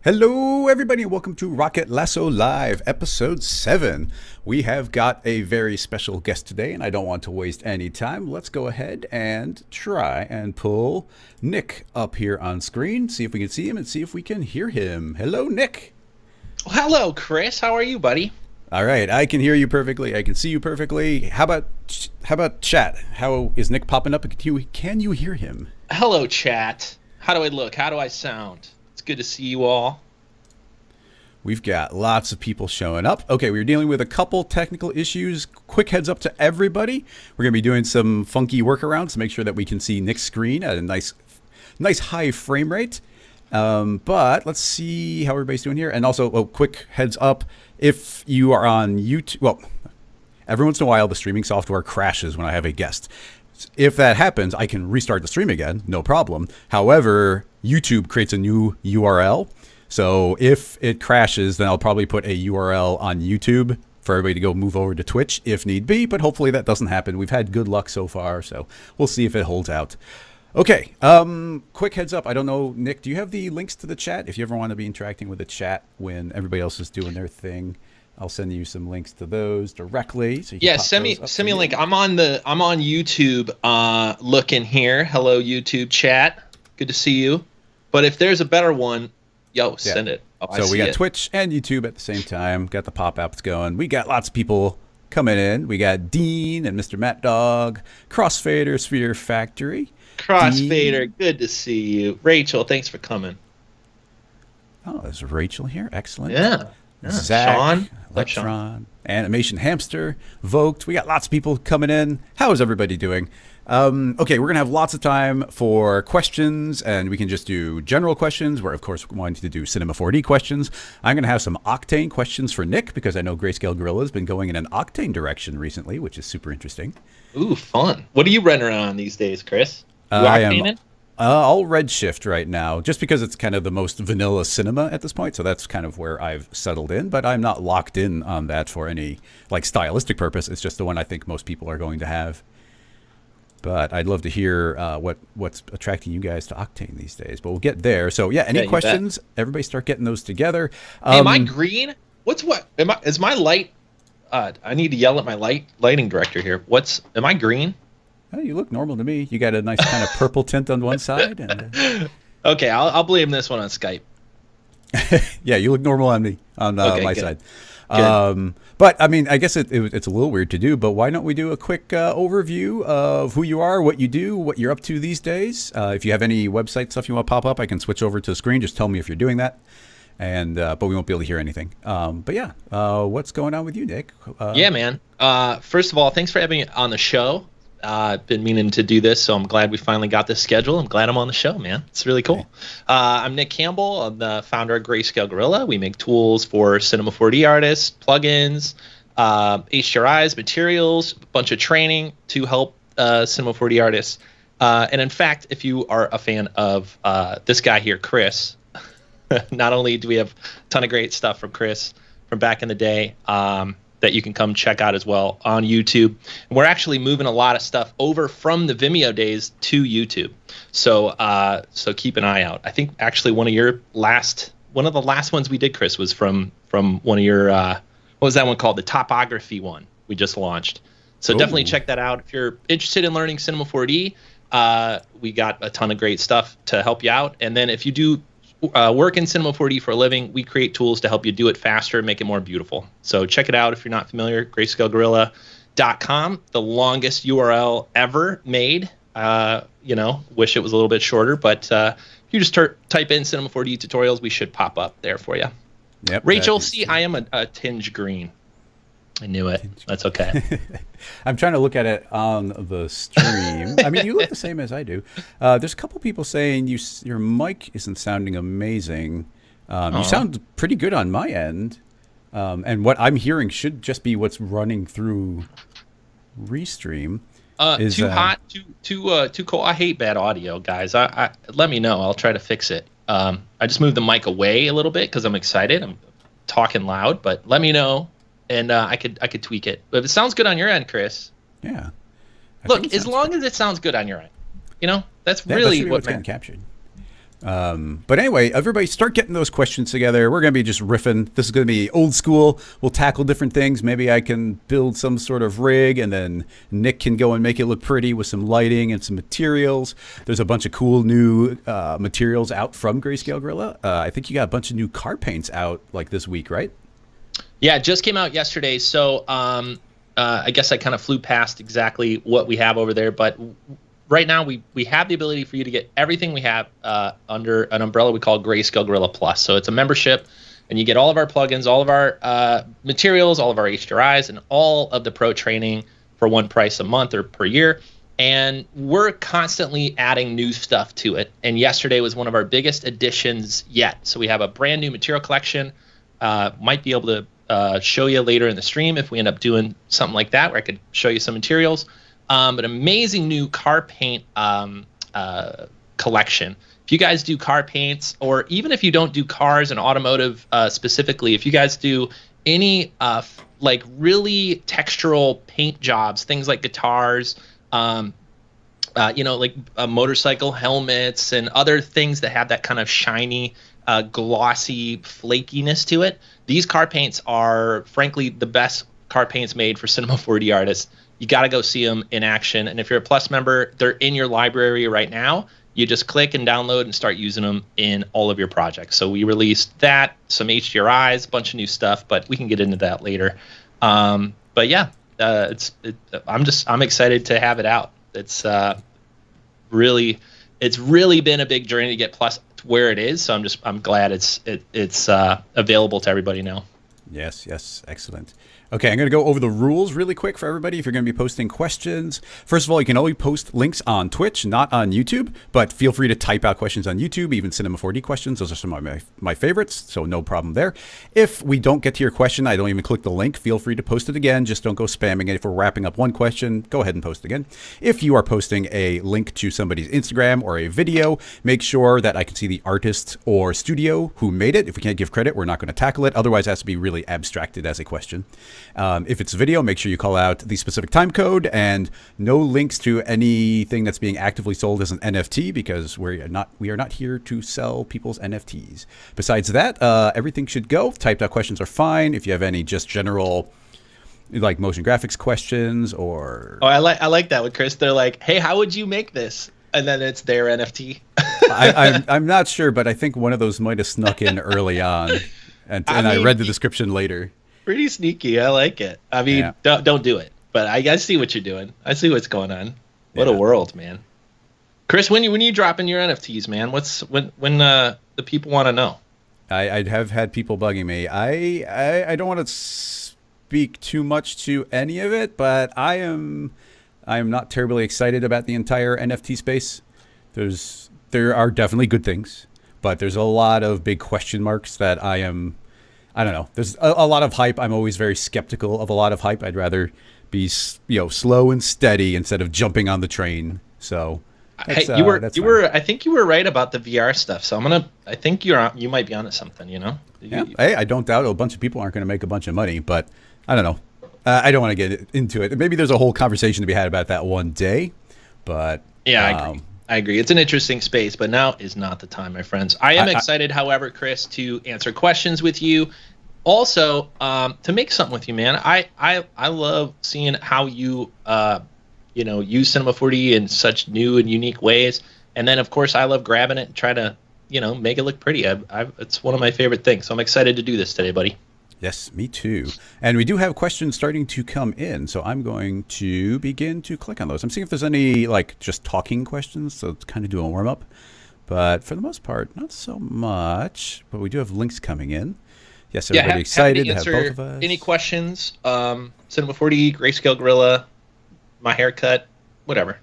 Hello, everybody, and welcome to Rocket Lasso Live, Episode 7. We have got a very special guest today, and I don't want to waste any time. Let's go ahead and try and pull Nick up here on screen, see if we can see him and see if we can hear him. Hello, Nick. Well, hello, Chris. How are you, buddy? All right, I can hear you perfectly. I can see you perfectly. How about chat? How is Nick popping up? Can you hear him? Hello, chat. How do I look? How do I sound? It's good to see you all. We've got lots of people showing up. Okay, we're dealing with a couple technical issues. Quick heads up to everybody. We're going to be doing some funky workarounds to make sure that we can see Nick's screen at a nice high frame rate. But let's see how everybody's doing here. And also, quick heads up, if you are on YouTube, well, every once in a while the streaming software crashes when I have a guest. If that happens, I can restart the stream again, no problem. However, YouTube creates a new URL. So if it crashes, then I'll probably put a URL on YouTube for everybody to go move over to Twitch if need be. But hopefully that doesn't happen. We've had good luck so far, so we'll see if it holds out. Okay, quick heads up. I don't know, Nick, do you have the links to the chat? If you ever want to be interacting with the chat when everybody else is doing their thing, I'll send you some links to those directly. So you can send me a link. I'm on YouTube looking here. Hello, YouTube chat. Good to see you. But if there's a better one, send it. So we got Twitch and YouTube at the same time. Got the pop-ups going. We got lots of people coming in. We got Dean and Mr. Matt Dog, Crossfader, Sphere Factory. Crossfader, good to see you. Rachel, thanks for coming. Oh, there's Rachel here. Excellent. Yeah. Zach, Sean. Electron, Animation Hamster, Voked. We got lots of people coming in. How is everybody doing? Okay, we're going to have lots of time for questions, and we can just do general questions. We're, of course, wanting to do Cinema 4D questions. I'm going to have some Octane questions for Nick, because I know Grayscale Gorilla has been going in an Octane direction recently, which is super interesting. Ooh, fun. What are you rendering on these days, Chris? I am all Redshift right now, just because it's kind of the most vanilla cinema at this point, so that's kind of where I've settled in, but I'm not locked in on that for any stylistic purpose. It's just the one I think most people are going to have. But I'd love to hear what's attracting you guys to Octane these days. But we'll get there. So yeah, any questions? Everybody start getting those together. Hey, am I green? Is my light? I need to yell at my lighting director here. Am I green? Oh, you look normal to me. You got a nice kind of purple tint on one side. And, okay, I'll blame this one on Skype. Yeah, you look normal on me, on my good. side. But I mean, I guess it's a little weird to do, but why don't we do a quick overview of who you are, what you do, what you're up to these days? If you have any website stuff you want to pop up, I can switch over to the screen. Just tell me if you're doing that. And but we won't be able to hear anything. But yeah, what's going on with you, Nick? Yeah, man. First of all, thanks for having me on the show. I've been meaning to do this, so I'm glad we finally got this schedule. I'm glad I'm on the show, man. It's really cool. I'm Nick Campbell. I'm the founder of Grayscale Gorilla. We make tools for Cinema 4D artists, plugins, HDRIs, materials, a bunch of training to help Cinema 4D artists. And in fact, if you are a fan of this guy here, Chris, not only do we have a ton of great stuff from Chris from back in the day, that you can come check out as well on YouTube. And we're actually moving a lot of stuff over from the Vimeo days to YouTube. So so keep an eye out. I think actually one of the last ones we did, Chris, was from one of your what was that one called? The topography one we just launched. So definitely check that out. If you're interested in learning Cinema 4D, we got a ton of great stuff to help you out. And then if you do work in Cinema 4D for a living, we create tools to help you do it faster and make it more beautiful. So check it out if you're not familiar, grayscalegorilla.com, the longest URL ever made. Wish it was a little bit shorter, but you just type in Cinema 4D tutorials, we should pop up there for you. Yep, Rachel, see, I am a tinge green. I knew it. That's okay. I'm trying to look at it on the stream. I mean, you look the same as I do. There's a couple people saying your mic isn't sounding amazing. You sound pretty good on my end. And what I'm hearing should just be what's running through Restream. Too hot, too cold. I hate bad audio, guys. I let me know. I'll try to fix it. I just moved the mic away a little bit because I'm excited. I'm talking loud, but let me know. And I could tweak it. But if it sounds good on your end, Chris. Yeah. Look, as long as it sounds good on your end, that's really what's getting captured. But anyway, everybody start getting those questions together. We're going to be just riffing. This is going to be old school. We'll tackle different things. Maybe I can build some sort of rig, and then Nick can go and make it look pretty with some lighting and some materials. There's a bunch of cool new materials out from Grayscale Gorilla. I think you got a bunch of new car paints out like this week, right? Yeah, it just came out yesterday. So I guess I kind of flew past exactly what we have over there, but right now, we have the ability for you to get everything we have under an umbrella we call Grayscale Gorilla Plus. So it's a membership, and you get all of our plugins, all of our materials, all of our HDRIs, and all of the pro training for one price a month or per year. And we're constantly adding new stuff to it. And yesterday was one of our biggest additions yet. So we have a brand new material collection. Might be able to show you later in the stream if we end up doing something like that, where I could show you some materials. An amazing new car paint collection. If you guys do car paints, or even if you don't do cars and automotive specifically, if you guys do any like really textural paint jobs, things like guitars, like motorcycle helmets and other things that have that kind of shiny, glossy flakiness to it, these car paints are frankly the best car paints made for Cinema 4D artists. You got to go see them in action. And if you're a Plus member, they're in your library right now. You just click and download and start using them in all of your projects. So we released that, some HDRIs, a bunch of new stuff, but we can get into that later. But yeah, I'm excited to have it out. It's really been a big journey to get Plus to where it is. So I'm glad it's available to everybody now. Yes, excellent. Okay, I'm going to go over the rules really quick for everybody if you're going to be posting questions. First of all, you can only post links on Twitch, not on YouTube, but feel free to type out questions on YouTube, even Cinema 4D questions. Those are some of my favorites, so no problem there. If we don't get to your question, I don't even click the link. Feel free to post it again. Just don't go spamming it. If we're wrapping up one question, go ahead and post again. If you are posting a link to somebody's Instagram or a video, make sure that I can see the artist or studio who made it. If we can't give credit, we're not going to tackle it. Otherwise, it has to be really abstracted as a question. If it's video, make sure you call out the specific time code, and no links to anything that's being actively sold as an NFT, because we are not here to sell people's NFTs. Besides that, everything should go. Typed out questions are fine. If you have any just general like motion graphics questions or I like that with Chris. They're like, hey, how would you make this? And then it's their NFT. I'm not sure, but I think one of those might have snuck in early on, and I read the description later. Pretty sneaky. I like it. I mean, don't do it. But I see what you're doing. I see what's going on. What a world, man. Chris, when you dropping your NFTs, man? When the people want to know? I have had people bugging me. I don't want to speak too much to any of it, but I am not terribly excited about the entire NFT space. There are definitely good things, but there's a lot of big question marks that I don't know. There's a lot of hype. I'm always very skeptical of a lot of hype. I'd rather be, slow and steady instead of jumping on the train. So I think you were right about the VR stuff. So I think you might be onto something, Yeah. Hey, I don't doubt a bunch of people aren't going to make a bunch of money, but I don't know. I don't want to get into it. Maybe there's a whole conversation to be had about that one day, but yeah, I agree. It's an interesting space, but now is not the time, my friends. I am excited, however, Chris, to answer questions with you. Also, to make something with you, man. I love seeing how you use Cinema 4D in such new and unique ways. And then, of course, I love grabbing it and trying to, make it look pretty. It's one of my favorite things. So I'm excited to do this today, buddy. Yes, me too. And we do have questions starting to come in, so I'm going to begin to click on those. I'm seeing if there's any just talking questions, so it's kind of doing a warm up. But for the most part, not so much. But we do have links coming in. Yes, everybody excited to have both of us. Any questions? Cinema 4D, Grayscale Gorilla, my haircut, whatever.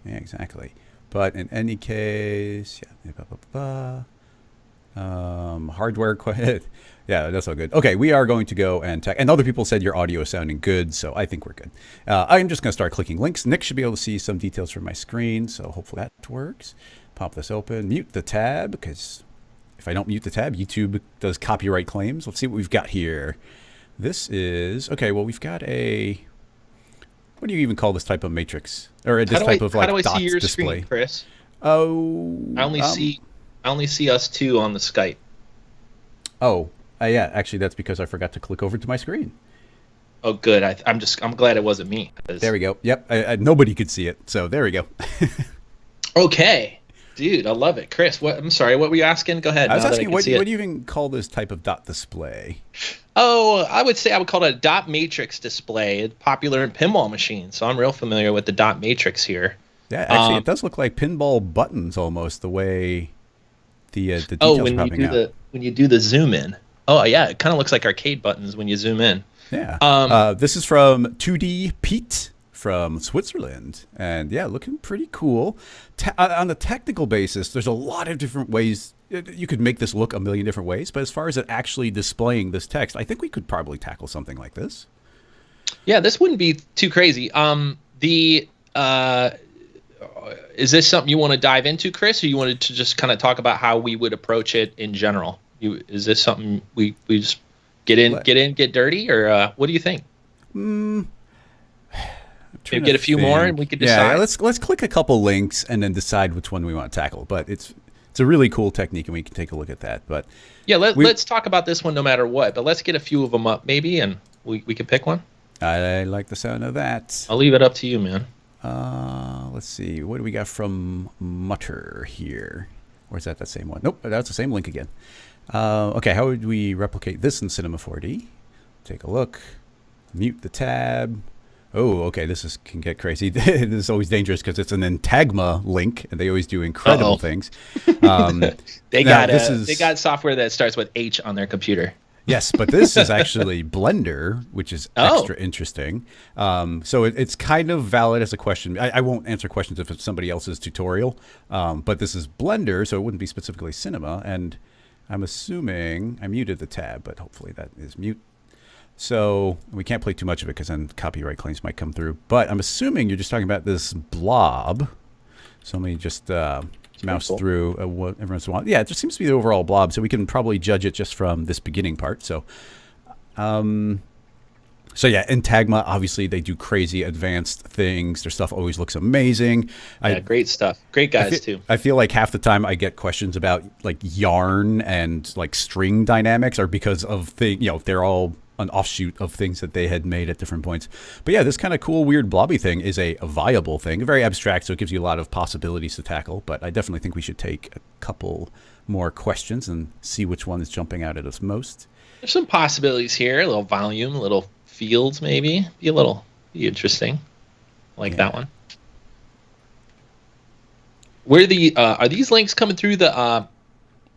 Yeah, exactly. But in any case, hardware yeah, that's all good. Okay, we are going to go and and other people said your audio is sounding good, so I think we're good. I'm just going to start clicking links. Nick should be able to see some details from my screen, so hopefully that works. Pop this open, mute the tab, because if I don't mute the tab, YouTube does copyright claims. Let's see what we've got here. This is, okay, well, we've got what do you even call this type of matrix? Or this type of how do I dots see your display? Screen, Chris? Oh, I only see us two on the Skype. oh, yeah. Actually, that's because I forgot to click over to my screen. Oh, good. I'm glad it wasn't me. There we go. Yep. Nobody could see it, so there we go. Okay, dude, I love it, Chris. I'm sorry. What were you asking? Go ahead. I was now that asking, can what see do it. you even call this type of dot display? Oh, I would call it a dot matrix display. It's popular in pinball machines, so I'm real familiar with the dot matrix here. Yeah, actually, it does look like pinball buttons almost, the way the details Oh, are when you popping do out. when you do the zoom in. Oh, yeah, it kind of looks like arcade buttons when you zoom in. Yeah. This is from 2D Pete from Switzerland. And yeah, looking pretty cool. On a technical basis, there's a lot of different ways. You could make this look a million different ways. But as far as it actually displaying this text, I think we could probably tackle something like this. Yeah, this wouldn't be too crazy. Is this something you want to dive into, Chris, or you wanted to just kind of talk about how we would approach it in general? Is this something we just get dirty, or what do you think? Maybe Get a few more, and we could decide. Yeah, let's click a couple links and then decide which one we want to tackle. But it's a really cool technique, and we can take a look at that. But yeah, let's talk about this one no matter what. But let's get a few of them up, maybe, and we can pick one. I like the sound of that. I'll leave it up to you, man. Let's see. What do we got from Mutter here? Or is that same one? Nope, that's the same link again. Okay, how would we replicate this in Cinema 4D? Take a look. Mute the tab. Oh, okay, can get crazy. This is always dangerous because it's an Intagma link, and they always do incredible things. They got software that starts with H on their computer. Yes, but this is actually Blender, which is extra interesting. So it's kind of valid as a question. I won't answer questions if it's somebody else's tutorial, but this is Blender, so it wouldn't be specifically cinema. And I'm assuming I muted the tab, but hopefully that is mute. So we can't play too much of it because then copyright claims might come through. But I'm assuming you're just talking about this blob. So let me just mouse through what everyone's wants. Yeah, it just seems to be the overall blob, so we can probably judge it just from this beginning part. So, yeah, in Tagma, obviously they do crazy advanced things. Their stuff always looks amazing. Yeah, great stuff. Great guys too. I feel like half the time I get questions about like yarn and like string dynamics are because of they're all an offshoot of things that they had made at different points. But yeah, this kind of cool, weird blobby thing is a viable thing, very abstract, so it gives you a lot of possibilities to tackle. But I definitely think we should take a couple more questions and see which one is jumping out at us most. There's some possibilities here, a little volume, a little fields, maybe. Be interesting. Like that one. Where are these links coming through the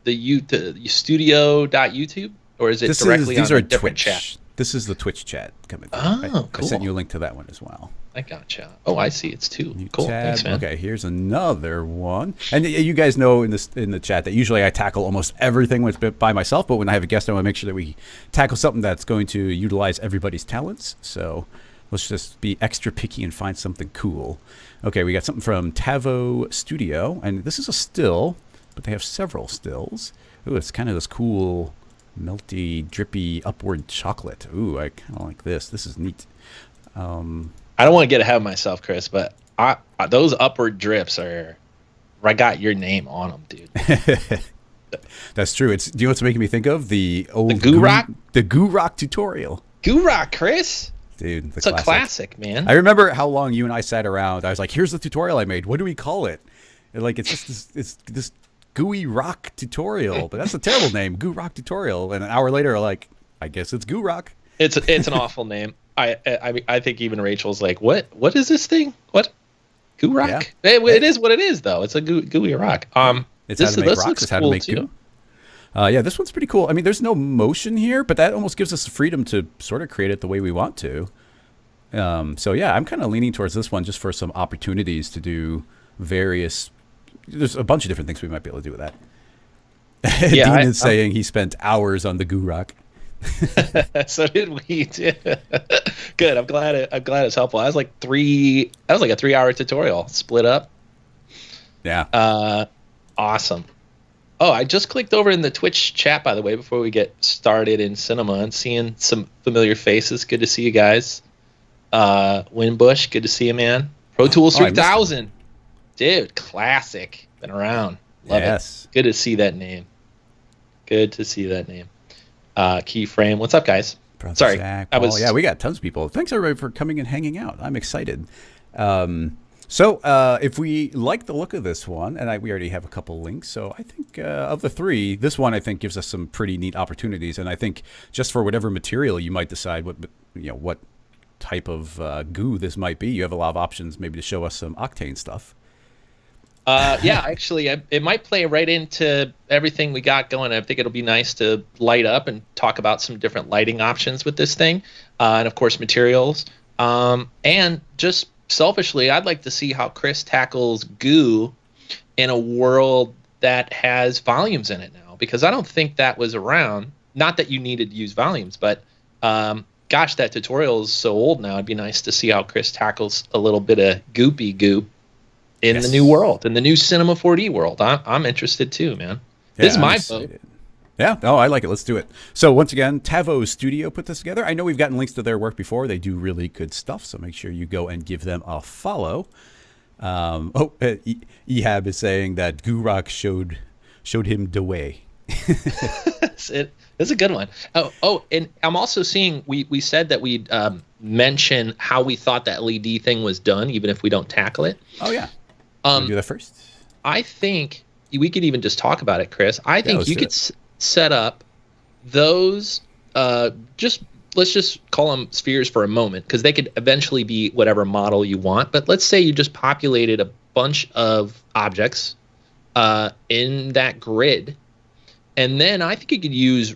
studio.youtube? Or is it directly on a different chat? This is the Twitch chat coming through. Oh, cool. I sent you a link to that one as well. I gotcha. Oh, I see. It's two. Cool. Thanks, man. Okay, here's another one. And you guys know in the chat that usually I tackle almost everything by myself, but when I have a guest, I want to make sure that we tackle something that's going to utilize everybody's talents. So let's just be extra picky and find something cool. Okay, we got something from Tavo Studio, and this is a still, but they have several stills. Ooh, it's kind of this cool melty, drippy, upward chocolate. Ooh, I kind of like this. This is neat. I don't want to get ahead of myself, Chris, but those upward drips I got your name on them, dude. That's true. Do you know what's making me think of? The old Goo Rock? The Goo Rock tutorial. Goo Rock, Chris? Dude, it's a classic, man. I remember how long you and I sat around. I was like, here's the tutorial I made. What do we call it? And like, it's just this Gooey Rock tutorial, but that's a terrible name, Goo Rock tutorial. And an hour later, like, I guess it's Goo Rock. It's an awful name. I think even Rachel's like, what is this thing? What? Goo Rock? Yeah. It is what it is, though. It's a gooey rock. It's how to make rocks. It's how to make goo. Yeah, this one's pretty cool. I mean, there's no motion here, but that almost gives us the freedom to sort of create it the way we want to. So yeah, I'm kind of leaning towards this one just for some opportunities to do various. There's a bunch of different things we might be able to do with that. Yeah, Dean is saying he spent hours on the Goo Rock. So did we. Good. I'm glad it's helpful. That was like a 3-hour tutorial split up. Yeah. Awesome. Oh, I just clicked over in the Twitch chat, by the way, before we get started in cinema, and seeing some familiar faces. Good to see you guys. Winbush, good to see you, man. Pro Tools 3000. Dude, classic. Been around. Love Yes. it. Good to see that name. Good to see that name. Keyframe. What's up, guys? Brother Sorry, Zach, I Paul. was. Yeah, we got tons of people. Thanks everybody for coming and hanging out. I'm excited. If we like the look of this one, and we already have a couple links, so I think of the three, this one I think gives us some pretty neat opportunities. And I think just for whatever material you might decide what type of goo this might be, you have a lot of options maybe to show us some Octane stuff. Yeah, actually, it might play right into everything we got going. I think it'll be nice to light up and talk about some different lighting options with this thing, and of course materials. And just selfishly, I'd like to see how Chris tackles goo in a world that has volumes in it now, because I don't think that was around. Not that you needed to use volumes, but gosh, that tutorial is so old now. It'd be nice to see how Chris tackles a little bit of goopy goop in the new world, in the new Cinema 4D world. I'm interested too, man. Yeah, This is my vote. Yeah, oh, I like it. Let's do it. So once again, Tavo Studio put this together. I know we've gotten links to their work before. They do really good stuff, so make sure you go and give them a follow. Ehab is saying that Gurok showed him the way. It's a good one. Oh, and I'm also seeing we said that we'd mention how we thought that LED thing was done, even if we don't tackle it. Oh yeah. Can we do that first? I think we could even just talk about it, Chris. I think you could set up those. Let's just call them spheres for a moment, because they could eventually be whatever model you want. But let's say you just populated a bunch of objects in that grid, and then I think you could use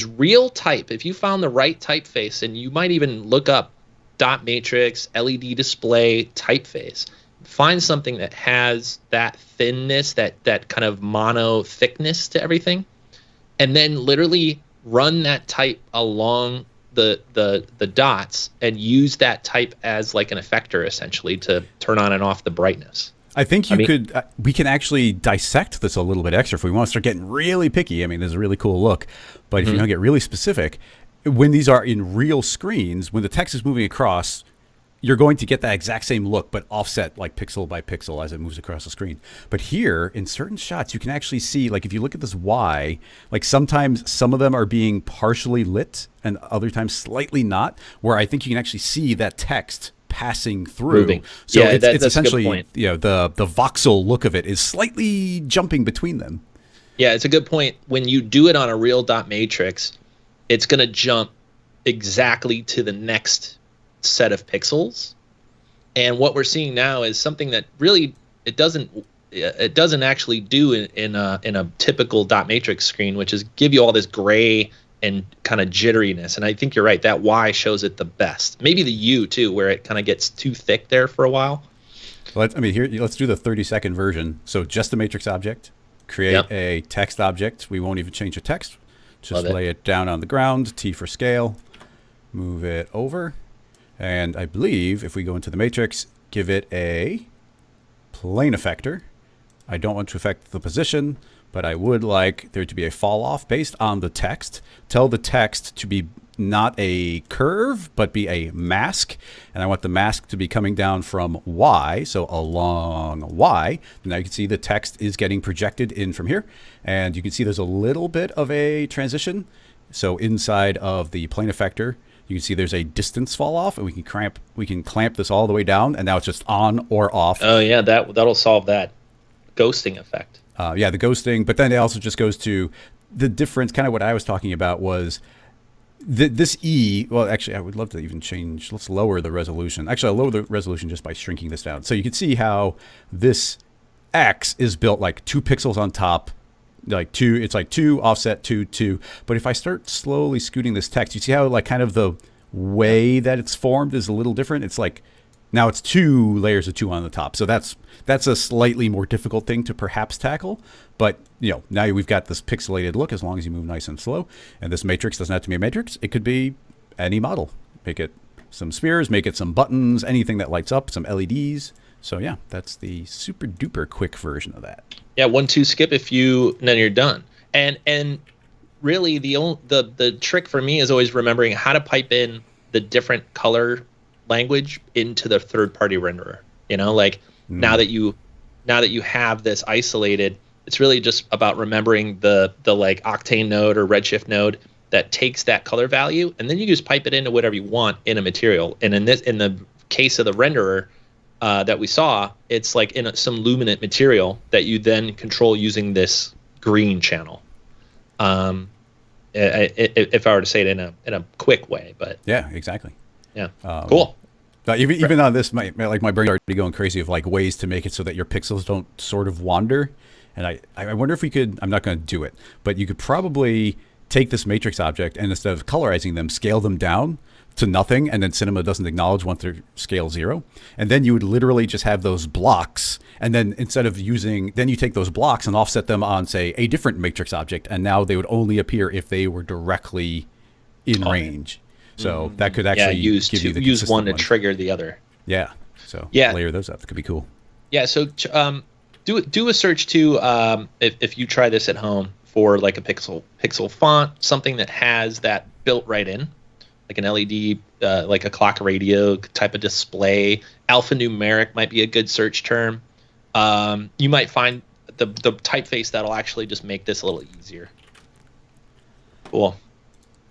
real type. If you found the right typeface, and you might even look up dot matrix LED display typeface. Find something that has that thinness, that kind of mono thickness to everything, and then literally run that type along the dots and use that type as like an effector, essentially, to turn on and off the brightness. I think we can actually dissect this a little bit extra if we want to start getting really picky. I mean, there's a really cool look, but if you want to get really specific, when these are in real screens, when the text is moving across, you're going to get that exact same look, but offset like pixel by pixel as it moves across the screen. But here, in certain shots, you can actually see, like if you look at this Y, like sometimes some of them are being partially lit and other times slightly not, where I think you can actually see that text passing through. Moving. So yeah, it's that's essentially, a good point. The voxel look of it is slightly jumping between them. Yeah, it's a good point. When you do it on a real dot matrix, it's going to jump exactly to the next set of pixels, and what we're seeing now is something that really it doesn't actually do in a typical dot matrix screen, which is give you all this gray and kind of jitteriness. And I think you're right, that Y shows it the best. Maybe the U too, where it kind of gets too thick there for a while. Let's do the 30-second version. So just a matrix object, create a text object. We won't even change the text, just lay it down on the ground. T for scale, move it over. And I believe if we go into the matrix, give it a plane effector. I don't want to affect the position, but I would like there to be a fall off based on the text. Tell the text to be not a curve, but be a mask. And I want the mask to be coming down from Y, so along Y. Now you can see the text is getting projected in from here. And you can see there's a little bit of a transition. So inside of the plane effector, you can see there's a distance fall off, and we can clamp this all the way down, and now it's just on or off. Oh yeah, that'll solve that ghosting effect. The ghosting, but then it also just goes to the difference. Kind of what I was talking about was this E. Well, actually, I would love to even change. Let's lower the resolution. Actually, I'll lower the resolution just by shrinking this down. So you can see how this X is built like 2 pixels on top. It's like 2 offset 2. But if I start slowly scooting this text, you see how like kind of the way that it's formed is a little different. It's like now it's 2 layers of 2 on the top. So that's a slightly more difficult thing to perhaps tackle. But now we've got this pixelated look as long as you move nice and slow. And this matrix doesn't have to be a matrix. It could be any model. Make it some spheres, make it some buttons, anything that lights up, some LEDs. So yeah, that's the super duper quick version of that. Yeah, 1-2 skip and then you're done. And really the trick for me is always remembering how to pipe in the different color language into the third party renderer. Now that you now that you have this isolated, it's really just about remembering the like Octane node or Redshift node that takes that color value, and then you just pipe it into whatever you want in a material. And in the case of the renderer that we saw, it's like in some luminant material that you then control using this green channel. If I were to say it in a quick way, but yeah, exactly. Yeah, cool. Even on this, my brain already going crazy of like ways to make it so that your pixels don't sort of wander. And I wonder if we could. I'm not going to do it, but you could probably take this matrix object and instead of colorizing them, scale them down to nothing, and then Cinema doesn't acknowledge once they're scale 0. And then you would literally just have those blocks, and then instead of then you take those blocks and offset them on, say, a different matrix object, and now they would only appear if they were directly in range. So that could actually use one to trigger the other. Yeah. So layer those up. That could be cool. Yeah. So do a search too, if you try this at home, for like a pixel font, something that has that built right in, like an LED, like a clock radio type of display. Alphanumeric might be a good search term. You might find the typeface that'll actually just make this a little easier. Cool.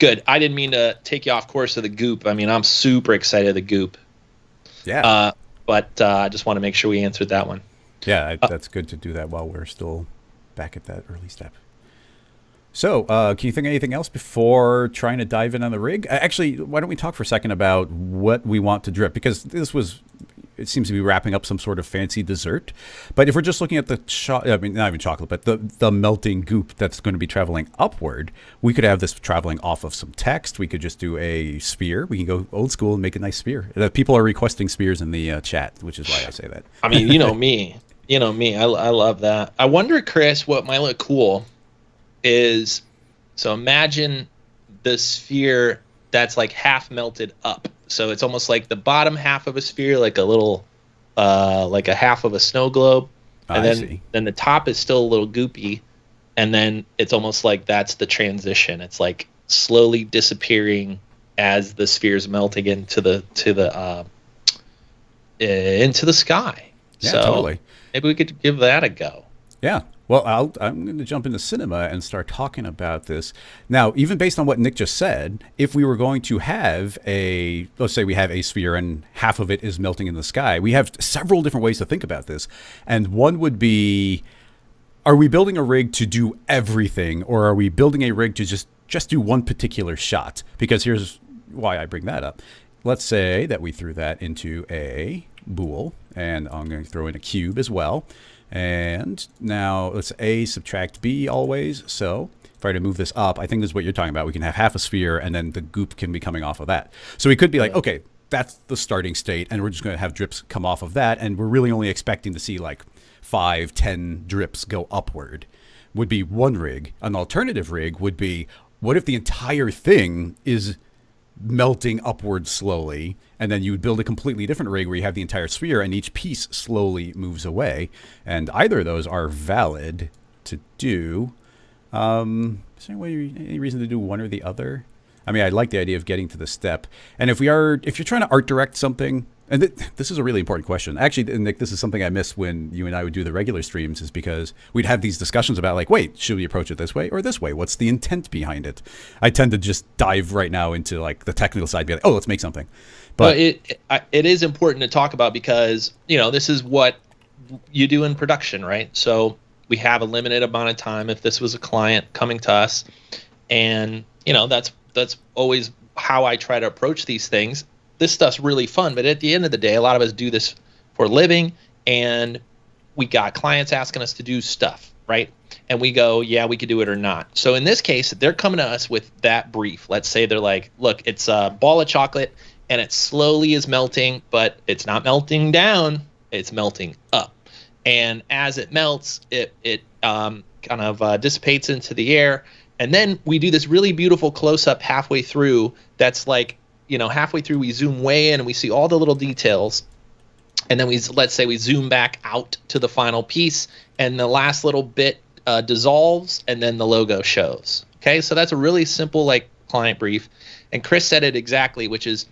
Good. I didn't mean to take you off course of the goop. I mean, I'm super excited of the goop. Yeah. But I just want to make sure we answered that one. Yeah, that's good to do that while we're still back at that early step. So, can you think of anything else before trying to dive in on the rig? Actually, why don't we talk for a second about what we want to drip? Because it seems to be wrapping up some sort of fancy dessert. But if we're just looking at the, not even chocolate, but the melting goop that's going to be traveling upward, we could have this traveling off of some text. We could just do a sphere. We can go old school and make a nice sphere. People are requesting spheres in the chat, which is why I say that. I mean, you know me. I love that. I wonder, Chris, what might look cool is, so imagine the sphere that's like half melted up. So it's almost like the bottom half of a sphere, like a little, like a half of a snow globe. And then the top is still a little goopy. And then it's almost like that's the transition. It's like slowly disappearing as the sphere's melting into the sky. Yeah, so totally. Maybe we could give that a go. Yeah. Well, I'm going to jump into Cinema and start talking about this. Now, even based on what Nick just said, if we were going to have let's say we have a sphere and half of it is melting in the sky, we have several different ways to think about this. And one would be, are we building a rig to do everything, or are we building a rig to just do one particular shot? Because here's why I bring that up. Let's say that we threw that into a bool, and I'm going to throw in a cube as well. And now let's A subtract B always. So if I were to move this up, I think this is what you're talking about. We can have half a sphere and then the goop can be coming off of that. So we could be like, okay, that's the starting state, and we're just going to have drips come off of that. And we're really only expecting to see like 5-10 drips go upward, would be one rig. An alternative rig would be, what if the entire thing is melting upward slowly, and then you would build a completely different rig where you have the entire sphere and each piece slowly moves away. And either of those are valid to do. Is there any reason to do one or the other? I mean, I like the idea of getting to the step. And if you're trying to art direct something, and this is a really important question. Actually, Nick, this is something I miss when you and I would do the regular streams, is because we'd have these discussions about like, wait, should we approach it this way or this way? What's the intent behind it? I tend to just dive right now into like the technical side, be like, oh, let's make something. But it is important to talk about because, this is what you do in production, right? So we have a limited amount of time if this was a client coming to us. And, that's always how I try to approach these things. This stuff's really fun, but at the end of the day, a lot of us do this for a living, and we got clients asking us to do stuff, right? And we go, yeah, we could do it or not. So in this case, they're coming to us with that brief. Let's say they're like, look, it's a ball of chocolate, and it slowly is melting, but it's not melting down, it's melting up. And as it melts, it kind of dissipates into the air. And then we do this really beautiful close-up halfway through that's like, halfway through we zoom way in and we see all the little details. And then let's say we zoom back out to the final piece, and the last little bit dissolves, and then the logo shows. Okay, so that's a really simple like client brief. And Chris said it exactly, which is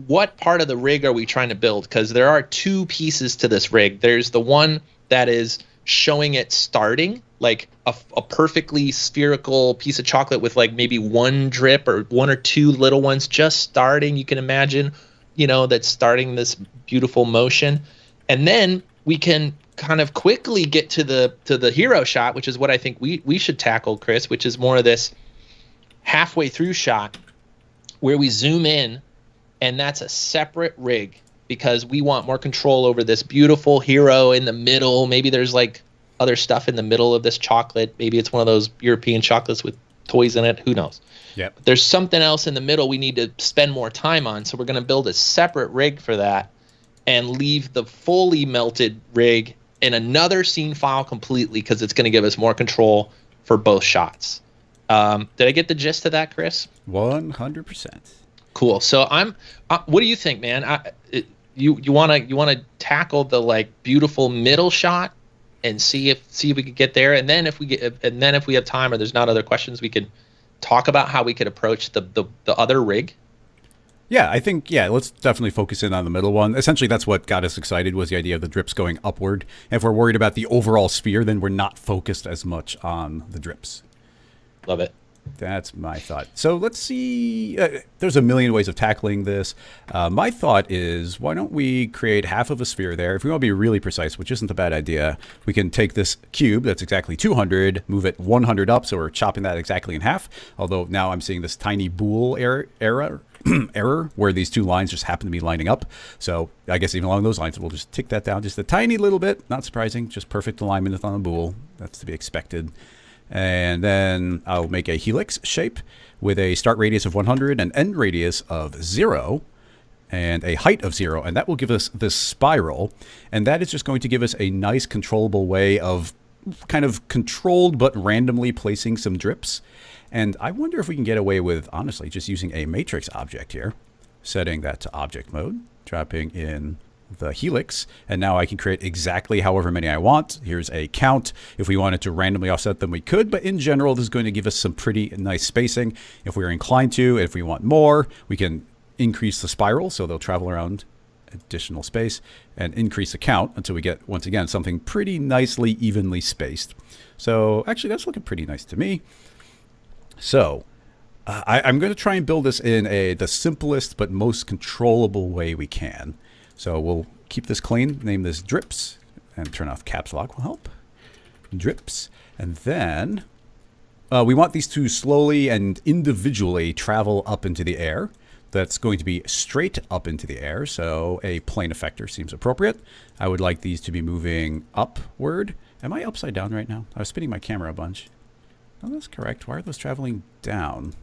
what part of the rig are we trying to build? Because there are two pieces to this rig. There's the one that is showing it starting, like a perfectly spherical piece of chocolate with like maybe one drip or one or two little ones just starting. You can imagine, that's starting this beautiful motion. And then we can kind of quickly get to the hero shot, which is what I think we should tackle, Chris, which is more of this halfway through shot where we zoom in, and that's a separate rig because we want more control over this beautiful hero in the middle. Maybe there's like other stuff in the middle of this chocolate. Maybe it's one of those European chocolates with toys in it. Who knows? Yep. But there's something else in the middle we need to spend more time on. So we're going to build a separate rig for that and leave the fully melted rig in another scene file completely because it's going to give us more control for both shots. Did I get the gist of that, Chris? 100%. Cool. So what do you think, man? You want to tackle the like beautiful middle shot and see if we could get there, and then if we have time or there's not other questions, we could talk about how we could approach the other rig. Yeah, I think, let's definitely focus in on the middle one. Essentially, that's what got us excited, was the idea of the drips going upward. And if we're worried about the overall sphere, then we're not focused as much on the drips. Love it. That's my thought. So let's see. There's a million ways of tackling this. My thought is, why don't we create half of a sphere there? If we want to be really precise, which isn't a bad idea, we can take this cube that's exactly 200, move it 100 up, so we're chopping that exactly in half. Although now I'm seeing this tiny bool error where these two lines just happen to be lining up. So I guess even along those lines, we'll just tick that down just a tiny little bit. Not surprising, just perfect alignment on the bool. That's to be expected. And then I'll make a helix shape with a start radius of 100, an end radius of 0, and a height of 0. And that will give us this spiral. And that is just going to give us a nice controllable way of kind of controlled but randomly placing some drips. And I wonder if we can get away with, honestly, just using a matrix object here, setting that to object mode, dropping in the helix, and now I can create exactly however many I want. Here's a count. If we wanted to randomly offset them, we could, but in general, this is going to give us some pretty nice spacing. If we're inclined to, if we want more, we can increase the spiral, so they'll travel around additional space, and increase the count until we get, once again, something pretty nicely evenly spaced. So actually, that's looking pretty nice to me. So I'm going to try and build this in the simplest but most controllable way we can. So we'll keep this clean, name this drips, and turn off caps lock will help. Drips. And then we want these to slowly and individually travel up into the air. That's going to be straight up into the air, so a plane effector seems appropriate. I would like these to be moving upward. Am I upside down right now? I was spinning my camera a bunch. Oh, that's correct. Why are those traveling down?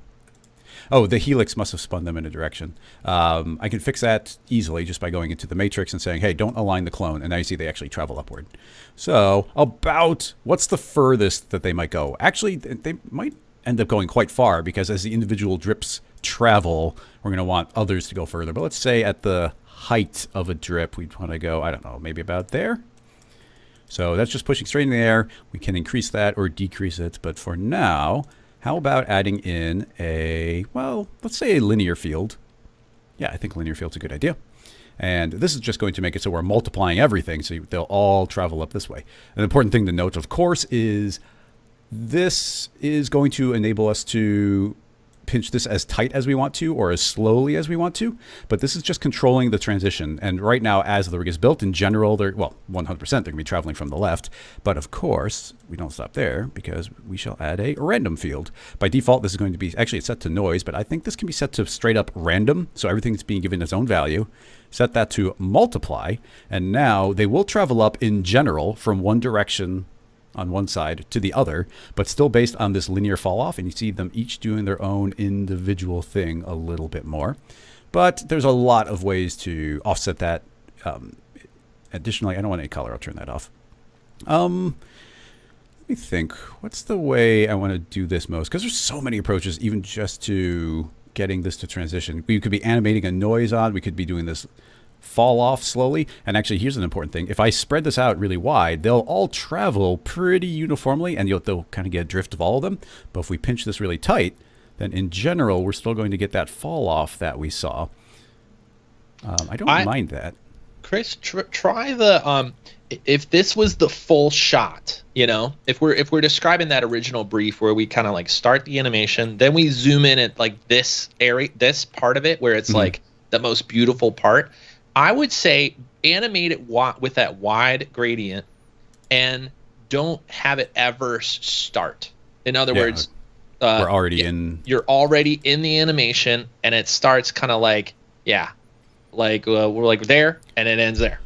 Oh, the helix must have spun them in a direction. I can fix that easily just by going into the matrix and saying, hey, don't align the clone. And now you see they actually travel upward. So what's the furthest that they might go? Actually, they might end up going quite far because as the individual drips travel, we're going to want others to go further. But let's say at the height of a drip, we'd want to go, I don't know, maybe about there. So that's just pushing straight in the air. We can increase that or decrease it. But for now, how about adding in let's say a linear field. Yeah, I think linear field's a good idea. And this is just going to make it so we're multiplying everything, so they'll all travel up this way. An important thing to note, of course, is this is going to enable us to pinch this as tight as we want to or as slowly as we want to, but this is just controlling the transition. And right now, as the rig is built, in general, 100% they're going to be traveling from the left. But of course, we don't stop there because we shall add a random field. By default, this is going to be, actually it's set to noise, but I think this can be set to straight up random. So everything's being given its own value. Set that to multiply. And now they will travel up in general from one direction on one side to the other, but still based on this linear fall off. And you see them each doing their own individual thing a little bit more. But there's a lot of ways to offset that. Additionally, I don't want any color. I'll turn that off. Let me think. What's the way I want to do this most? Because there's so many approaches, even just to getting this to transition. We could be animating a noise on. We could be doing this fall off slowly. And actually, here's an important thing. If I spread this out really wide, they'll all travel pretty uniformly, and they'll kind of get a drift of all of them. But if we pinch this really tight, then in general, we're still going to get that fall off that we saw. I don't mind that. Chris, try the if this was the full shot, if we're describing that original brief where we kind of like start the animation, then we zoom in at like this area, this part of it where it's like the most beautiful part. I would say animate it with that wide gradient and don't have it ever start. In other words, we're already you're already in the animation and it starts kind of like, we're like there and it ends there.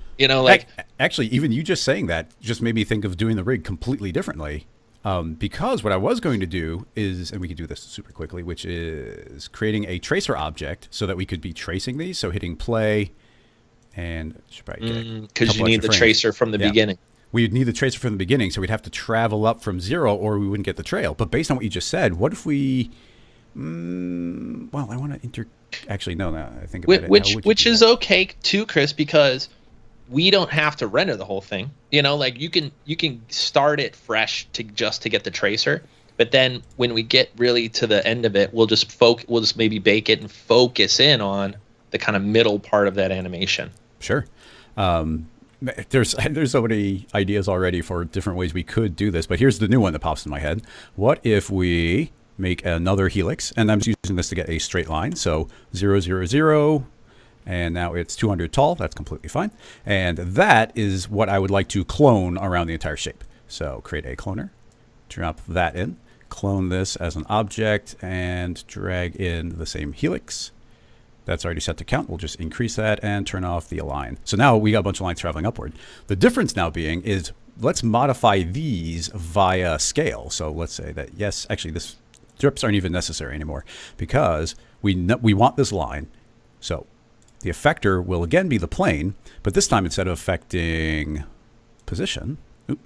Actually, even you just saying that just made me think of doing the rig completely differently. Because what I was going to do is, and we could do this super quickly, which is creating a tracer object so that we could be tracing these. So hitting play, and should probably get because you need the tracer from the beginning. We'd need the tracer from the beginning, so we'd have to travel up from 0, or we wouldn't get the trail. But based on what you just said, what if we? Well, I want to Actually, no. I think about it. Which is okay too, Chris, because we don't have to render the whole thing. Like you can start it fresh to get the tracer, but then when we get really to the end of it, we'll just maybe bake it and focus in on the kind of middle part of that animation. Sure. There's so many ideas already for different ways we could do this, but here's the new one that pops in my head. What if we make another helix, and I'm using this to get a straight line, so 0, 0, 0, and now it's 200 tall. That's completely fine, and that is what I would like to clone around the entire shape. So create a cloner, drop that in, clone this as an object, and drag in the same helix. That's already set to count. We'll just increase that and turn off the align. So now we got a bunch of lines traveling upward. The difference now being is let's modify these via scale. So let's say that, yes, actually this drips aren't even necessary anymore because we want this line. So the effector will again be the plane, but this time instead of affecting position,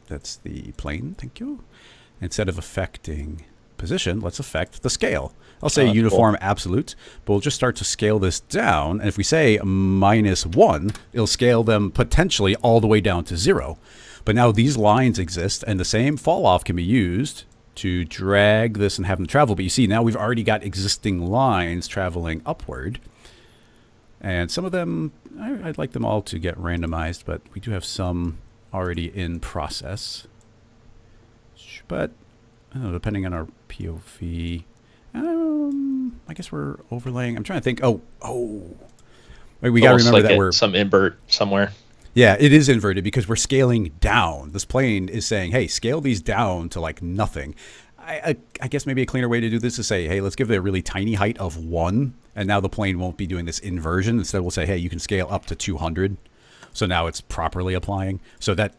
that's the plane, thank you. Instead of affecting position, let's affect the scale. I'll say uniform absolute, but we'll just start to scale this down. And if we say -1, it'll scale them potentially all the way down to 0. But now these lines exist, and the same fall off can be used to drag this and have them travel. But you see, now we've already got existing lines traveling upward. And some of them, I'd like them all to get randomized, but we do have some already in process. But depending on our POV, I guess we're overlaying. I'm trying to think. We got to remember like that we're some invert somewhere. Yeah, it is inverted because we're scaling down. This plane is saying, hey, scale these down to like nothing. I guess maybe a cleaner way to do this is say, hey, let's give it a really tiny height of 1. And now the plane won't be doing this inversion. Instead, we'll say, hey, you can scale up to 200. So now it's properly applying. So that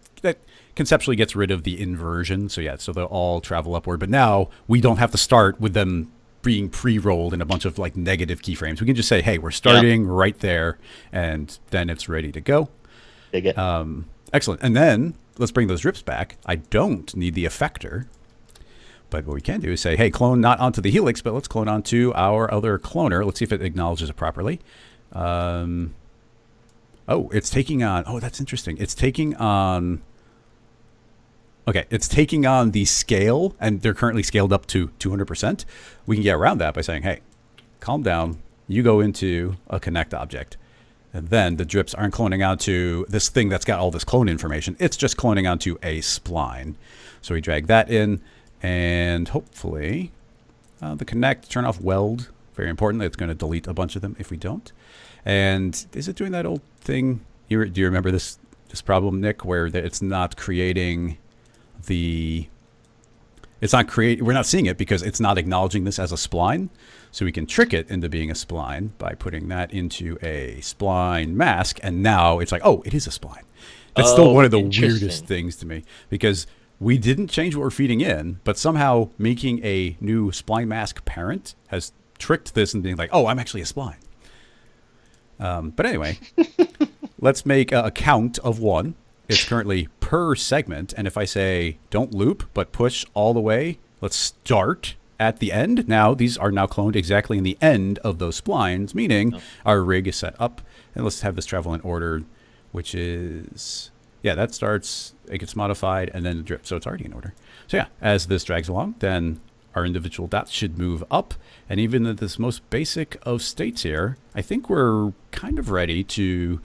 conceptually gets rid of the inversion. So yeah, so they'll all travel upward. But now we don't have to start with them being pre-rolled in a bunch of like negative keyframes. We can just say, hey, we're starting right there, and then it's ready to go. Dig it. Excellent. And then let's bring those drips back. I don't need the effector. But what we can do is say, hey, clone not onto the helix, but let's clone onto our other cloner. Let's see if it acknowledges it properly. It's taking on, that's interesting. It's taking on, it's taking on the scale, and they're currently scaled up to 200%. We can get around that by saying, hey, calm down. You go into a connect object. And then the drips aren't cloning onto this thing that's got all this clone information. It's just cloning onto a spline. So we drag that in, and hopefully the connect, turn off weld. Very important. It's going to delete a bunch of them if we don't. And is it doing that old thing? Do you remember this problem, Nick, where it's not creating we're not seeing it because it's not acknowledging this as a spline. So we can trick it into being a spline by putting that into a spline mask. And now it's like, it is a spline. That's still one of the weirdest things to me because we didn't change what we're feeding in, but somehow making a new spline mask parent has tricked this into being like, I'm actually a spline. But anyway, let's make a count of 1. It's currently per segment. And if I say don't loop, but push all the way, let's start at the end. Now, these are now cloned exactly in the end of those splines, meaning our rig is set up. And let's have this travel in order, which is, that starts, it gets modified, and then the drip. So it's already in order. So yeah, as this drags along, then our individual dots should move up. And even at this most basic of states here, I think we're kind of ready to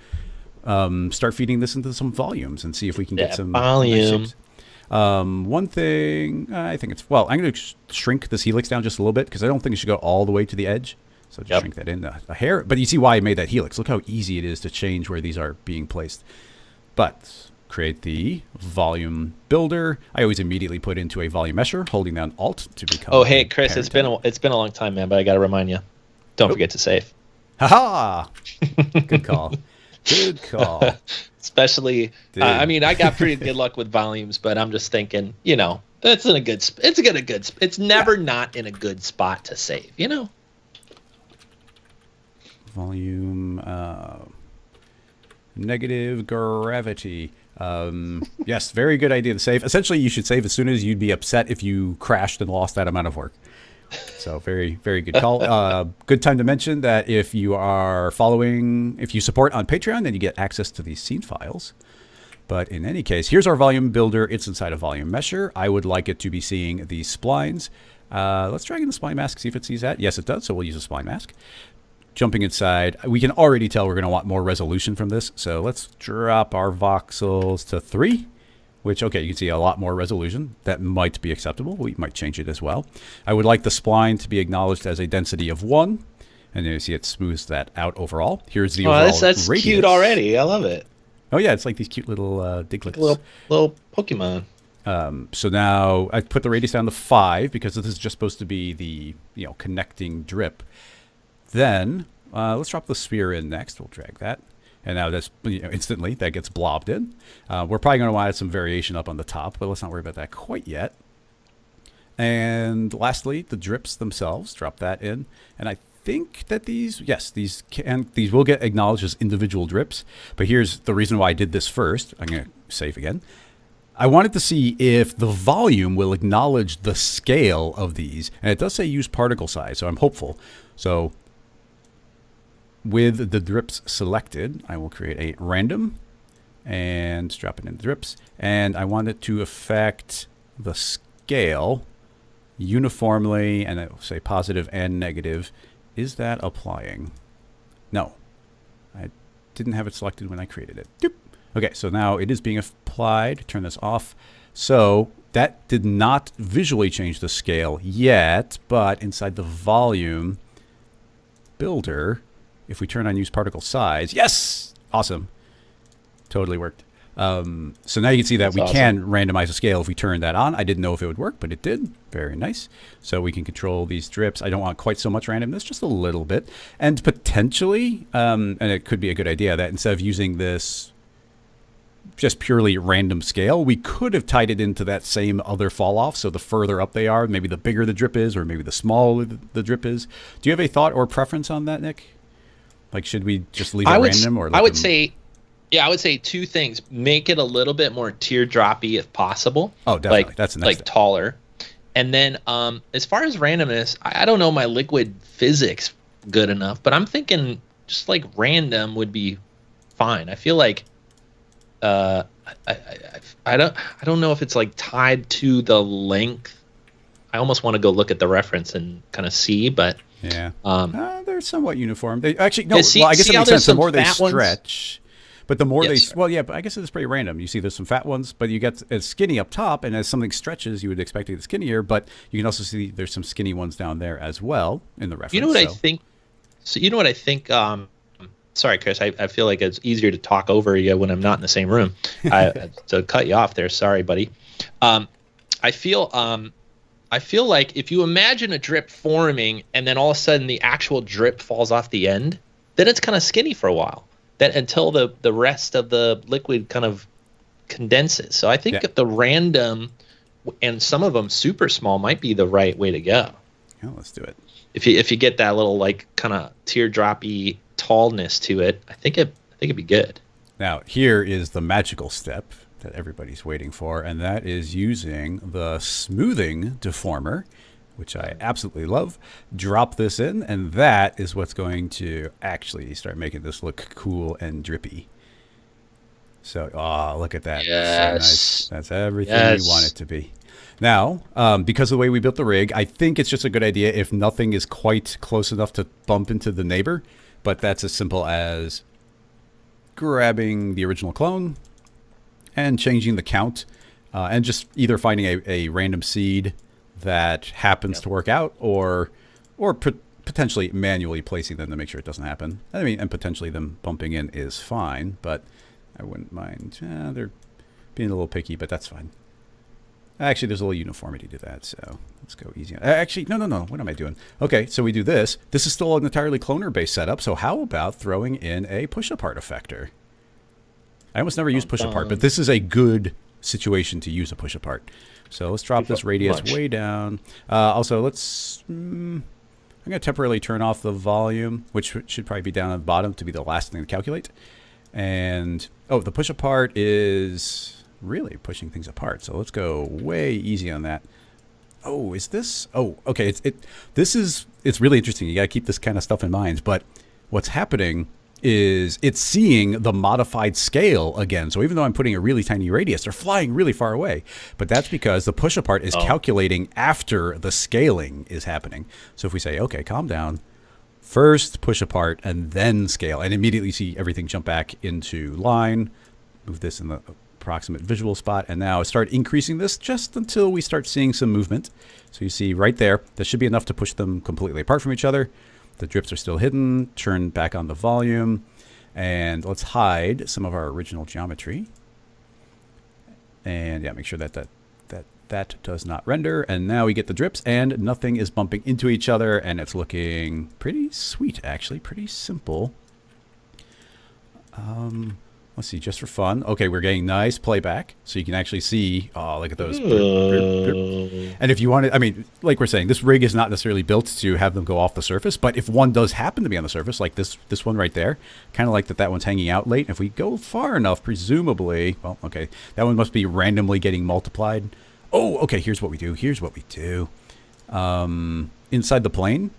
start feeding this into some volumes and see if we can get some volume. Nice one thing, I think it's, well, I'm going to shrink this helix down just a little bit because I don't think it should go all the way to the edge. So just shrink that in a hair. But you see why I made that helix. Look how easy it is to change where these are being placed. But create the volume builder. I always immediately put into a volume mesher, holding down Alt to become. Oh, hey, Chris, it's been a long time, man, but I got to remind you. Don't forget to save. Haha! Good call. Good call. Especially, I mean, I got pretty good luck with volumes, but I'm just thinking, you know, it's in a good. It's never not in a good spot to save, you know. Volume, negative gravity. Yes, very good idea to save. Essentially, you should save as soon as you'd be upset if you crashed and lost that amount of work. So very, very good call. Good time to mention that if you support on Patreon, then you get access to these scene files. But in any case, here's our volume builder. It's inside a volume mesher. I would like it to be seeing the splines. Let's drag in the spline mask, see if it sees that. Yes, it does. So we'll use a spline mask. Jumping inside, we can already tell we're going to want more resolution from this. So let's drop our voxels to 3. Which, okay, you can see a lot more resolution. That might be acceptable. We might change it as well. I would like the spline to be acknowledged as a density of 1. And then you see it smooths that out overall. Here's the overall that's radius. Cute already. I love it. Oh, yeah, it's like these cute little diglets. Little Pokemon. So now I put the radius down to 5 because this is just supposed to be the connecting drip. Then let's drop the sphere in next. We'll drag that. And now that's instantly that gets blobbed in. We're probably going to want to add some variation up on the top, but let's not worry about that quite yet. And lastly, the drips themselves, drop that in. And I think that these will get acknowledged as individual drips. But here's the reason why I did this first. I'm going to save again. I wanted to see if the volume will acknowledge the scale of these. And it does say use particle size, so I'm hopeful. So with the drips selected, I will create a random and drop it in the drips. And I want it to affect the scale uniformly, and it will say positive and negative. Is that applying? No. I didn't have it selected when I created it. Doop. Okay, so now it is being applied. Turn this off. So that did not visually change the scale yet, but inside the volume builder, if we turn on use particle size, yes, awesome, totally worked. So now you can see that we can randomize the scale if we turn that on. I didn't know if it would work, but it did. Very nice. So we can control these drips. I don't want quite so much randomness, just a little bit. And potentially, and it could be a good idea, that instead of using this just purely random scale, we could have tied it into that same other fall off. So the further up they are, maybe the bigger the drip is, or maybe the smaller the drip is. Do you have a thought or preference on that, Nick? Like, should we just leave it random? Or I would say 2 things. Make it a little bit more teardroppy if possible. Oh, definitely. That's the next step. Taller. And then as far as randomness, I don't know my liquid physics good enough, but I'm thinking just like random would be fine. I feel like I don't know if it's like tied to the length. I almost want to go look at the reference and kind of see, but yeah, they're somewhat uniform. They actually no. See, well, I guess it makes sense. The more they stretch, but the more Yes, well, yeah. But I guess it's pretty random. You see, there's some fat ones, but you get it's skinny up top, and as something stretches, you would expect it to get skinnier. But you can also see there's some skinny ones down there as well in the reference. You know what I think? So you know what I think? Sorry, Chris. I feel like it's easier to talk over you when I'm not in the same room. To cut you off there. Sorry, buddy. I feel like if you imagine a drip forming and then all of a sudden the actual drip falls off the end, then it's kind of skinny for a while. Then until the rest of the liquid kind of condenses. So I think the random and some of them super small might be the right way to go. Yeah, let's do it. If you get that little like kind of teardroppy tallness to it, I think it'd be good. Now here is the magical step that everybody's waiting for, and that is using the smoothing deformer, which I absolutely love. Drop this in, and that is what's going to actually start making this look cool and drippy. So, look at that. Yes. So nice. That's everything you want it to be. Now, because of the way we built the rig, I think it's just a good idea if nothing is quite close enough to bump into the neighbor. But that's as simple as grabbing the original clone and changing the count, and just either finding a random seed that happens to work out, or potentially manually placing them to make sure it doesn't happen. I mean, and potentially them bumping in is fine, but I wouldn't mind. They're being a little picky, but that's fine. Actually, there's a little uniformity to that, so let's go easy. Actually, no. What am I doing? Okay, so we do this. This is still an entirely cloner-based setup, so how about throwing in a push-apart effector? I almost never use push-apart, but this is a good situation to use a push-apart. So let's drop this radius way down. Also, I'm going to temporarily turn off the volume, which should probably be down at the bottom to be the last thing to calculate. And, the push-apart is really pushing things apart. So let's go way easy on that. Oh, is this? Oh, okay. It's really interesting. You got to keep this kind of stuff in mind. But what's happening is it's seeing the modified scale again. So even though I'm putting a really tiny radius, they're flying really far away. But that's because the push apart is calculating after the scaling is happening. So if we say, okay, calm down, first push apart and then scale, and immediately see everything jump back into line, move this in the approximate visual spot, and now start increasing this just until we start seeing some movement. So you see right there, that should be enough to push them completely apart from each other. The drips are still hidden. Turn back on the volume, and let's hide some of our original geometry. And yeah, make sure that does not render. And now we get the drips, and nothing is bumping into each other, and it's looking pretty sweet, actually, pretty simple. Let's see, just for fun. Okay, we're getting nice playback, so you can actually see, look at those. And if you want to, I mean, like we're saying, this rig is not necessarily built to have them go off the surface, but if one does happen to be on the surface, like this one right there, kind of like that one's hanging out late. If we go far enough, presumably, well, okay, that one must be randomly getting multiplied. Oh, okay, here's what we do. Inside the plane,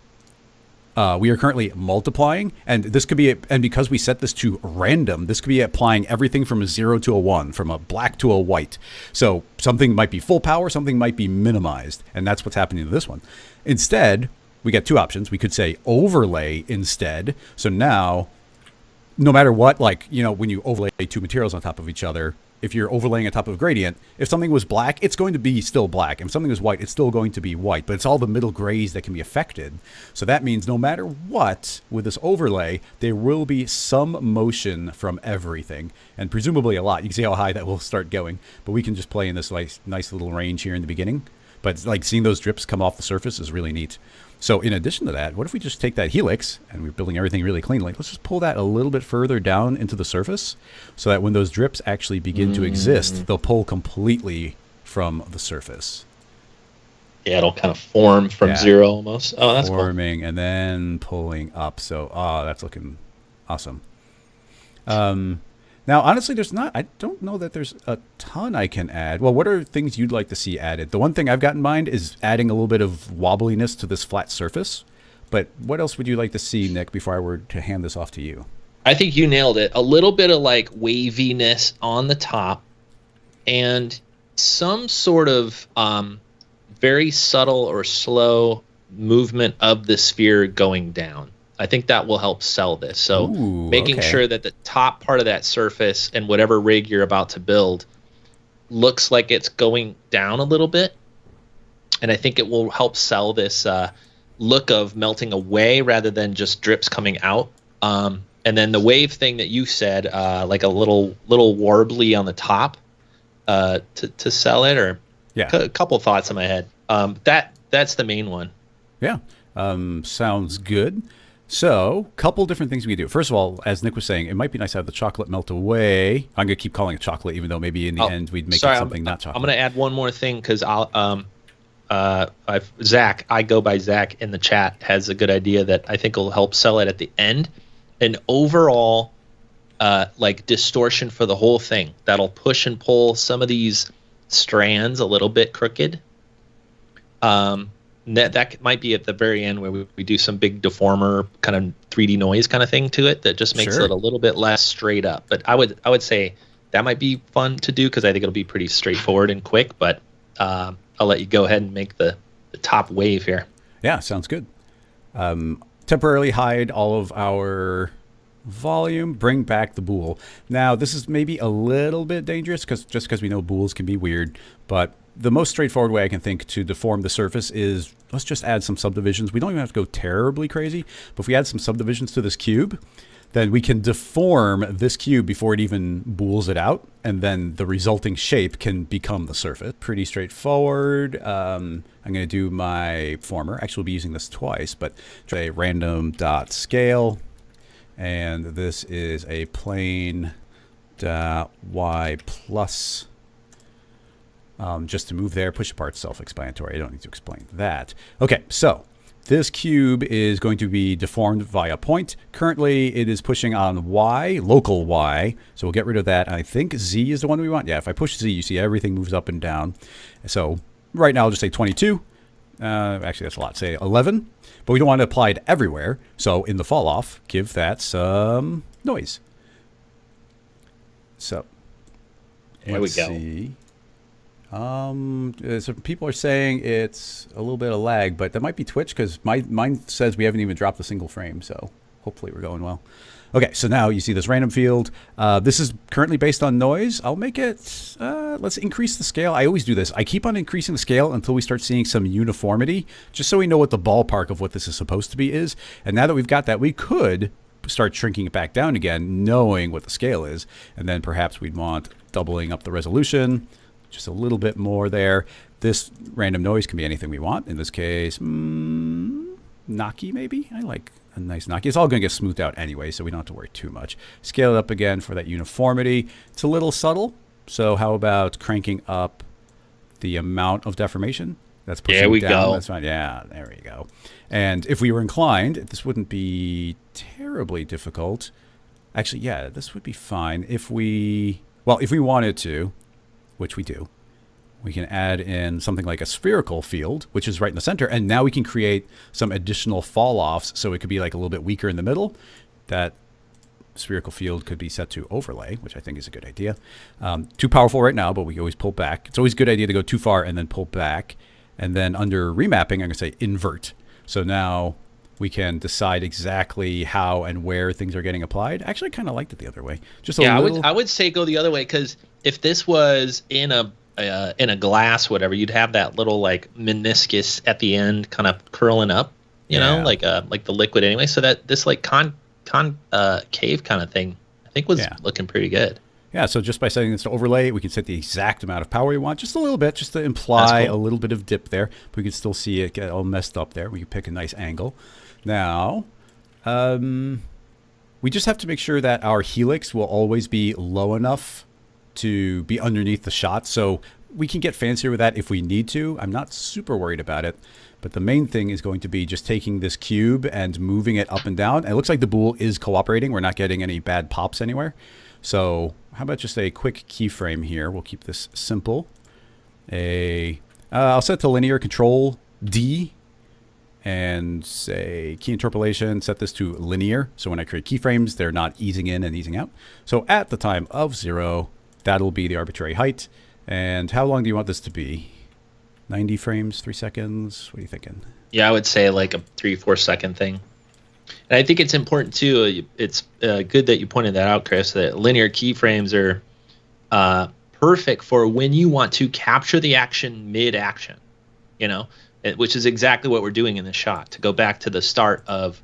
we are currently multiplying, and this could be, and because we set this to random, this could be applying everything from a 0 to a 1, from a black to a white. So something might be full power, something might be minimized, and that's what's happening to this one. Instead, we get two options. We could say overlay instead. So now, no matter what, like, when you overlay two materials on top of each other, if you're overlaying on top of a gradient, if something was black, it's going to be still black. If something was white, it's still going to be white. But it's all the middle grays that can be affected. So that means no matter what, with this overlay, there will be some motion from everything. And presumably a lot. You can see how high that will start going. But we can just play in this nice little range here in the beginning. But like seeing those drips come off the surface is really neat. So in addition to that, what if we just take that helix, and we're building everything really cleanly, let's just pull that a little bit further down into the surface so that when those drips actually begin to exist, they'll pull completely from the surface. Yeah, it'll kind of form from zero almost. Oh, that's forming and then pulling up. So, that's looking awesome. Now, honestly, I don't know that there's a ton I can add. Well, what are things you'd like to see added? The one thing I've got in mind is adding a little bit of wobbliness to this flat surface. But what else would you like to see, Nick, before I were to hand this off to you? I think you nailed it. A little bit of like waviness on the top and some sort of very subtle or slow movement of the sphere going down. I think that will help sell this. So making sure that the top part of that surface and whatever rig you're about to build looks like it's going down a little bit. And I think it will help sell this look of melting away rather than just drips coming out. And then the wave thing that you said, like a little warbly on the top to sell it, or a couple thoughts in my head. That's the main one. Yeah, sounds good. So, couple different things we can do. First of all, as Nick was saying, it might be nice to have the chocolate melt away. I'm going to keep calling it chocolate, even though maybe in the end we'd make it something not chocolate. I'm going to add one more thing because Zach, I go by Zach in the chat, has a good idea that I think will help sell it at the end. An overall like distortion for the whole thing that'll push and pull some of these strands a little bit crooked. That might be at the very end where we do some big deformer kind of 3D noise kind of thing to it that just makes it a little bit less straight up. But I would say that might be fun to do because I think it'll be pretty straightforward and quick. But I I'll let you go ahead and make the top wave here. Yeah, sounds good. Temporarily hide all of our volume, bring back the bool. Now, this is maybe a little bit dangerous because we know bools can be weird, but the most straightforward way I can think to deform the surface is let's just add some subdivisions. We don't even have to go terribly crazy, but if we add some subdivisions to this cube, then we can deform this cube before it even bools it out, and then the resulting shape can become the surface. Pretty straightforward. I'm going to do my former. Actually, we'll be using this twice, but a random dot scale, and this is a plane dot y plus. Just to move there, push apart, self-explanatory. I don't need to explain that. Okay, so this cube is going to be deformed via point. Currently, it is pushing on Y, local Y. So we'll get rid of that. I think Z is the one we want. Yeah, if I push Z, you see everything moves up and down. So right now, I'll just say 22. Actually, that's a lot. Say 11. But we don't want to apply it everywhere. So in the fall off, give that some noise. So there we go. See. So people are saying it's a little bit of lag, but that might be Twitch because mine says we haven't even dropped a single frame. So hopefully we're going well. Okay, so now you see this random field. This is currently based on noise. I'll make it, let's increase the scale. I always do this. I keep on increasing the scale until we start seeing some uniformity, just so we know what the ballpark of what this is supposed to be is. And now that we've got that, we could start shrinking it back down again, knowing what the scale is. And then perhaps we'd want doubling up the resolution. Just a little bit more there. This random noise can be anything we want. In this case, knocky maybe? I like a nice knocky. It's all going to get smoothed out anyway, so we don't have to worry too much. Scale it up again for that uniformity. It's a little subtle, so how about cranking up the amount of deformation? That's pushing there we down. go. That's fine. Yeah, there we go. And if we were inclined, this wouldn't be terribly difficult. Actually, yeah, this would be fine. If we wanted to, which we do, we can add in something like a spherical field, which is right in the center. And now we can create some additional fall-offs. So it could be like a little bit weaker in the middle. That spherical field could be set to overlay, which I think is a good idea. Too powerful right now, but we always pull back. It's always a good idea to go too far and then pull back. And then under remapping, I'm going to say invert. So now we can decide exactly how and where things are getting applied. Actually, I kind of liked it the other way. Just a little. I would say go the other way, because if this was in a glass, whatever, you'd have that little like meniscus at the end, kind of curling up, you know, like the liquid anyway. So that this like cave kind of thing, I think was looking pretty good. Yeah, so just by setting this to overlay, we can set the exact amount of power we want, just a little bit, just to imply a little bit of dip there. But we can still see it get all messed up there. We can pick a nice angle. Now, we just have to make sure that our helix will always be low enough to be underneath the shot. So we can get fancier with that if we need to. I'm not super worried about it. But the main thing is going to be just taking this cube and moving it up and down. And it looks like the bool is cooperating. We're not getting any bad pops anywhere. So how about just a quick keyframe here? We'll keep this simple. I'll set to linear, Control D, and say key interpolation, set this to linear. So when I create keyframes, they're not easing in and easing out. So at the time of 0, that'll be the arbitrary height. And how long do you want this to be? 90 frames, 3 seconds? What are you thinking? Yeah, I would say like a 3-4 second thing. And I think it's important too. It's good that you pointed that out, Chris. That linear keyframes are perfect for when you want to capture the action mid-action. You know, which is exactly what we're doing in this shot. To go back to the start of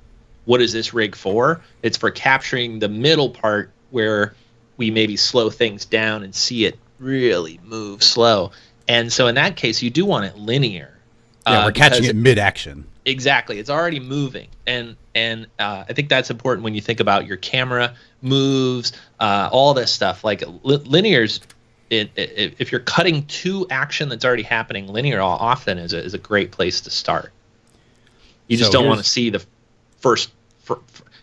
what is this rig for? It's for capturing the middle part where we maybe slow things down and see it really move slow. And so in that case, you do want it linear. Yeah, we're catching it mid-action. Exactly. It's already moving. And I think that's important when you think about your camera moves, all this stuff. Like linears, if you're cutting to action that's already happening, linear often is a great place to start. You just don't want to see the first.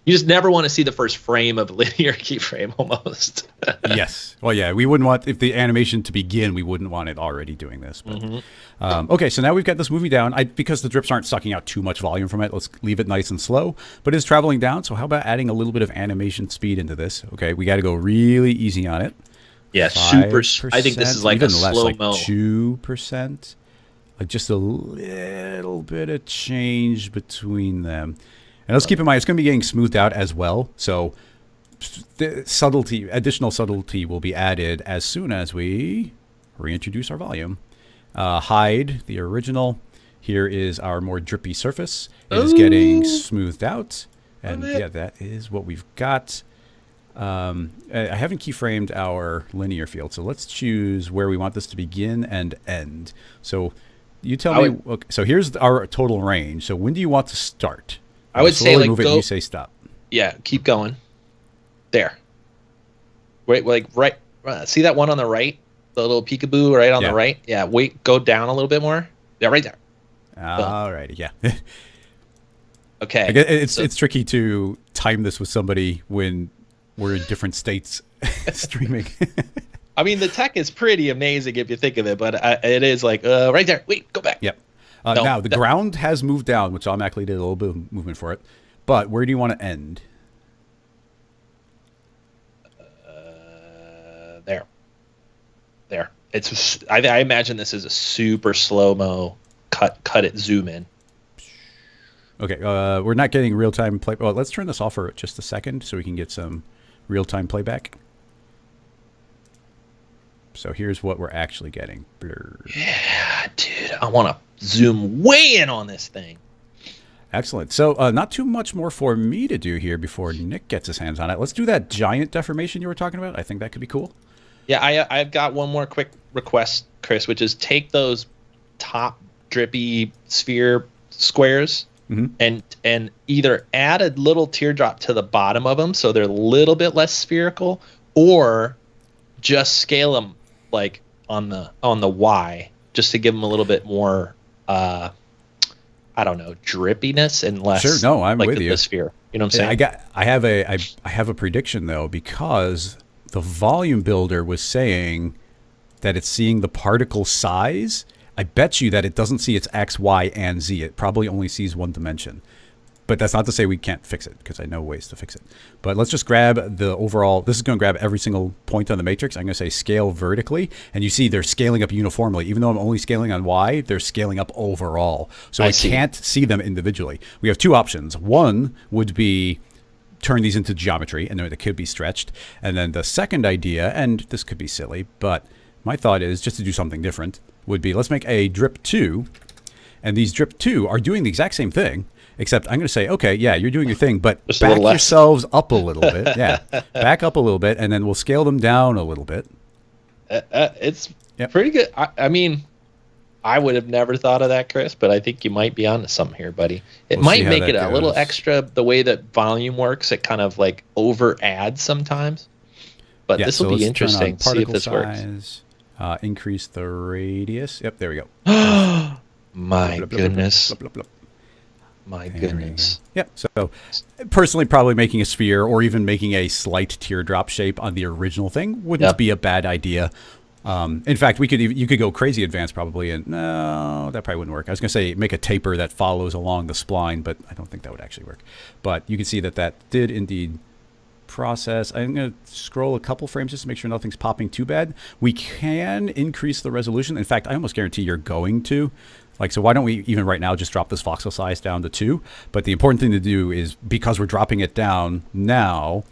You just never want to see the first frame of a linear keyframe almost. Yes. Well, yeah, we wouldn't want, if the animation to begin, we wouldn't want it already doing this. But, okay, so now we've got this moving down. Because the drips aren't sucking out too much volume from it, let's leave it nice and slow. But it's traveling down, so how about adding a little bit of animation speed into this? Okay, we got to go really easy on it. Yeah, super. I think this is like a slow-mo. 2%. just a little bit of change between them. And let's keep in mind, it's going to be getting smoothed out as well. So the additional subtlety will be added as soon as we reintroduce our volume. Hide the original. Here is our more drippy surface. It is getting smoothed out. And yeah, that is what we've got. I haven't keyframed our linear field, so let's choose where we want this to begin and end. So you tell me. Okay, so here's our total range. So when do you want to start? I would say like move it, go. You say stop. Yeah, keep going. There. Wait, like right. See that one on the right? The little peekaboo right on the right? Yeah, wait, go down a little bit more. Yeah, right there. Alrighty, yeah. Okay. It's tricky to time this with somebody when we're in different states streaming. I mean, the tech is pretty amazing if you think of it, but it is like right there. Wait, go back. Yep. Now, the ground has moved down, which automatically did a little bit of movement for it. But where do you want to end? There. There. It's. I imagine this is a super slow-mo cut it, zoom in. Okay, we're not getting real-time play. Well, let's turn this off for just a second so we can get some real-time playback. So here's what we're actually getting. Blur. Yeah, dude, I want to zoom way in on this thing. Excellent. So not too much more for me to do here before Nick gets his hands on it. Let's do that giant deformation you were talking about. I think that could be cool. Yeah, I've got one more quick request, Chris, which is take those top drippy sphere squares and either add a little teardrop to the bottom of them so they're a little bit less spherical, or just scale them like on the Y, just to give them a little bit more I don't know, drippiness and less. Sure, no, I'm like with you. The sphere. You know what I'm saying? I have a prediction though, because the volume builder was saying that it's seeing the particle size. I bet you that it doesn't see its X, Y, and Z. It probably only sees one dimension. But that's not to say we can't fix it, because I know ways to fix it. But let's just grab the overall. This is going to grab every single point on the matrix. I'm going to say scale vertically. And you see they're scaling up uniformly. Even though I'm only scaling on Y, they're scaling up overall. So I can't see them individually. We have two options. One would be turn these into geometry, and they could be stretched. And then the second idea, and this could be silly, but my thought is just to do something different, would be let's make a drip 2. And these drip 2 are doing the exact same thing. Except I'm going to say, okay, yeah, you're doing your thing, but just back yourselves up a little bit. Yeah, back up a little bit, and then we'll scale them down a little bit. It's pretty good. I mean, I would have never thought of that, Chris, but I think you might be onto something here, buddy. It might make it a little extra, the way that volume works. It kind of like over adds sometimes. But this will be interesting to see if this works. Increase the radius. Yep, there we go. My goodness. My goodness. Yep. So personally, probably making a sphere or even making a slight teardrop shape on the original thing wouldn't be a bad idea. In fact, you could go crazy advanced probably, and no, that probably wouldn't work. I was going to say make a taper that follows along the spline, but I don't think that would actually work. But you can see that did indeed process. I'm going to scroll a couple frames just to make sure nothing's popping too bad. We can increase the resolution. In fact, I almost guarantee you're going to. So why don't we even right now just drop this voxel size down to 2? But the important thing to do is, because we're dropping it down now,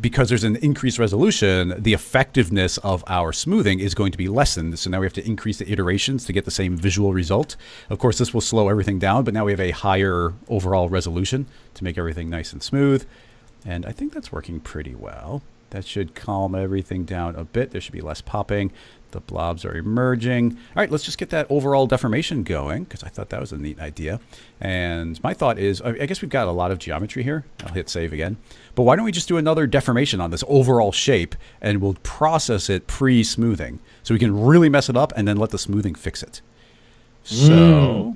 because there's an increased resolution, the effectiveness of our smoothing is going to be lessened. So now we have to increase the iterations to get the same visual result. Of course, this will slow everything down, but now we have a higher overall resolution to make everything nice and smooth. And I think that's working pretty well. That should calm everything down a bit. There should be less popping. The blobs are emerging. All right, let's just get that overall deformation going, because I thought that was a neat idea. And my thought is, I guess we've got a lot of geometry here. I'll hit save again. But why don't we just do another deformation on this overall shape, and we'll process it pre-smoothing, so we can really mess it up and then let the smoothing fix it. So,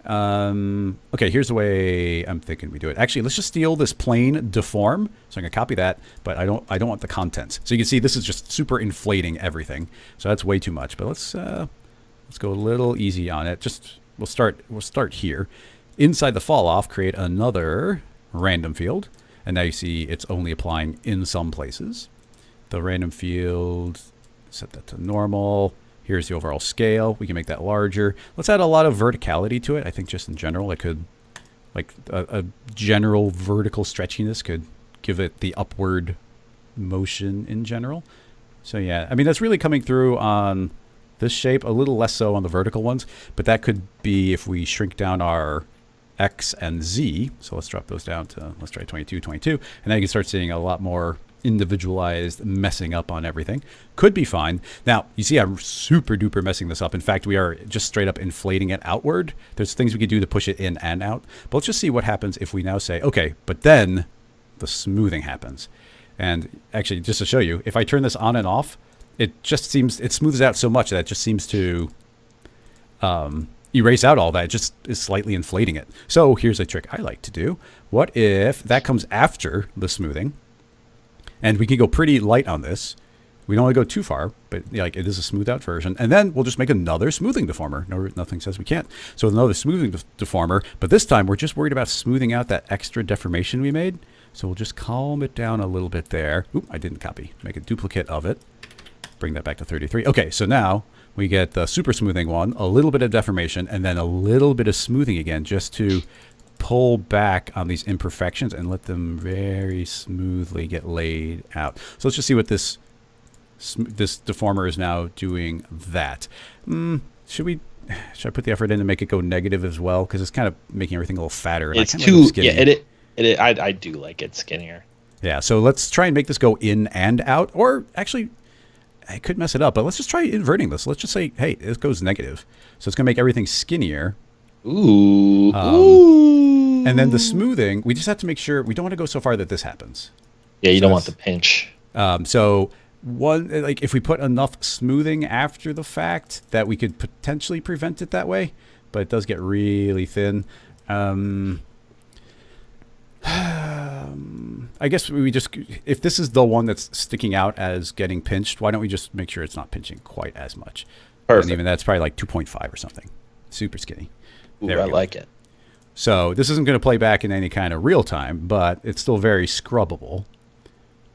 okay, here's the way I'm thinking we do it. Actually, let's just steal this plain deform. So I'm gonna copy that, but I don't want the contents. So you can see this is just super inflating everything. So that's way too much. But let's go a little easy on it. We'll start here. Inside the fall off, create another random field, and now you see it's only applying in some places. The random field, set that to normal. Here's the overall scale. We can make that larger. Let's add a lot of verticality to it. I think just in general, it could, like a general vertical stretchiness could give it the upward motion in general. So yeah, I mean, that's really coming through on this shape, a little less so on the vertical ones, but that could be if we shrink down our X and Z. So let's drop those down to, let's try 22, 22. And then you can start seeing a lot more individualized messing up on everything. Could be fine. Now, you see I'm super duper messing this up. In fact, we are just straight up inflating it outward. There's things we could do to push it in and out. But let's just see what happens if we now say, okay, but then the smoothing happens. And actually, just to show you, if I turn this on and off, it just seems, it smooths out so much that it just seems to erase out all that. It just is slightly inflating it. So here's a trick I like to do. What if that comes after the smoothing? And we can go pretty light on this. We don't want to go too far, but like it is a smoothed out version. And then we'll just make another smoothing deformer. No, nothing says we can't. So another smoothing deformer, but this time we're just worried about smoothing out that extra deformation we made. So we'll just calm it down a little bit there. Oop, I didn't copy. Make a duplicate of it. Bring that back to 33. Okay, so now we get the super smoothing one, a little bit of deformation, and then a little bit of smoothing again, just to pull back on these imperfections and let them very smoothly get laid out. So let's just see what this deformer is now doing that. Should I put the effort in to make it go negative as well? Because it's kind of making everything a little fatter. And it's too, yeah, I do like it skinnier. Yeah, so let's try and make this go in and out, or actually, I could mess it up, but let's just try inverting this. Let's just say, hey, this goes negative. So it's going to make everything skinnier. Ooh. And then the smoothing, we just have to make sure, we don't want to go so far that this happens. Yeah, you don't want the pinch. So like if we put enough smoothing after the fact that we could potentially prevent it that way, but it does get really thin. I guess we just, if this is the one that's sticking out as getting pinched, why don't we just make sure it's not pinching quite as much? Perfect. And even that's probably like 2.5 or something. Super skinny. Ooh, I like it. So this isn't going to play back in any kind of real time, but it's still very scrubbable.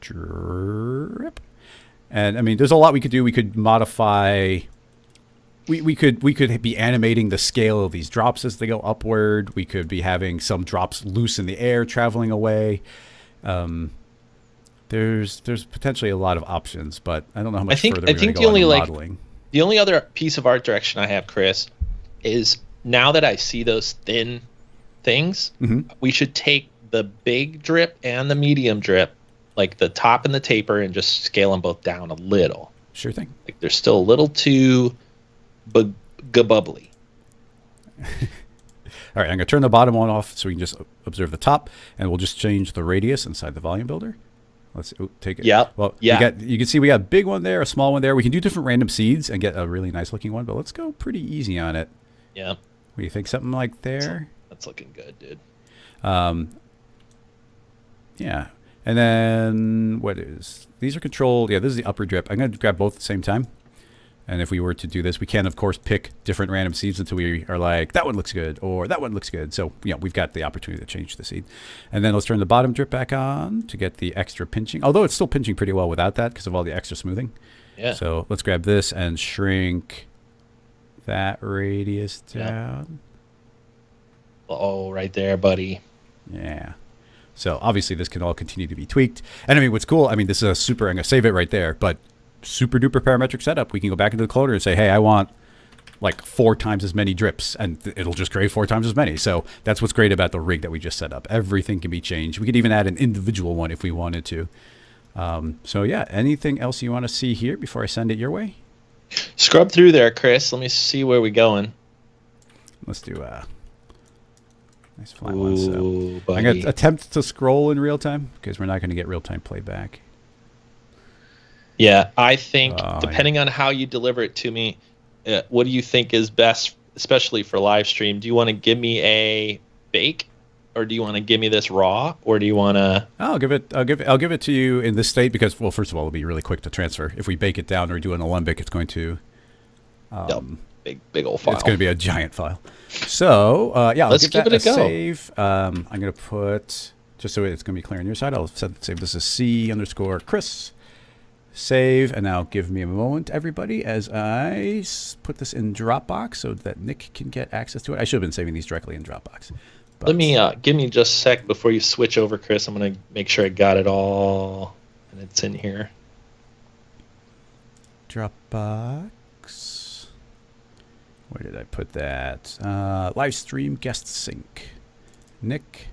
Drip. And I mean, there's a lot we could do. We could modify. We could be animating the scale of these drops as they go upward. We could be having some drops loose in the air traveling away. There's potentially a lot of options, but I don't know how much further we're going to go on modeling. The only other piece of art direction I have, Chris, is now that I see those thin things, we should take the big drip and the medium drip, like the top and the taper, and just scale them both down a little. Sure thing. Like they're still a little too bubbly. All right, I'm going to turn the bottom one off so we can just observe the top, and we'll just change the radius inside the volume builder. Let's take it. Yeah. Well, you can see we got a big one there, a small one there. We can do different random seeds and get a really nice looking one, but let's go pretty easy on it. Yeah. What do you think? Something like there? That's looking good, dude. Yeah. And then these are controlled. Yeah, this is the upper drip. I'm going to grab both at the same time. And if we were to do this, we can, of course, pick different random seeds until we are like, that one looks good, or that one looks good. So, we've got the opportunity to change the seed. And then let's turn the bottom drip back on to get the extra pinching. Although it's still pinching pretty well without that because of all the extra smoothing. Yeah. So let's grab this and shrink that radius down. Yep. Oh, right there, buddy. Yeah. So obviously this can all continue to be tweaked. And I mean, what's cool, this is a super, I'm going to save it right there, but super duper parametric setup. We can go back into the cloner and say, hey, I want like 4 times as many drips, and it'll just create 4 times as many. So that's what's great about the rig that we just set up. Everything can be changed. We could even add an individual one if we wanted to. So yeah, anything else you want to see here before I send it your way? Scrub through there, Chris. Let me see where we're going. Let's do a nice flat one. So buddy. I'm going to attempt to scroll in real time because we're not going to get real time playback. Yeah, I think depending on how you deliver it to me, what do you think is best, especially for live stream? Do you want to give me a bake, or do you want to give me this raw, or do you want to? I'll give it to you in this state because, well, first of all, it'll be really quick to transfer. If we bake it down or do an alembic, it's going to big old file. It's going to be a giant file. So yeah, let's give it a go. Save. I'm going to put, just so it's going to be clear on your side, I'll save this as C_Chris. Save, and now give me a moment, everybody, as I put this in Dropbox so that Nick can get access to it. I should have been saving these directly in Dropbox. But Let me give me just a sec before you switch over, Chris. I'm gonna make sure I got it all, and it's in here. Dropbox. Where did I put that? Live stream guest sync. Nick,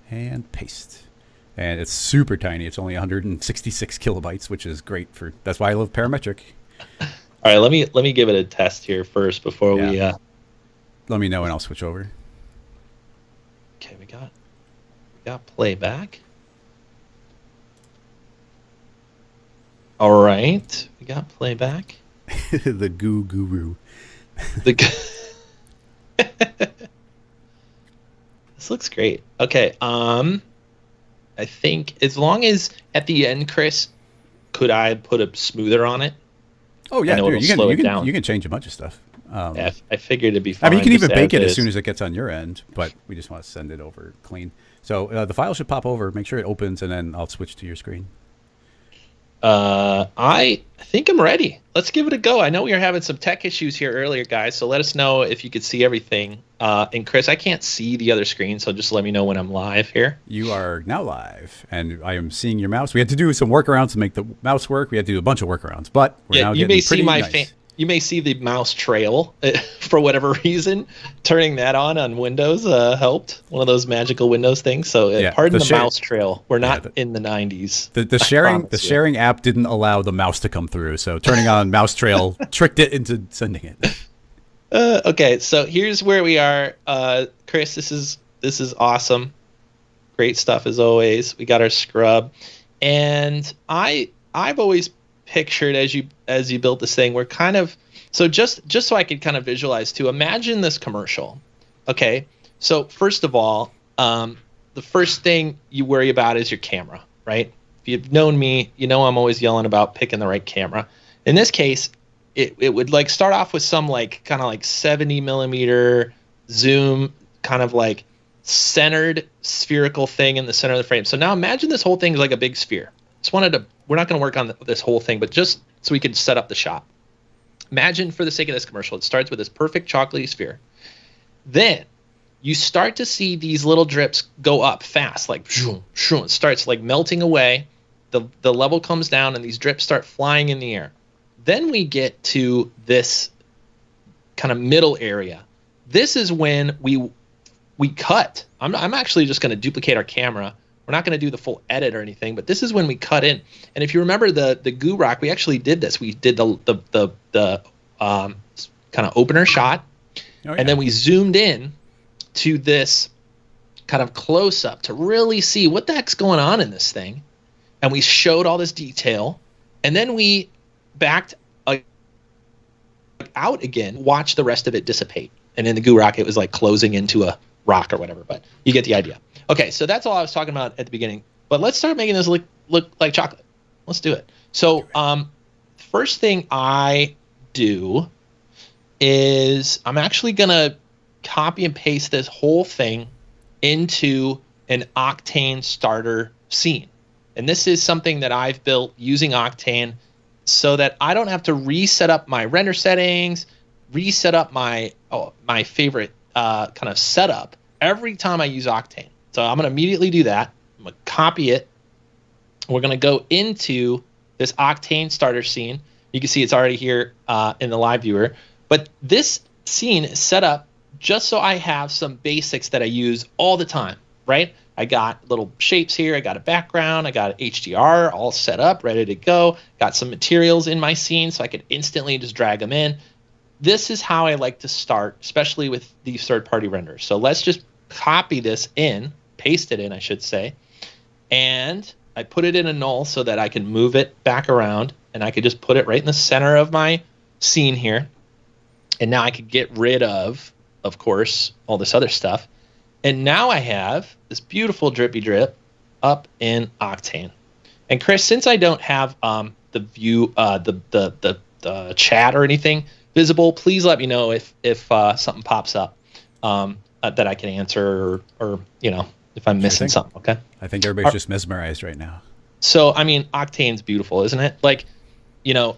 and paste. And it's super tiny. It's only 166 kilobytes, which is great for. That's why I love parametric. All right, let me give it a test here first before we. Let me know and I'll switch over. Okay, we got playback. All right, we got playback. The goo guru. This looks great. Okay, I think as long as at the end, Chris, could I put a smoother on it? Oh yeah, dude, you can change a bunch of stuff. Yeah, I figured it'd be fine. I mean, you can even bake it as as soon as it gets on your end, but we just want to send it over clean. So the file should pop over. Make sure it opens, and then I'll switch to your screen. I think I'm ready. Let's give it a go. I know we were having some tech issues here earlier, guys, so let us know if you could see everything. And Chris, I can't see the other screen, so just let me know when I'm live here. You are now live, and I am seeing your mouse. We had to do some workarounds to make the mouse work. We had to do a bunch of workarounds, but we're now you getting may see pretty my nice. You may see the mouse trail for whatever reason. Turning that on Windows helped. One of those magical Windows things. So pardon the mouse trail. We're not in the 90s. The sharing app didn't allow the mouse to come through. So turning on mouse trail tricked it into sending it. Okay, so here's where we are. Chris, this is awesome. Great stuff as always. We got our scrub. And I've always pictured as you built this thing, we're kind of just so I could kind of visualize too. Imagine this commercial. Okay, so first of all, the first thing you worry about is your camera, right? If you've known me, you know I'm always yelling about picking the right camera. In this case, it would like start off with some like kind of like 70 millimeter zoom, kind of like centered spherical thing in the center of the frame. So now imagine this whole thing is like a big sphere. We're not going to work on this whole thing, but just so we can set up the shot. Imagine, for the sake of this commercial, it starts with this perfect chocolatey sphere. Then you start to see these little drips go up fast, like it starts like melting away. The level comes down, and these drips start flying in the air. Then we get to this kind of middle area. This is when we cut. I'm actually just going to duplicate our camera. We're not going to do the full edit or anything, but this is when we cut in. And if you remember the goo rock, we actually did this. We did the kind of opener shot, and then we zoomed in to this kind of close up to really see what the heck's going on in this thing. And we showed all this detail, and then we backed out again, watch the rest of it dissipate. And in the goo rock, it was like closing into a rock or whatever, but you get the idea. Okay, so that's all I was talking about at the beginning. But let's start making this look like chocolate. Let's do it. So first thing I do is I'm actually going to copy and paste this whole thing into an Octane starter scene. And this is something that I've built using Octane so that I don't have to reset up my render settings, reset up my favorite kind of setup every time I use Octane. So I'm going to immediately do that. I'm going to copy it. We're going to go into this Octane starter scene. You can see it's already here in the live viewer. But this scene is set up just so I have some basics that I use all the time, right? I got little shapes here. I got a background. I got an HDR all set up, ready to go. Got some materials in my scene so I could instantly just drag them in. This is how I like to start, especially with these third-party renders. So let's just copy this in, paste it in, I should say. And I put it in a null so that I can move it back around, and I could just put it right in the center of my scene here. And now I could get rid of course, all this other stuff. And now I have this beautiful drippy drip up in Octane. And Chris, since I don't have the view, the chat or anything visible, please let me know if something pops up that I can answer, or if I'm missing something. Okay. I think everybody's just mesmerized right now. So, I mean, Octane's beautiful, isn't it? Like,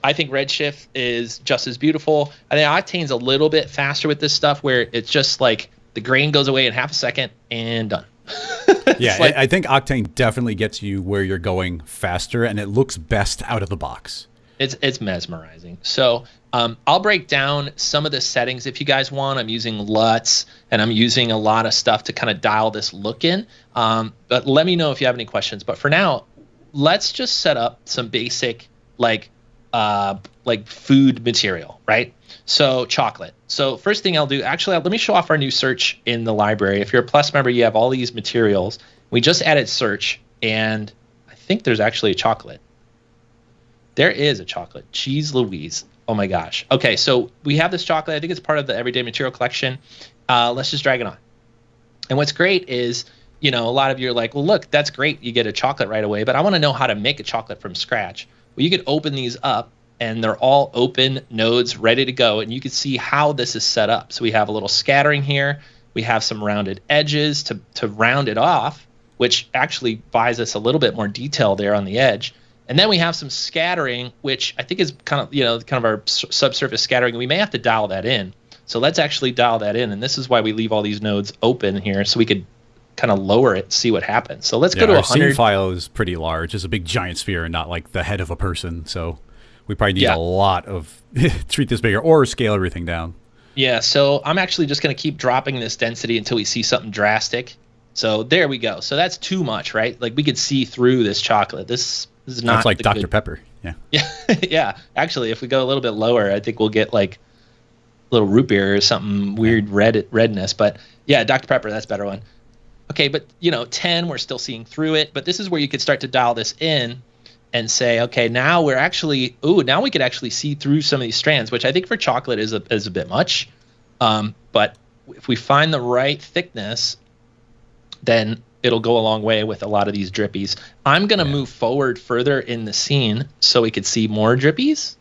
I think Redshift is just as beautiful. I think Octane's a little bit faster with this stuff where it's just like the grain goes away in half a second and done. Yeah, like, I think Octane definitely gets you where you're going faster, and it looks best out of the box. it's mesmerizing. So I'll break down some of the settings if you guys want. I'm using LUTs, and I'm using a lot of stuff to kind of dial this look in. But let me know if you have any questions. But for now, let's just set up some basic like food material, right? So chocolate. So first thing I'll do, actually, let me show off our new search in the library. If you're a Plus member, you have all these materials. We just added search, and I think there's actually a chocolate. There is a chocolate. Jeez Louise. Oh my gosh. Okay, so we have this chocolate. I think it's part of the Everyday Material Collection. Let's just drag it on. And what's great is, a lot of you are like, well, look, that's great. You get a chocolate right away, but I want to know how to make a chocolate from scratch. Well, you could open these up, and they're all open nodes ready to go, and you can see how this is set up. So we have a little scattering here. We have some rounded edges to round it off, which actually buys us a little bit more detail there on the edge. And then we have some scattering, which I think is kind of our subsurface scattering. We may have to dial that in. So let's actually dial that in. And this is why we leave all these nodes open here, so we could kind of lower it, see what happens. So let's go to 100. Our scene file is pretty large. It's a big giant sphere and not like the head of a person. So we probably need a lot of treat this bigger or scale everything down. Yeah, so I'm actually just going to keep dropping this density until we see something drastic. So there we go. So that's too much, right? Like we could see through this chocolate. This is not. That's like Dr. Pepper. Yeah. Yeah. Yeah. Actually, if we go a little bit lower, I think we'll get like a little root beer or something weird redness. But yeah, Dr. Pepper, that's a better one. Okay, but 10, we're still seeing through it. But this is where you could start to dial this in and say, okay, now we're actually, now we could actually see through some of these strands, which I think for chocolate is a bit much. But if we find the right thickness, then it'll go a long way with a lot of these drippies. I'm going to move forward further in the scene so we could see more drippies.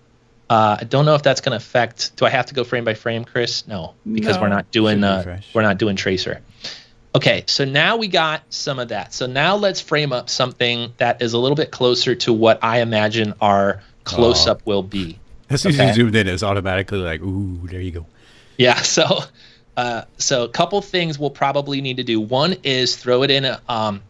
I don't know if that's going to affect, do I have to go frame by frame, Chris? No, because we're not doing tracer. Okay, so now we got some of that. So now let's frame up something that is a little bit closer to what I imagine our close-up will be. As soon as you zoomed in, it's automatically like, ooh, there you go. Yeah, so a couple things we'll probably need to do. One is throw it in a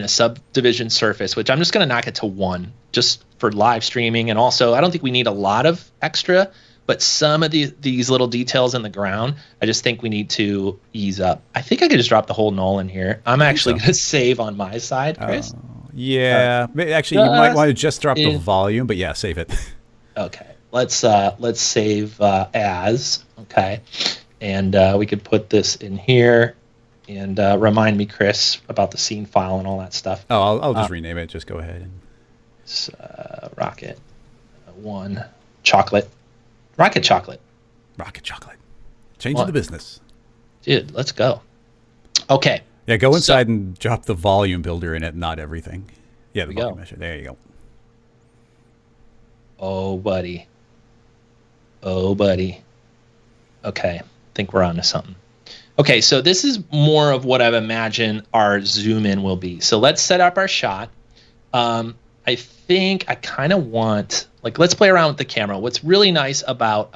subdivision surface, which I'm just going to knock it to 1 just for live streaming. And also, I don't think we need a lot of extra, but some of these little details in the ground, I just think we need to ease up. I think I could just drop the whole null in here. I'm actually going to save on my side, Chris. Yeah. Actually, you might want to just drop the volume, but yeah, save it. Okay. Let's save as. Okay. And we could put this in here and remind me, Chris, about the scene file and all that stuff. Oh, I'll just rename it. Just go ahead. Rocket 1 chocolate. Rocket chocolate. Rocket chocolate. Changing the business. Dude, let's go. Okay. Yeah, go inside and drop the volume builder in it, not everything. Yeah, the volume measure. There you go. Oh, buddy. Okay. I think we're on to something. Okay, so this is more of what I've imagined our zoom in will be. So let's set up our shot. I think I kind of want, let's play around with the camera. What's really nice about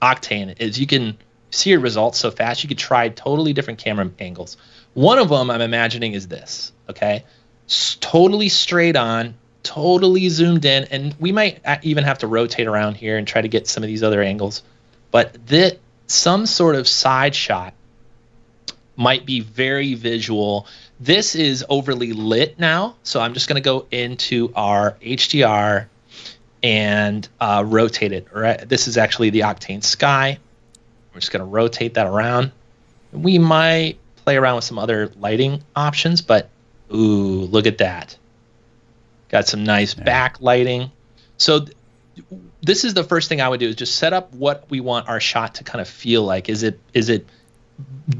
Octane is you can see your results so fast. You could try totally different camera angles. One of them I'm imagining is this, okay? Totally straight on, totally zoomed in, and we might even have to rotate around here and try to get some of these other angles. But some sort of side shot might be very visual. This is overly lit now, so I'm just going to go into our HDR and rotate it. Right, this is actually the Octane sky. We're just going to rotate that around. We might play around with some other lighting options, but ooh, look at that. Got some nice backlighting. So this is the first thing I would do, is just set up what we want our shot to kind of feel like. Is it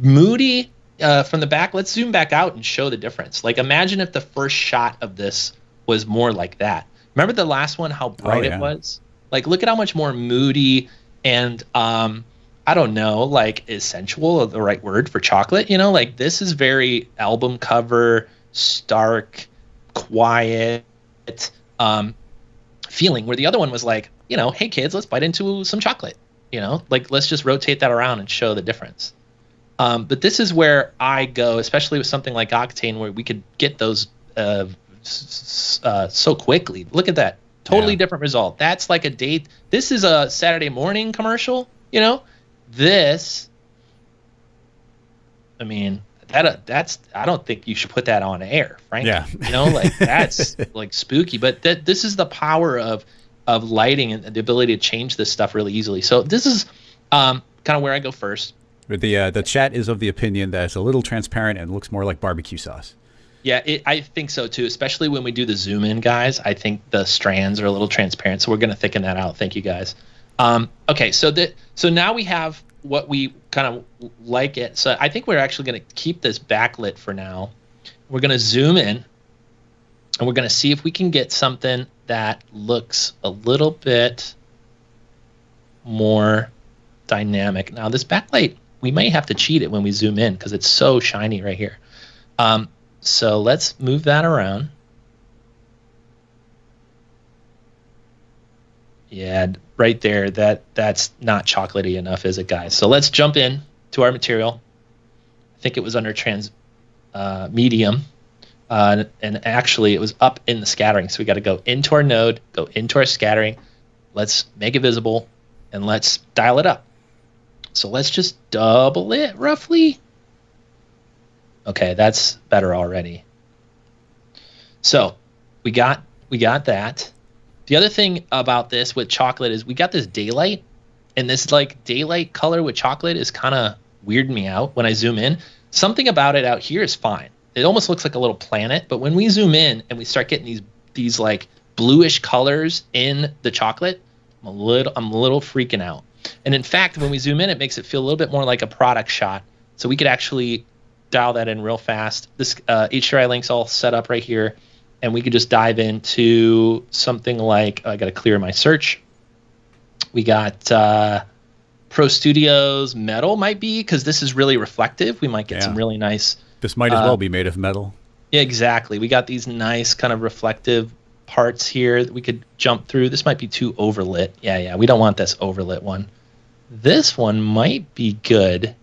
moody from the back? Let's zoom back out and show the difference. Imagine if the first shot of this was more like that. Remember the last one, how bright it was? Look at how much more moody and I don't know, is sensual the right word for chocolate? This is very album cover, stark, quiet feeling, where the other one was like, hey kids, let's bite into some chocolate. Like let's just rotate that around and show the difference. But this is where I go, especially with something like Octane, where we could get those so quickly. Look at that. Totally different result. That's like a date. This is a Saturday morning commercial, This, I mean, that's I don't think you should put that on air, frankly. Yeah. Like that's like spooky. But this is the power of lighting and the ability to change this stuff really easily. So this is kind of where I go first. But the chat is of the opinion that it's a little transparent and looks more like barbecue sauce. Yeah, I think so too, especially when we do the zoom in, guys. I think the strands are a little transparent, so we're going to thicken that out. Thank you, guys. Okay, so now we have what we kind of like it. So I think we're actually going to keep this backlit for now. We're going to zoom in, and we're going to see if we can get something that looks a little bit more dynamic. Now, this backlight, we may have to cheat it when we zoom in because it's so shiny right here. So let's move that around. Yeah, right there. That's not chocolatey enough, is it, guys? So let's jump in to our material. I think it was under medium, and actually it was up in the scattering. So we got to go into our node, go into our scattering. Let's make it visible, and let's dial it up. So let's just double it roughly. Okay, that's better already. So we got that. The other thing about this with chocolate is we got this daylight, and this like daylight color with chocolate is kind of weirding me out when I zoom in. Something about it out here is fine. It almost looks like a little planet, but when we zoom in and we start getting these like bluish colors in the chocolate, I'm a little freaking out. And in fact, when we zoom in, it makes it feel a little bit more like a product shot. So we could actually dial that in real fast. This HDRI link's all set up right here, and we could just dive into something like, I got to clear my search. We got Pro Studios metal might be, because this is really reflective. We might get some really nice. This might as well be made of metal. Yeah, exactly. We got these nice kind of reflective parts here that we could jump through. This might be too overlit. Yeah, we don't want this overlit one. This one might be good.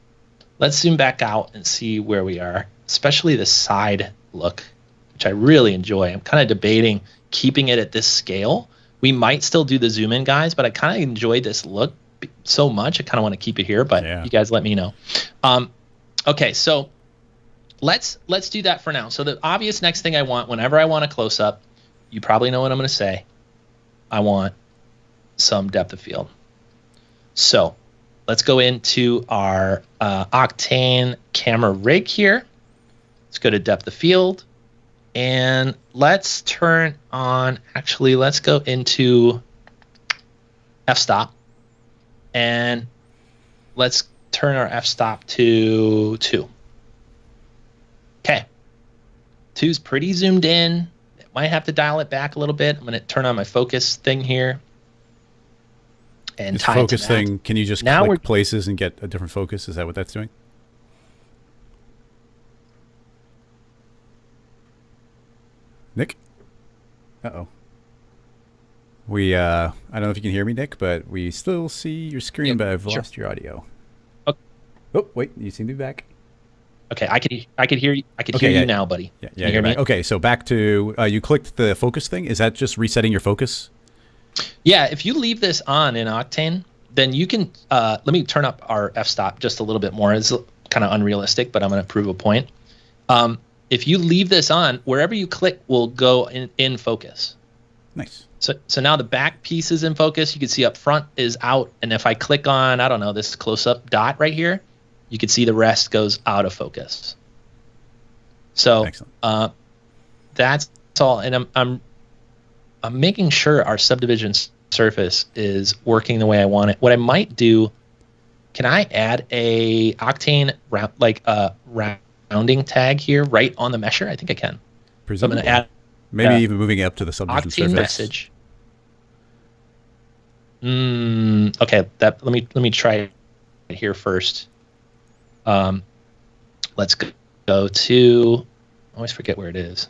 Let's zoom back out and see where we are, especially the side look, which I really enjoy. I'm kind of debating keeping it at this scale. We might still do the zoom in, guys, but I kind of enjoy this look so much. I kind of want to keep it here, but you guys let me know. Okay, so let's do that for now. So the obvious next thing I want, whenever I want a close up, you probably know what I'm going to say. I want some depth of field. So let's go into our Octane camera rig here. Let's go to depth of field, and let's turn on, actually, let's go into f-stop, and let's turn our f-stop to 2. Okay. 2's pretty zoomed in. Might have to dial it back a little bit. I'm going to turn on my focus thing here. And this focus thing, can you just now click places and get a different focus? Is that what that's doing? Nick? Uh-oh. We, I don't know if you can hear me, Nick, but we still see your screen, but I've lost your audio. Okay. Oh, wait, you seem to be back. Okay, I could hear you. I could hear you now, buddy. Yeah, can you hear me? Okay, so back to you clicked the focus thing. Is that just resetting your focus? Yeah, if you leave this on in Octane, then you can. Let me turn up our f-stop just a little bit more. It's kind of unrealistic, but I'm going to prove a point. If you leave this on, wherever you click will go in focus. Nice. So now the back piece is in focus. You can see up front is out, and if I click on, I don't know, this close-up dot right here, you can see the rest goes out of focus. So that's all, and I'm making sure our subdivision surface is working the way I want it. What I might do, can I add a Octane rounding tag here right on the mesher? I think I can. Presumably. So I'm going to add maybe even moving it up to the subdivision Octane surface. message. Okay, let me try it here first. Let's go to. I always forget where it is.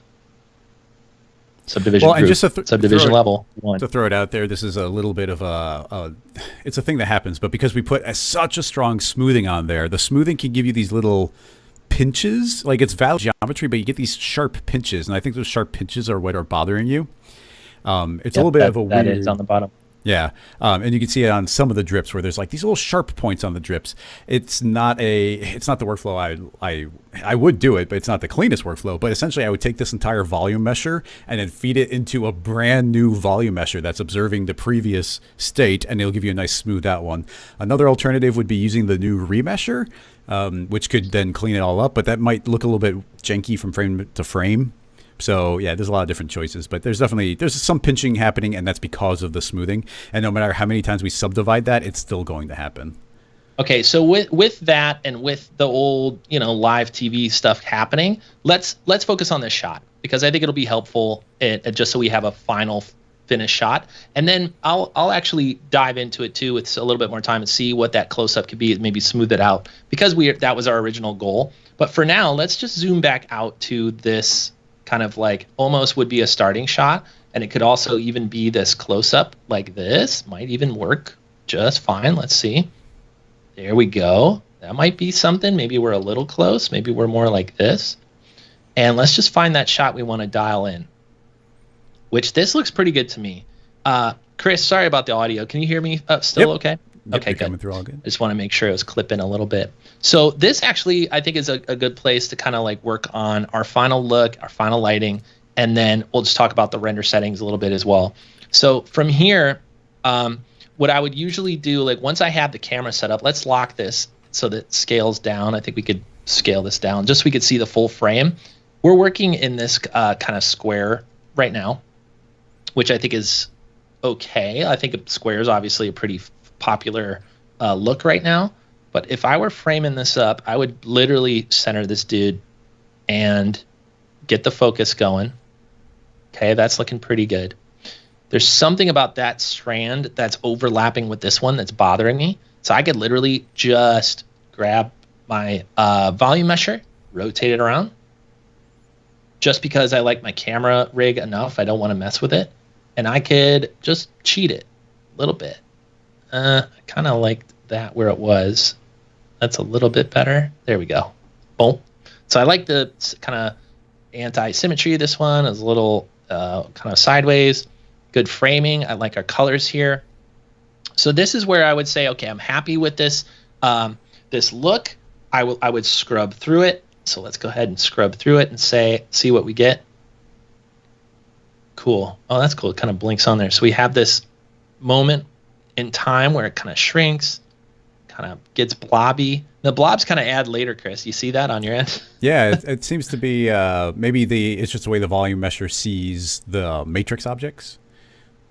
Subdivision Well, and group, just to subdivision throw it, level one. to throw it out there, this is a little bit of it's a thing that happens, but because we put such a strong smoothing on there, the smoothing can give you these little pinches. Like, it's valid geometry, but you get these sharp pinches, and I think those sharp pinches are what are bothering you. It's a little bit of a weird. That is on the bottom. Yeah, and you can see it on some of the drips where there's like these little sharp points on the drips. It's not the workflow I would do it, but it's not the cleanest workflow. But essentially, I would take this entire volume mesher and then feed it into a brand new volume mesher that's observing the previous state, and it'll give you a nice smoothed out one. Another alternative would be using the new remesher, which could then clean it all up, but that might look a little bit janky from frame to frame. So yeah, there's a lot of different choices, but there's some pinching happening, and that's because of the smoothing. And no matter how many times we subdivide that, it's still going to happen. Okay, so with that and with the old, live TV stuff happening, let's focus on this shot, because I think it'll be helpful just so we have a final finished shot. And then I'll actually dive into it too with a little bit more time and see what that close up could be, maybe smooth it out, because that was our original goal. But for now, let's just zoom back out to this kind of like almost would be a starting shot, and it could also even be this close-up like this. Might even work just fine. Let's see. There we go. That might be something. Maybe we're a little close. Maybe we're more like this. And let's just find that shot we want to dial in, which this looks pretty good to me. Chris, sorry about the audio. Can you hear me still okay? Yep, okay, good. Coming through all good. I just want to make sure it was clipping a little bit. So this actually, I think, is a good place to kind of like work on our final look, our final lighting, and then we'll just talk about the render settings a little bit as well. So from here, what I would usually do, like once I have the camera set up, let's lock this so that it scales down. I think we could scale this down just so we could see the full frame. We're working in this kind of square right now, which I think is okay. I think a square is obviously a pretty popular look right now, but if I were framing this up, I would literally center this dude and get the focus going. Okay, that's looking pretty good. There's something about that strand that's overlapping with this one that's bothering me, so I could literally just grab my volume mesher, rotate it around, just because I like my camera rig enough, I don't want to mess with it, and I could just cheat it a little bit. I kind of liked that where it was. That's a little bit better. There we go. Boom. So I like the kind of anti-symmetry of this one. It's a little kind of sideways. Good framing. I like our colors here. So this is where I would say, okay, I'm happy with this this look. I would scrub through it. So let's go ahead and scrub through it and see what we get. Cool. Oh, that's cool. It kind of blinks on there. So we have this moment in time where it kind of shrinks, kind of gets blobby. The blobs kind of add later, Chris. You see that on your end? Yeah, it seems to be maybe it's just the way the volume mesher sees the matrix objects.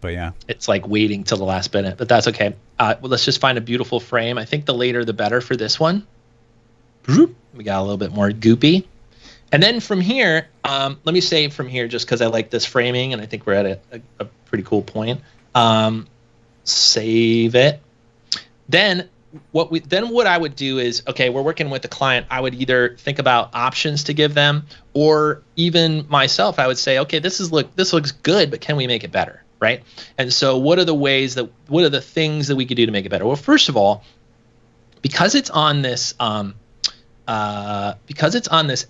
But yeah, it's like waiting till the last minute, but that's okay. Well, let's just find a beautiful frame. I think the later the better for this one. We got a little bit more goopy. And then from here, let me say from here, just because I like this framing and I think we're at a pretty cool point. Save it. Then what I would do is, okay, we're working with the client. I would either think about options to give them, or even myself, I would say, okay, this looks good, but can we make it better, right? And so what are the things that we could do to make it better? Well, first of all, because it's on this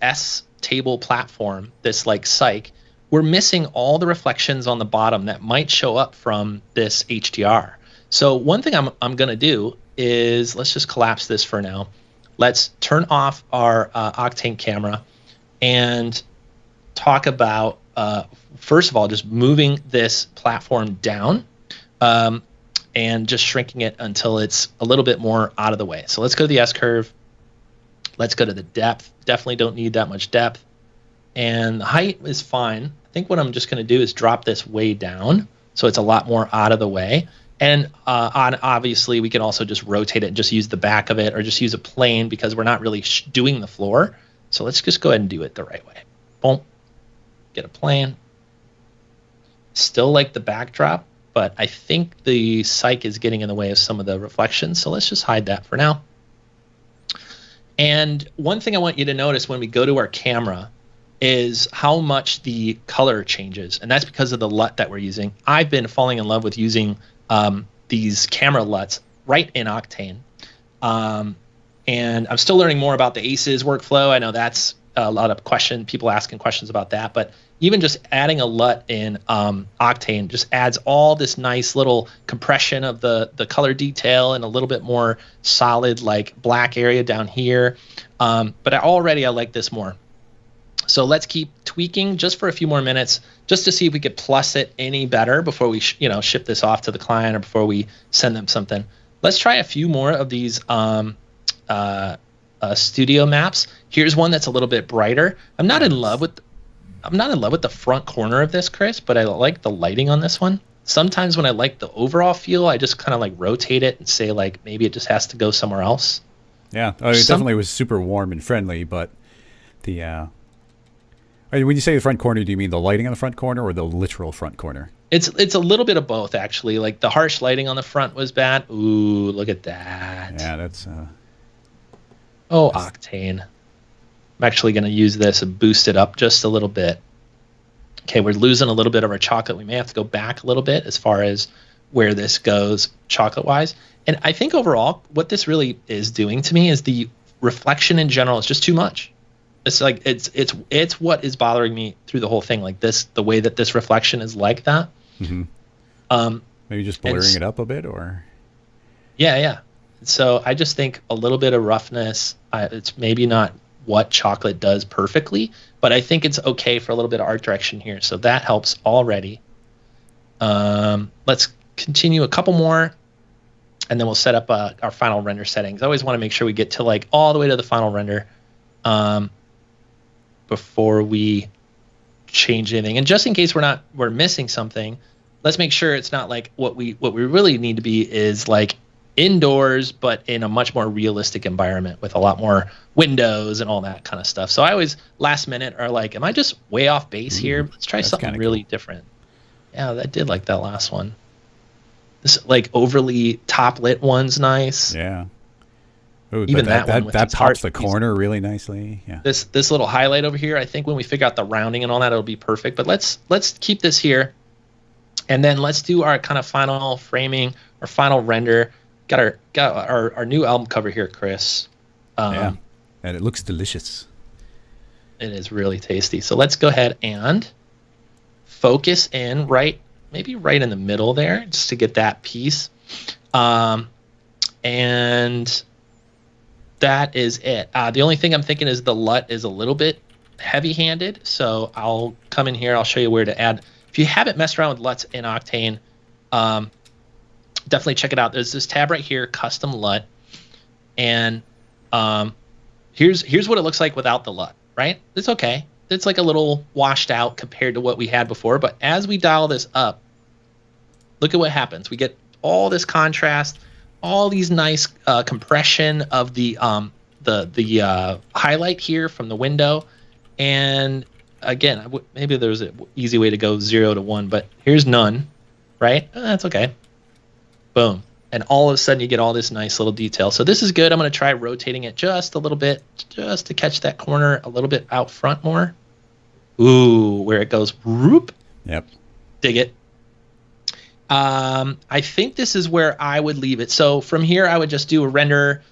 S table platform, this like cyc, we're missing all the reflections on the bottom that might show up from this HDR. So one thing I'm going to do is, let's just collapse this for now. Let's turn off our Octane camera and talk about, first of all, just moving this platform down and just shrinking it until it's a little bit more out of the way. So let's go to the S-curve. Let's go to the depth. Definitely don't need that much depth. And the height is fine. I think what I'm just going to do is drop this way down so it's a lot more out of the way. And obviously, we can also just rotate it and just use the back of it, or just use a plane, because we're not really doing the floor. So let's just go ahead and do it the right way. Boom. Get a plane. Still like the backdrop, but I think the cyc is getting in the way of some of the reflections. So let's just hide that for now. And one thing I want you to notice when we go to our camera is how much the color changes, and that's because of the LUT that we're using. I've been falling in love with using these camera LUTs right in Octane, and I'm still learning more about the ACES workflow. I know that's a lot of people asking questions about that, but even just adding a LUT in Octane just adds all this nice little compression of the color detail and a little bit more solid like black area down here. But I like this more. So let's keep tweaking just for a few more minutes, just to see if we could plus it any better before we ship this off to the client or before we send them something. Let's try a few more of these studio maps. Here's one that's a little bit brighter. I'm not in love with the front corner of this, Chris, but I like the lighting on this one. Sometimes when I like the overall feel, I just kind of like rotate it and say like maybe it just has to go somewhere else. Yeah, it definitely was super warm and friendly, but the when you say the front corner, do you mean the lighting on the front corner or the literal front corner? It's a little bit of both, actually. Like the harsh lighting on the front was bad. Ooh, look at that. Yeah, that's Octane. I'm actually going to use this and boost it up just a little bit. Okay, we're losing a little bit of our chocolate. We may have to go back a little bit as far as where this goes chocolate-wise. And I think overall, what this really is doing to me is the reflection in general is just too much. It's like it's what is bothering me through the whole thing. Like this, the way that this reflection is like that. Mm-hmm. Maybe just blurring it up a bit, or yeah. So I just think a little bit of roughness. It's maybe not what chocolate does perfectly, but I think it's okay for a little bit of art direction here. So that helps already. Let's continue a couple more, and then we'll set up our final render settings. I always want to make sure we get to like all the way to the final render before we change anything. And just in case we're missing something, let's make sure it's not like what we really need to be is like indoors, but in a much more realistic environment with a lot more windows and all that kind of stuff. So I always last minute are like, am I just way off base here? Let's try something really different. Yeah, I did like that last one. This like overly top lit one's nice. Yeah. Ooh, even that pops the corner really nicely. Yeah. This little highlight over here, I think when we figure out the rounding and all that, it'll be perfect. But let's keep this here, and then let's do our kind of final framing or final render. Got our new album cover here, Chris. Yeah, and it looks delicious. It is really tasty. So let's go ahead and focus in maybe right in the middle there, just to get that piece. And that is it. The only thing I'm thinking is the LUT is a little bit heavy-handed, so I'll come in here. I'll show you where to add. If you haven't messed around with LUTs in Octane, definitely check it out. There's this tab right here, Custom LUT, and here's what it looks like without the LUT. Right? It's okay. It's like a little washed out compared to what we had before. But as we dial this up, look at what happens. We get all this contrast, all these nice compression of the highlight here from the window. And again, maybe there's an easy way to go 0 to 1, but here's none, right? That's okay. Boom. And all of a sudden you get all this nice little detail. So this is good. I'm going to try rotating it just a little bit, just to catch that corner a little bit out front more. Ooh, where it goes. Whoop. Yep. Dig it. I think this is where I would leave it. So from here, I would just do a render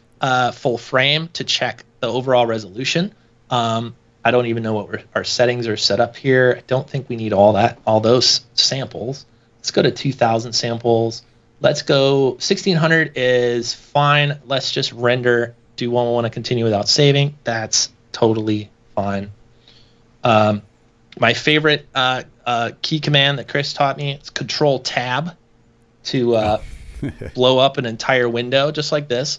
full frame to check the overall resolution. I don't even know what our settings are set up here. I don't think we need all those samples. Let's go to 2000 samples. Let's go 1600 is fine. Let's just render. Do you want to continue without saving? That's totally fine. My favorite key command that Chris taught me is Control Tab to blow up an entire window just like this.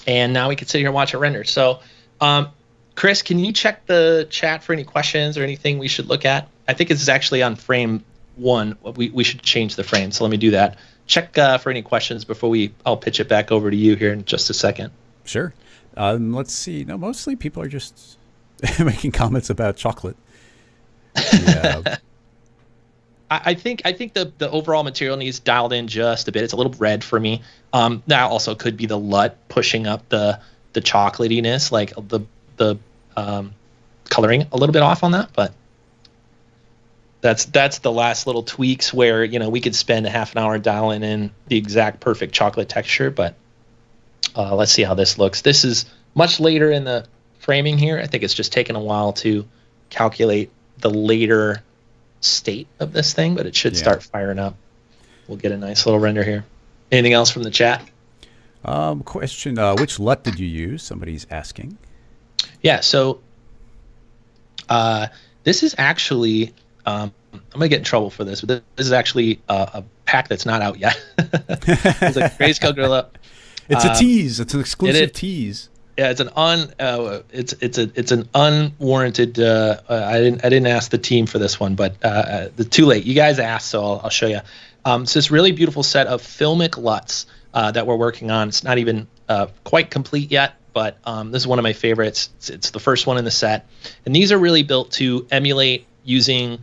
And now we can sit here and watch it render. So, Chris, can you check the chat for any questions or anything we should look at? I think it's actually on frame 1. We should change the frame. So let me do that. Check for any questions before I'll pitch it back over to you here in just a second. Sure. Let's see. No, mostly people are just making comments about chocolate. Yeah. I think the overall material needs dialed in just a bit. It's a little red for me. That also could be the LUT pushing up the chocolatiness, like the coloring a little bit off on that, but that's the last little tweaks where, you know, we could spend a half an hour dialing in the exact perfect chocolate texture. But let's see how this looks. This is much later in the framing here. I think it's just taken a while to calculate the later state of this thing, but it should start firing up. We'll get a nice little render here. Anything else from the chat? Question, which LUT did you use? Somebody's asking. Yeah, so this is actually, I'm going to get in trouble for this, but this is actually a pack that's not out yet. It's a Grayscale Gorilla. It's a tease. It's an exclusive tease. Yeah, it's an it's an unwarranted. I didn't ask the team for this one, but too late. You guys asked, so I'll show you. It's this really beautiful set of filmic LUTs that we're working on. It's not even quite complete yet, but this is one of my favorites. It's the first one in the set, and these are really built to emulate using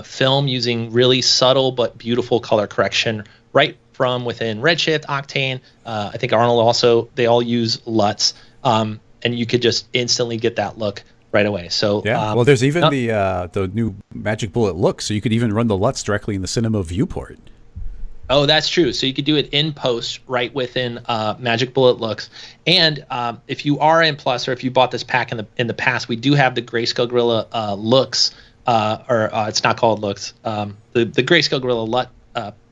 film, using really subtle but beautiful color correction right from within Redshift, Octane. I think Arnold also, they all use LUTs, and you could just instantly get that look right away. So yeah, well, there's even the new Magic Bullet look, so you could even run the LUTs directly in the Cinema viewport. Oh, that's true. So you could do it in post right within Magic Bullet looks. And if you are in Plus, or if you bought this pack in the past, we do have the Grayscale Gorilla looks, or it's not called looks, the Grayscale Gorilla LUT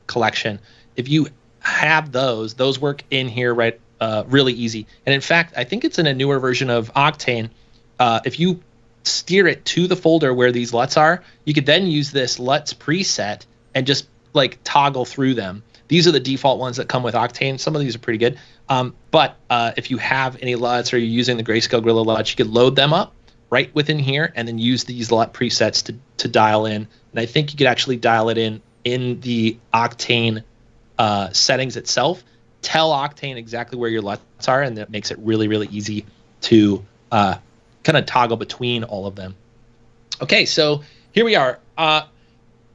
collection. If you have those work in here right really easy. And in fact, I think it's in a newer version of Octane. If you steer it to the folder where these LUTs are, you could then use this LUTs preset and just like toggle through them. These are the default ones that come with Octane. Some of these are pretty good. But if you have any LUTs or you're using the Grayscale Gorilla LUTs, you could load them up right within here and then use these LUT presets to dial in. And I think you could actually dial it in the Octane settings itself. Tell Octane exactly where your LUTs are, and that makes it really, really easy to kind of toggle between all of them. Okay, so here we are.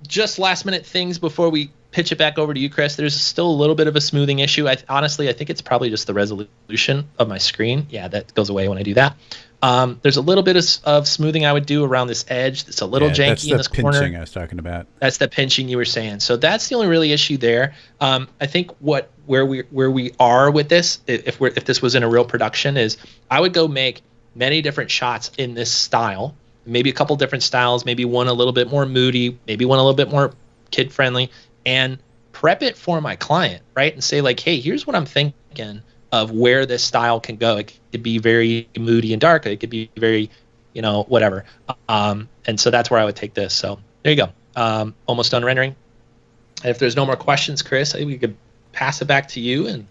Just last minute things before we pitch it back over to you, Chris. There's still a little bit of a smoothing issue. Honestly, I think it's probably just the resolution of my screen. Yeah, that goes away when I do that. There's a little bit of smoothing I would do around this edge. It's a little janky in this corner. That's the pinching I was talking about. That's the pinching you were saying. So that's the only really issue there. I think where we are with this, if this was in a real production, is I would go make many different shots in this style. Maybe a couple different styles, maybe one a little bit more moody, maybe one a little bit more kid friendly, and prep it for my client, right? And say like, hey, here's what I'm thinking of where this style can go. It could be very moody and dark. It could be very, whatever. And so that's where I would take this. So there you go. Almost done rendering. And if there's no more questions, Chris, I think we could pass it back to you and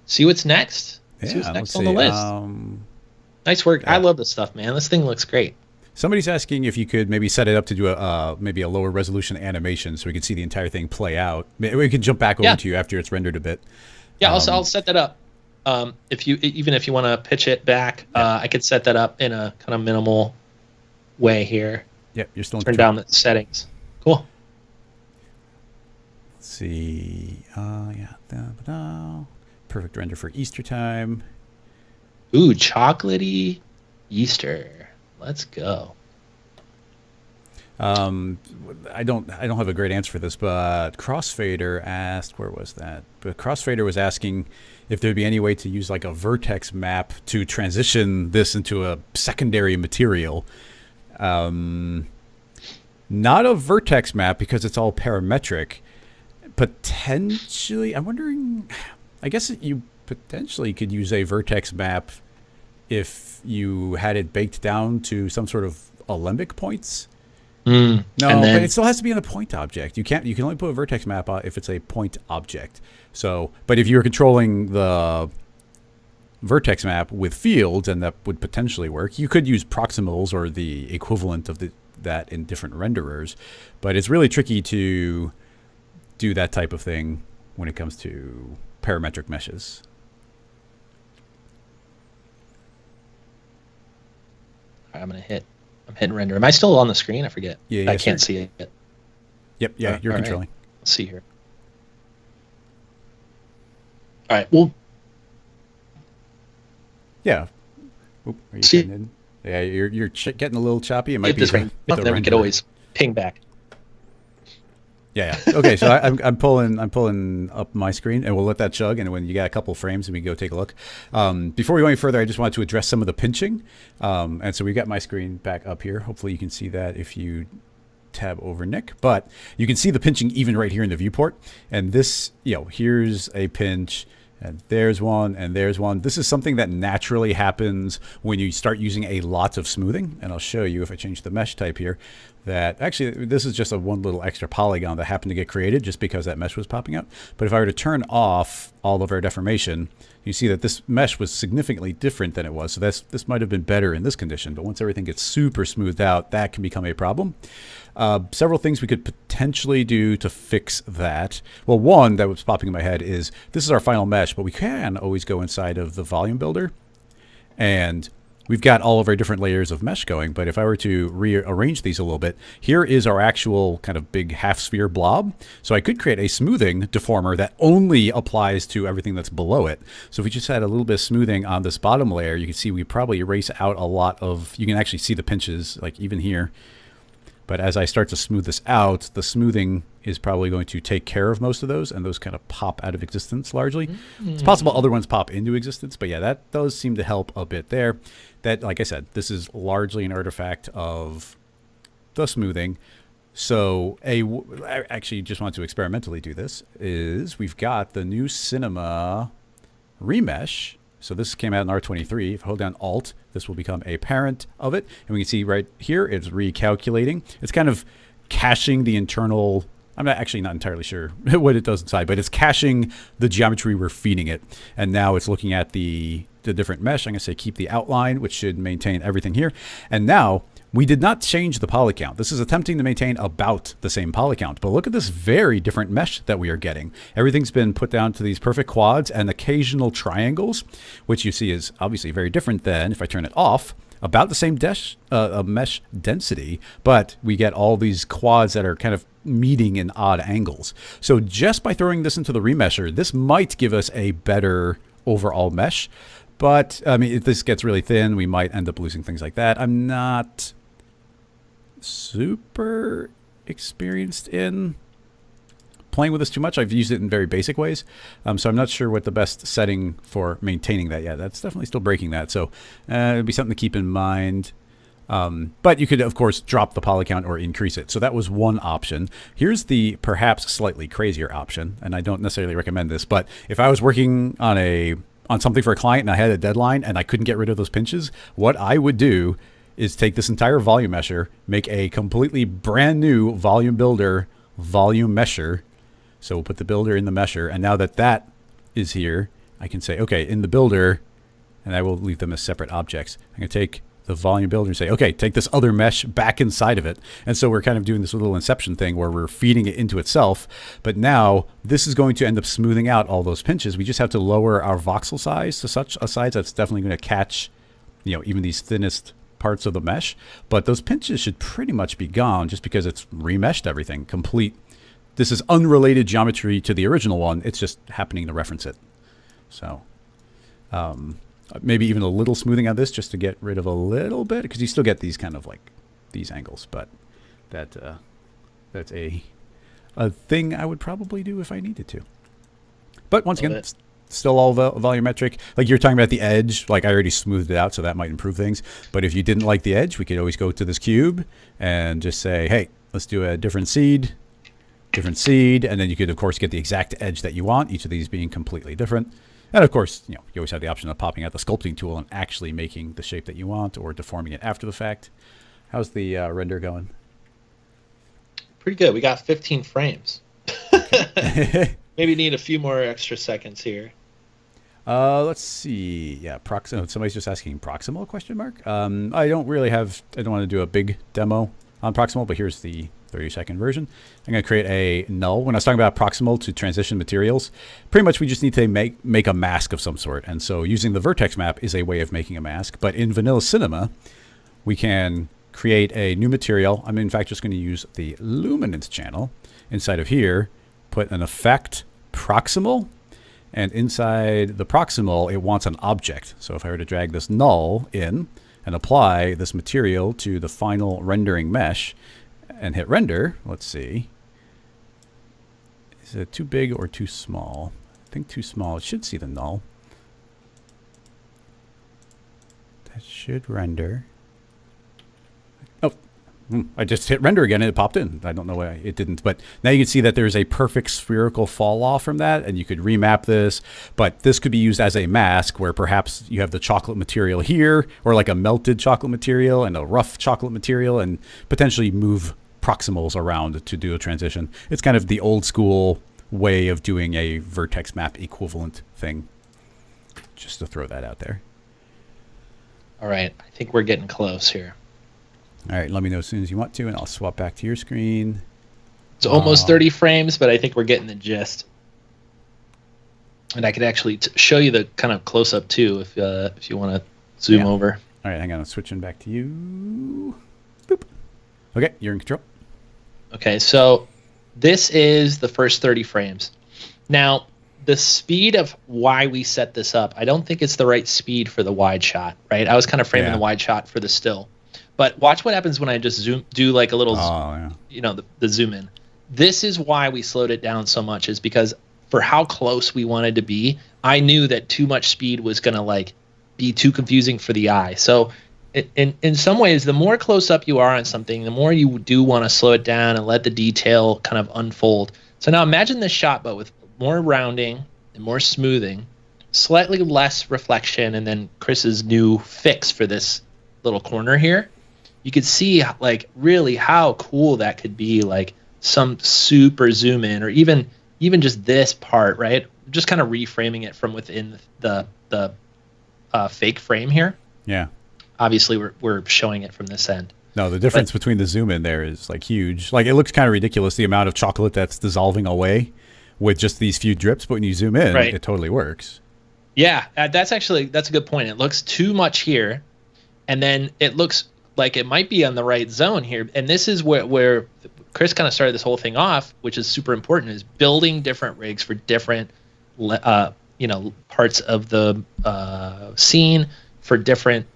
see what's next. See what's next on the list. Nice work. Yeah. I love this stuff, man. This thing looks great. Somebody's asking if you could maybe set it up to do maybe a lower resolution animation so we could see the entire thing play out. We can jump back over to you after it's rendered a bit. Yeah, I'll set that up. If you want to pitch it back, I could set that up in a kind of minimal way here. Yep, you're still in turn down the settings. Cool. Let's see. Perfect render for Easter time. Ooh, chocolatey Easter. Let's go. I don't have a great answer for this, but Crossfader asked, where was that? But Crossfader was asking if there'd be any way to use like a vertex map to transition this into a secondary material. Not a vertex map because it's all parametric. Potentially, I'm wondering, I guess you potentially could use a vertex map if you had it baked down to some sort of alembic points. No, but it still has to be in a point object. You can only put a vertex map if it's a point object. So, but if you're controlling the vertex map with fields, and that would potentially work, you could use proximals or the equivalent of that in different renderers. But it's really tricky to do that type of thing when it comes to parametric meshes. I'm hitting render. Am I still on the screen? I forget. Yeah, I can't see it. Yep. Yeah, you're controlling. Right. Let's see here. All right. Well. Yeah. Oop, are you getting in? Yeah, you're getting a little choppy. It might If be this ring, the then we could render. always ping back. Yeah, yeah. Okay, so I'm pulling up my screen, and we'll let that chug. And when you got a couple frames, we go take a look. Before we go any further, I just wanted to address some of the pinching. And so we got my screen back up here. Hopefully, you can see that if you tab over Nick. But you can see the pinching even right here in the viewport. And this, here's a pinch. And there's one, and there's one. This is something that naturally happens when you start using a lot of smoothing. And I'll show you if I change the mesh type here, that actually this is just a one little extra polygon that happened to get created just because that mesh was popping up. But if I were to turn off all of our deformation, you see that this mesh was significantly different than it was. So this might have been better in this condition. But once everything gets super smoothed out, that can become a problem. Several things we could potentially do to fix that. Well, one that was popping in my head is this is our final mesh, but we can always go inside of the volume builder, and we've got all of our different layers of mesh going. But if I were to rearrange these a little bit, here is our actual kind of big half sphere blob. So I could create a smoothing deformer that only applies to everything that's below it. So if we just had a little bit of smoothing on this bottom layer, you can see we probably erase out a lot of, you can actually see the pinches like even here. But as I start to smooth this out, the smoothing is probably going to take care of most of those, and those kind of pop out of existence largely. It's possible other ones pop into existence, but yeah, that does seem to help a bit there. That, like I said, this is largely an artifact of the smoothing. So I actually just want to experimentally do this, is we've got the new Cinema remesh. So this came out in R23. If I hold down Alt, this will become a parent of it. And we can see right here, it's recalculating. It's kind of caching the internal, I'm not entirely sure what it does inside, but it's caching the geometry we're feeding it. And now it's looking at the different mesh. I'm going to say keep the outline, which should maintain everything here. And now we did not change the poly count. This is attempting to maintain about the same poly count. But look at this very different mesh that we are getting. Everything's been put down to these perfect quads and occasional triangles, which you see is obviously very different than if I turn it off. About the same mesh density, but we get all these quads that are kind of meeting in odd angles. So just by throwing this into the remesher, this might give us a better overall mesh. But I mean, if this gets really thin, we might end up losing things like that. I'm not super experienced in playing with this too much. I've used it in very basic ways. So I'm not sure what the best setting for maintaining that. Yeah, that's definitely still breaking that. So it'd be something to keep in mind. But you could, of course, drop the poly count or increase it. So that was one option. Here's the perhaps slightly crazier option, and I don't necessarily recommend this, but if I was working on something for a client and I had a deadline and I couldn't get rid of those pinches, what I would do is take this entire volume mesher, make a completely brand new volume builder volume mesher. So we'll put the builder in the mesher, and now that is here, I can say, okay, in the builder, and I will leave them as separate objects. I'm going to take the volume builder and say, okay, take this other mesh back inside of it. And so we're kind of doing this little inception thing where we're feeding it into itself. But now this is going to end up smoothing out all those pinches. We just have to lower our voxel size to such a size that's definitely going to catch, even these thinnest parts of the mesh. But those pinches should pretty much be gone just because it's remeshed everything complete. This is unrelated geometry to the original one. It's just happening to reference it. So, maybe even a little smoothing on this just to get rid of a little bit, because you still get these kind of like these angles, but that's a thing I would probably do if I needed to. But once again, it's still all volumetric. Like you're talking about the edge, like I already smoothed it out, so that might improve things. But if you didn't like the edge, we could always go to this cube and just say, hey, let's do a different seed, and then you could of course get the exact edge that you want, each of these being completely different. And of course, you always have the option of popping out the sculpting tool and actually making the shape that you want or deforming it after the fact. How's the render going? Pretty good. We got 15 frames. Maybe need a few more extra seconds here. Let's see. Yeah, somebody's just asking proximal question mark. I don't want to do a big demo on proximal, but here's the 30-second version. I'm going to create a null. When I was talking about proximal to transition materials, pretty much we just need to make a mask of some sort. And so using the vertex map is a way of making a mask. But in vanilla cinema, we can create a new material. I'm in fact just going to use the luminance channel. Inside of here, put an effect proximal. And inside the proximal, it wants an object. So if I were to drag this null in, and apply this material to the final rendering mesh and hit render. Let's see. Is it too big or too small? I think too small. It should see the null. That should render. Oh, I just hit render again and it popped in. I don't know why it didn't, but now you can see that there's a perfect spherical fall off from that, and you could remap this, but this could be used as a mask where perhaps you have the chocolate material here, or like a melted chocolate material and a rough chocolate material, and potentially move proximals around to do a transition. It's kind of the old school way of doing a vertex map equivalent thing. Just to throw that out there. All right, I think we're getting close here. All right, let me know as soon as you want to, and I'll swap back to your screen. It's almost 30 frames, but I think we're getting the gist. And I could actually show you the kind of close-up, too, if you want to zoom over. All right, hang on. I'm switching back to you. Boop. Okay, you're in control. Okay, so this is the first 30 frames. Now, the speed of why we set this up, I don't think it's the right speed for the wide shot, right? I was kind of framing the wide shot for the still. But watch what happens when I just do like a little, the zoom in. This is why we slowed it down so much, is because for how close we wanted to be, I knew that too much speed was going to like be too confusing for the eye. So in some ways, the more close up you are on something, the more you do want to slow it down and let the detail kind of unfold. So now imagine this shot, but with more rounding and more smoothing, slightly less reflection, and then Chris's new fix for this little corner here. You could see like really how cool that could be, like some super zoom in, or even just this part, right? Just kind of reframing it from within the fake frame here. Yeah. Obviously, we're showing it from this end. No, the difference between the zoom in there is like huge. Like it looks kind of ridiculous, the amount of chocolate that's dissolving away with just these few drips, but when you zoom in, it totally works. Yeah, that's a good point. It looks too much here, and then it looks like it might be on the right zone here. And this is where Chris kind of started this whole thing off, which is super important, is building different rigs for different parts of the scene, for different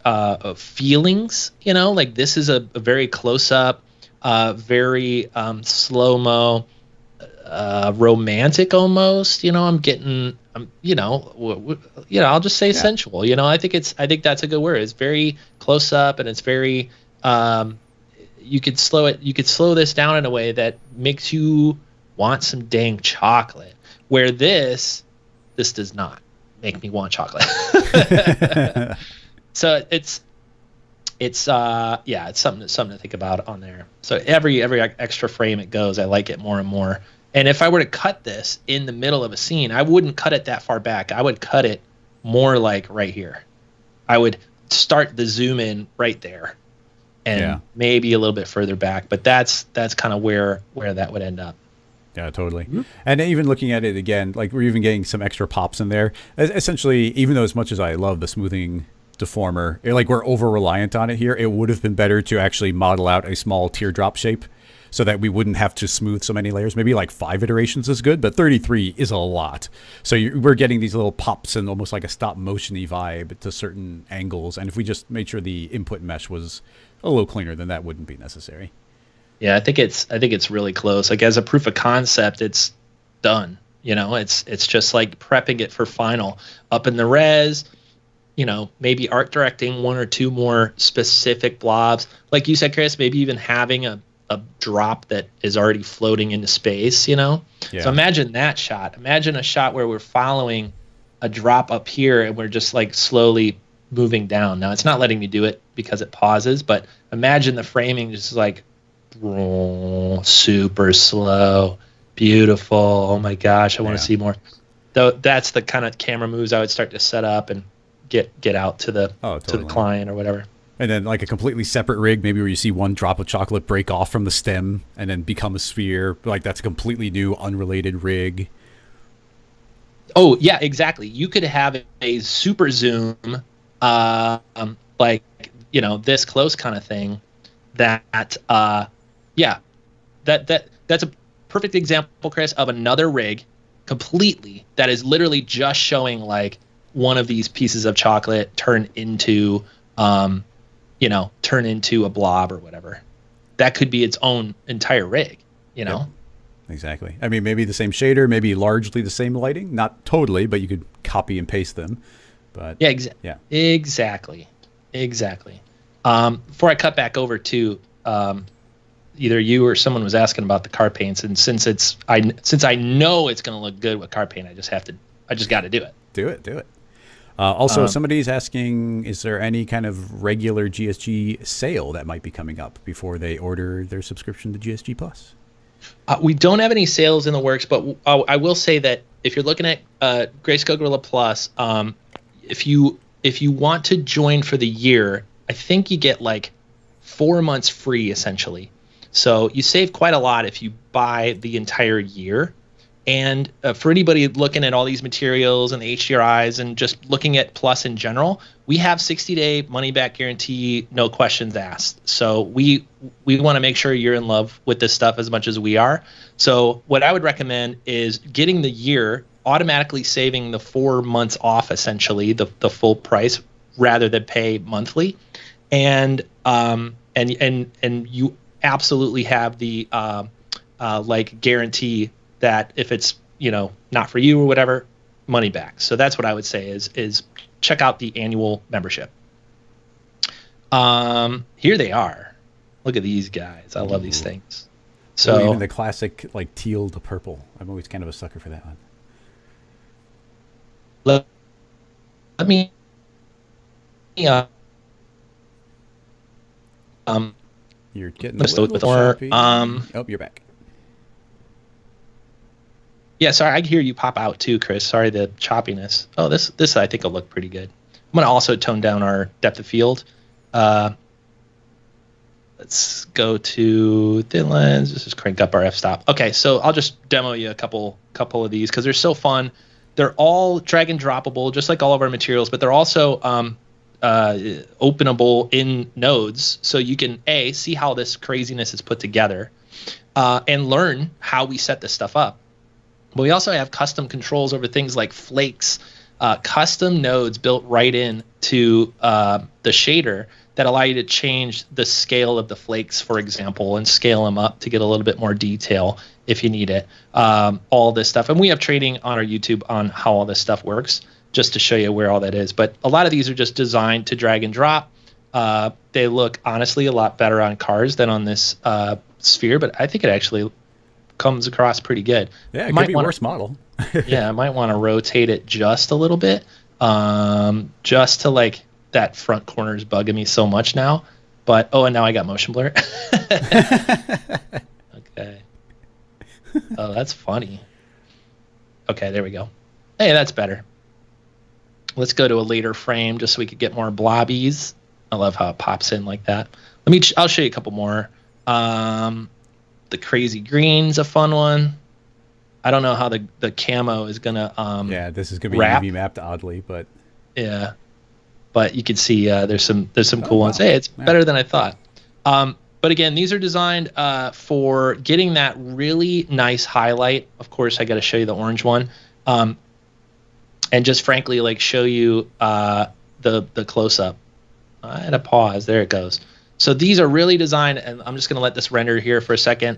feelings. Like this is a very close up, very slow-mo, romantic almost. I'll just say sensual. I think that's a good word. It's very close up, and it's very you could slow this down in a way that makes you want some dang chocolate, where this does not make me want chocolate. So it's something to think about on there. So every extra frame it goes, I like it more and more. And if I were to cut this in the middle of a scene, I wouldn't cut it that far back. I would cut it more like right here. I would start the zoom in right there, and maybe a little bit further back. But that's kind of where that would end up. Yeah, totally. Mm-hmm. And even looking at it again, like we're even getting some extra pops in there. Essentially, even though as much as I love the smoothing deformer, like we're over reliant on it here, it would have been better to actually model out a small teardrop shape so that we wouldn't have to smooth so many layers. Maybe like 5 iterations is good, but 33 is a lot. So we're getting these little pops and almost like a stop motion-y vibe to certain angles. And if we just made sure the input mesh was a little cleaner, then that wouldn't be necessary. Yeah, I think it's really close. Like as a proof of concept, it's done. It's just like prepping it for final. Up in the res, maybe art directing 1 or 2 more specific blobs. Like you said, Chris, maybe even having a drop that is already floating into space, Yeah. So imagine that shot. Imagine a shot where we're following a drop up here and we're just like slowly moving down. Now it's not letting me do it because it pauses, but imagine the framing just like super slow, beautiful. Oh my gosh, I want to see more. Though that's the kind of camera moves I would start to set up and get out to the to the client or whatever. And then like a completely separate rig, maybe where you see one drop of chocolate break off from the stem and then become a sphere. Like that's a completely new, unrelated rig. Oh yeah, exactly. You could have a super zoom, like this close kind of thing. That's a perfect example, Chris, of another rig completely that is literally just showing like one of these pieces of chocolate turn into turn into a blob or whatever. That could be its own entire rig, Yep. Exactly. I mean, maybe the same shader, maybe largely the same lighting, not totally, but you could copy and paste them. But Yeah, yeah. exactly. Before I cut back over to either you or someone was asking about the car paints, and since I know it's going to look good with car paint, I just got to do it. Do it. Also, somebody's asking, is there any kind of regular GSG sale that might be coming up before they order their subscription to GSG Plus? We don't have any sales in the works, but I will say that if you're looking at Grayscale Gorilla Plus, if you want to join for the year, I think you get like 4 months free essentially. So you save quite a lot if you buy the entire year. And for anybody looking at all these materials and the HDRIs and just looking at Plus in general, we have 60-day money-back guarantee, no questions asked. So we want to make sure you're in love with this stuff as much as we are. So what I would recommend is getting the year, automatically saving the 4 months off, essentially the full price, rather than pay monthly, and you absolutely have the like guarantee that if it's not for you or whatever, money back. So that's what I would say is check out the annual membership. Here they are. Look at these guys. I love these things. So even the classic like teal to purple. I'm always kind of a sucker for that one. Let me You're getting let's a do little it with more choppy. Oh, you're back. Yeah, sorry, I hear you pop out too, Chris. Sorry, the choppiness. Oh, this I think will look pretty good. I'm going to also tone down our depth of field. Let's go to thin lens. Let's just crank up our f-stop. Okay, so I'll just demo you a couple of these because they're so fun. They're all drag and droppable, just like all of our materials, but they're also openable in nodes, so you can see how this craziness is put together and learn how we set this stuff up. But we also have custom controls over things like flakes, custom nodes built right in to the shader that allow you to change the scale of the flakes, for example, and scale them up to get a little bit more detail if you need it. All this stuff. And we have training on our YouTube on how all this stuff works, just to show you where all that is. But a lot of these are just designed to drag and drop. They look, honestly, a lot better on cars than on this sphere, but I think it actually comes across pretty good. Yeah, it might be worse model. Yeah, I might want to rotate it just a little bit, just to like that front corner is bugging me so much now. But and now I got motion blur. Okay. Oh, that's funny. Okay, there we go. Hey, that's better. Let's go to a later frame just so we could get more blobbies. I love how it pops in like that. I'll show you a couple more. The crazy green's a fun one. I don't know how the camo is gonna yeah, this is gonna be wrap. UV mapped oddly, but yeah, but you can see there's some cool ones. Hey, it's better than I thought. But again, these are designed for getting that really nice highlight. Of course, I got to show you the orange one, and just frankly, like show you the close up. I had a pause. There it goes. So these are really designed, and I'm just going to let this render here for a second.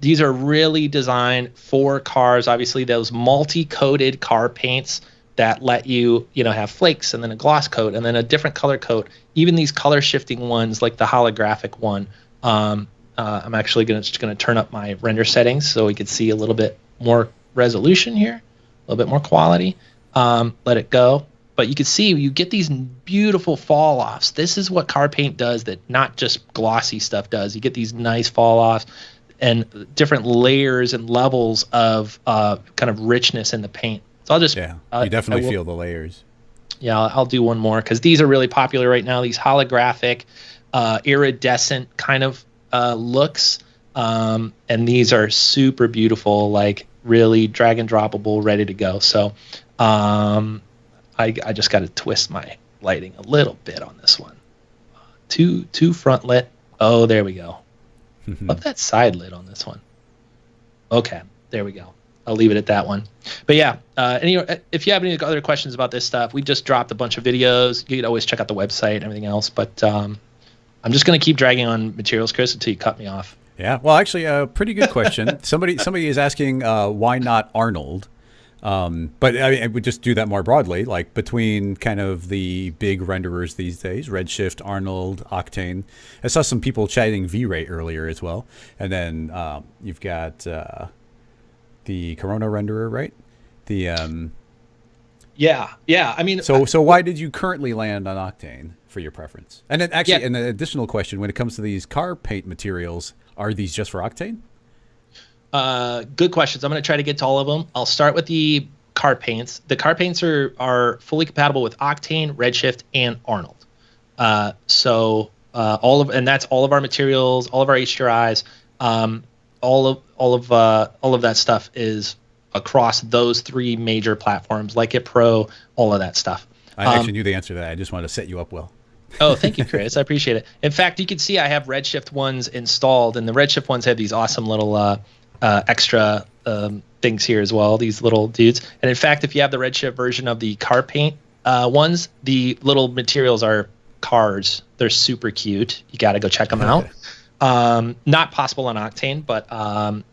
These are really designed for cars. Obviously, those multi-coated car paints that let you, have flakes and then a gloss coat and then a different color coat. Even these color shifting ones, like the holographic one. I'm actually just going to turn up my render settings so we can see a little bit more resolution here, a little bit more quality. Let it go. But you can see you get these beautiful fall offs. This is what car paint does that not just glossy stuff does. You get these nice fall offs and different layers and levels of kind of richness in the paint. So I'll just you definitely feel the layers. Yeah, I'll do one more because these are really popular right now. These holographic, iridescent kind of looks, and these are super beautiful, like really drag and droppable, ready to go. So. I just got to twist my lighting a little bit on this one. Too front lit. Oh, there we go. Love that side lit on this one. Okay, there we go. I'll leave it at that one. But yeah, if you have any other questions about this stuff, we just dropped a bunch of videos. You can always check out the website and everything else. But I'm just going to keep dragging on materials, Chris, until you cut me off. Yeah. Well, actually, a pretty good question. Somebody is asking why not Arnold. But I mean, I would just do that more broadly, like between kind of the big renderers these days, Redshift, Arnold, Octane. I saw some people chatting V-Ray earlier as well. And then you've got the Corona renderer, right? The Yeah. I mean, so why did you currently land on Octane for your preference? And then actually, Yeah. an additional question: when it comes to these car paint materials, are these just for Octane? Good questions. I'm going to try to get to all of them. I'll start with the car paints. The car paints are fully compatible with Octane, Redshift, and Arnold. And that's all of our materials, all of our HDRIs, all of that stuff is across those three major platforms, like it Pro, all of that stuff. I actually knew the answer to that. I just wanted to set you up well. Oh, thank you, Chris. I appreciate it. In fact, you can see I have Redshift ones installed, and the Redshift ones have these awesome little extra things here as well, these little dudes. And in fact, if you have the Redshift version of the car paint ones, the little materials are cars. They're super cute. You got to go check them out. Not possible on Octane, but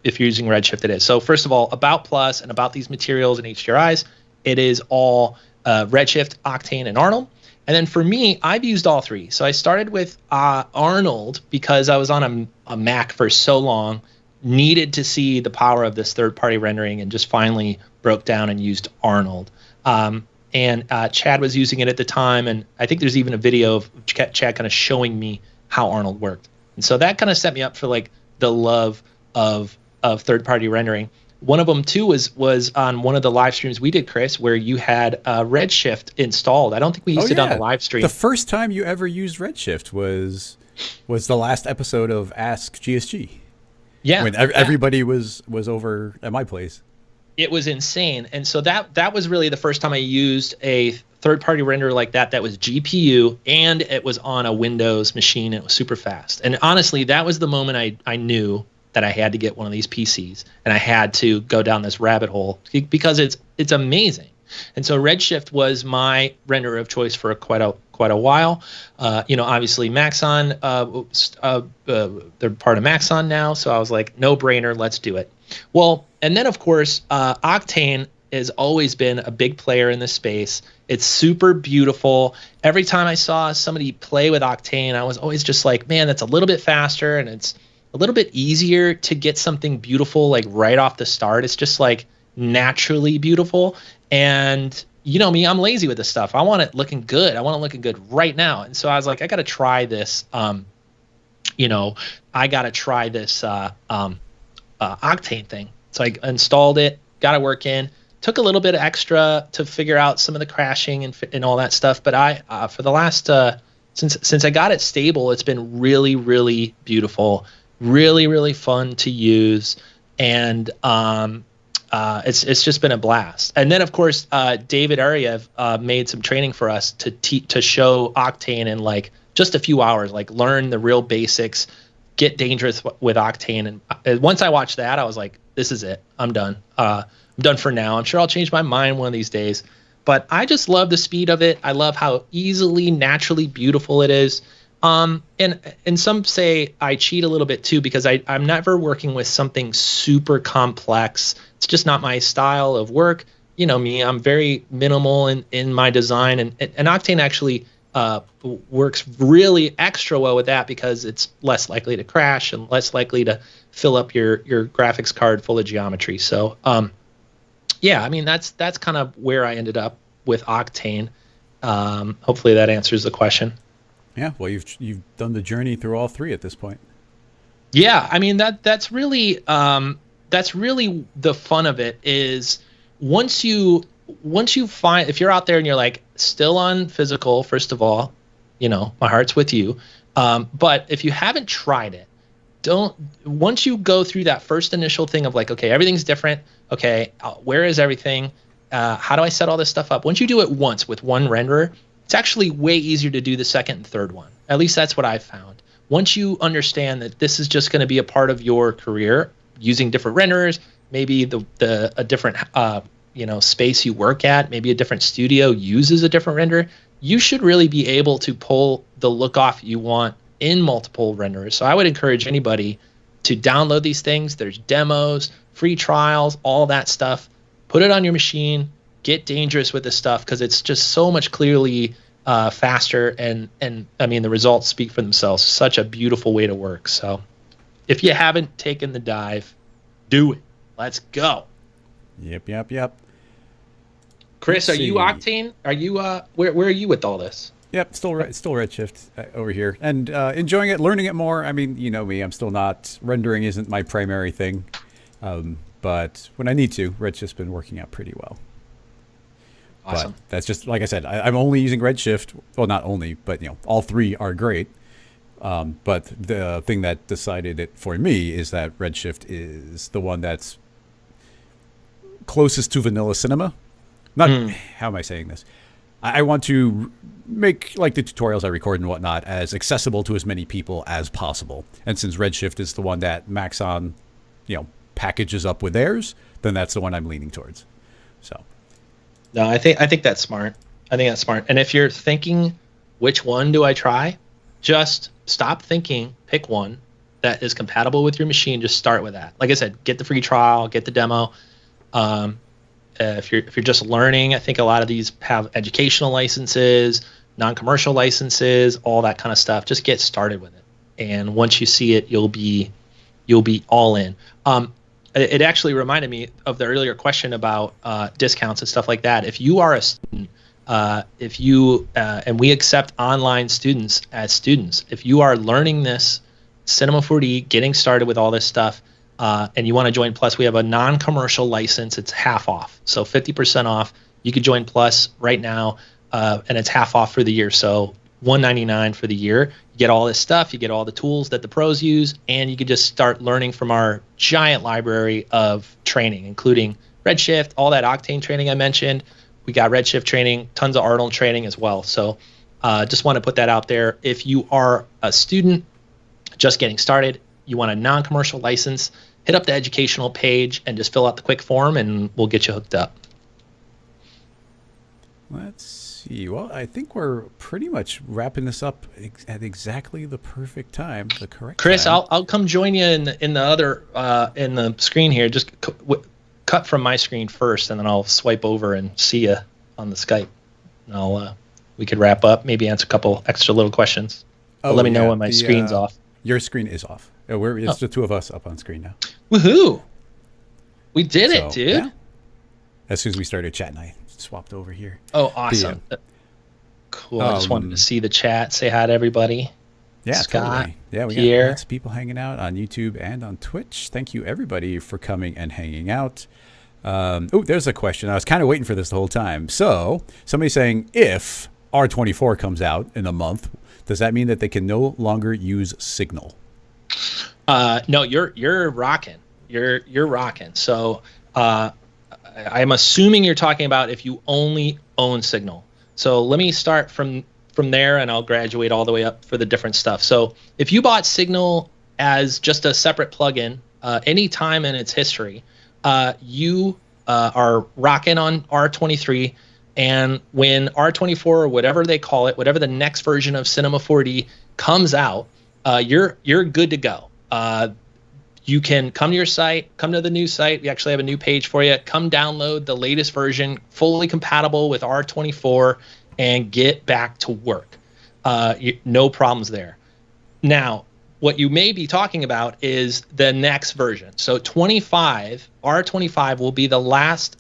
if you're using Redshift, it is. So first of all, about Plus and about these materials and HDRIs, it is all Redshift, Octane, and Arnold. And then for me, I've used all three. So I started with Arnold because I was on a Mac for so long, needed to see the power of this third-party rendering, and just finally broke down and used Arnold. And Chad was using it at the time, and I think there's even a video of Chad kind of showing me how Arnold worked. And so that kind of set me up for like the love of third-party rendering. One of them too was on one of the live streams we did, Chris, where you had Redshift installed. I don't think we used it on the live stream. The first time you ever used Redshift was the last episode of Ask GSG. Yeah, when everybody was over at my place. It was insane, and so that was really the first time I used a third-party renderer like that was GPU, and it was on a Windows machine. And it was super fast, and honestly, that was the moment I knew that I had to get one of these PCs, and I had to go down this rabbit hole because it's amazing. And so Redshift was my renderer of choice for quite a while. Obviously Maxon, they're part of Maxon now, so I was like, no brainer, let's do it. Well, and then of course Octane has always been a big player in this space. It's super beautiful. Every time I saw somebody play with Octane, I was always just like, man, that's a little bit faster, and it's a little bit easier to get something beautiful like right off the start. It's just like naturally beautiful. And you know me, I'm lazy with this stuff. I want it looking good. I want it looking good right now. And so I was like, I got to try this. I got to try this Octane thing. So I installed it, got it working. Took a little bit of extra to figure out some of the crashing and all that stuff. But I for the last since I got it stable, it's been really, really beautiful. Really, really fun to use, and it's just been a blast. And then, of course, David Ariev made some training for us to show Octane in like just a few hours, like learn the real basics, get dangerous with Octane. And once I watched that, I was like, this is it. I'm done. I'm done for now. I'm sure I'll change my mind one of these days. But I just love the speed of it. I love how easily, naturally beautiful it is. And some say I cheat a little bit too, because I'm never working with something super complex. It's just not my style of work. You know me, I'm very minimal in my design, and Octane actually works really extra well with that because it's less likely to crash and less likely to fill up your graphics card full of geometry. So yeah, I mean that's kind of where I ended up with Octane. Hopefully that answers the question. Yeah, well, you've done the journey through all three at this point. Yeah, I mean that's really the fun of it is once you find, if you're out there and you're like still on physical, first of all, my heart's with you. But if you haven't tried it, once you go through that first initial thing of like, okay, everything's different. Okay, where is everything? How do I set all this stuff up? Once you do it once with one renderer, it's actually way easier to do the second and third one. At least that's what I've found. Once you understand that this is just going to be a part of your career, using different renderers, maybe a different space you work at, maybe a different studio uses a different renderer, you should really be able to pull the look off you want in multiple renderers. So I would encourage anybody to download these things. There's demos, free trials, all that stuff. Put it on your machine. Get dangerous with this stuff because it's just so much clearly faster. And I mean, the results speak for themselves. Such a beautiful way to work. So if you haven't taken the dive, do it. Let's go. Yep. Chris, are you Octane? Are you where are you with all this? Yep, still Redshift over here, and enjoying it, learning it more. I mean, you know me, I'm still not, rendering isn't my primary thing, but when I need to, Redshift's been working out pretty well. Awesome. But that's just, like I said, I'm only using Redshift. Well, not only, but you know, all three are great. But the thing that decided it for me is that Redshift is the one that's closest to vanilla cinema. Not how am I saying this? I want to make like the tutorials I record and whatnot as accessible to as many people as possible. And since Redshift is the one that Maxon, you know, packages up with theirs, then that's the one I'm leaning towards. So, no, I think that's smart. I think that's smart. And if you're thinking, which one do I try? Just stop thinking. Pick one that is compatible with your machine. Just start with that. Like I said, get the free trial, get the demo. If you're just learning, I think a lot of these have educational licenses, non-commercial licenses, all that kind of stuff. Just get started with it, and once you see it, you'll be all in. It actually reminded me of the earlier question about discounts and stuff like that. If you are a student, and we accept online students as students, if you are learning this Cinema 4D, getting started with all this stuff. And you want to join Plus, we have a non-commercial license. It's half off, so 50% off. You could join Plus right now, and it's half off for the year. So $199 for the year. You get all this stuff. You get all the tools that the pros use, and you can just start learning from our giant library of training, including Redshift, all that Octane training I mentioned. We got Redshift training, tons of Arnold training as well. So just want to put that out there. If you are a student just getting started, you want a non-commercial license, hit up the educational page and just fill out the quick form, and we'll get you hooked up. Let's see. Well, I think we're pretty much wrapping this up at exactly the perfect time, the correct Chris, time. I'll come join you in the other in the screen here. Just cut from my screen first, and then I'll swipe over and see you on the Skype. And we could wrap up, maybe answer a couple extra little questions. But let me know when my screen's off. Your screen is off. It's the two of us up on screen now. Woohoo! We did it, dude. Yeah. As soon as we started chatting, I swapped over here. Oh, awesome. Cool. I just wanted to see the chat. Say hi to everybody. Yeah, Scott, totally. Yeah, we got lots of people hanging out on YouTube and on Twitch. Thank you, everybody, for coming and hanging out. There's a question. I was kind of waiting for this the whole time. So, somebody's saying, if R24 comes out in a month, does that mean that they can no longer use Signal? No, you're rocking. You're rocking. So I'm assuming you're talking about if you only own Signal. So let me start from there, and I'll graduate all the way up for the different stuff. So if you bought Signal as just a separate plugin, any time in its history, you are rocking on R23. And when R24 or whatever they call it, whatever the next version of Cinema 4D comes out, you're good to go. You can come to your site, come to the new site. We actually have a new page for you. Come download the latest version, fully compatible with R24, and get back to work. No problems there. Now, what you may be talking about is the next version. So R25 will be the last,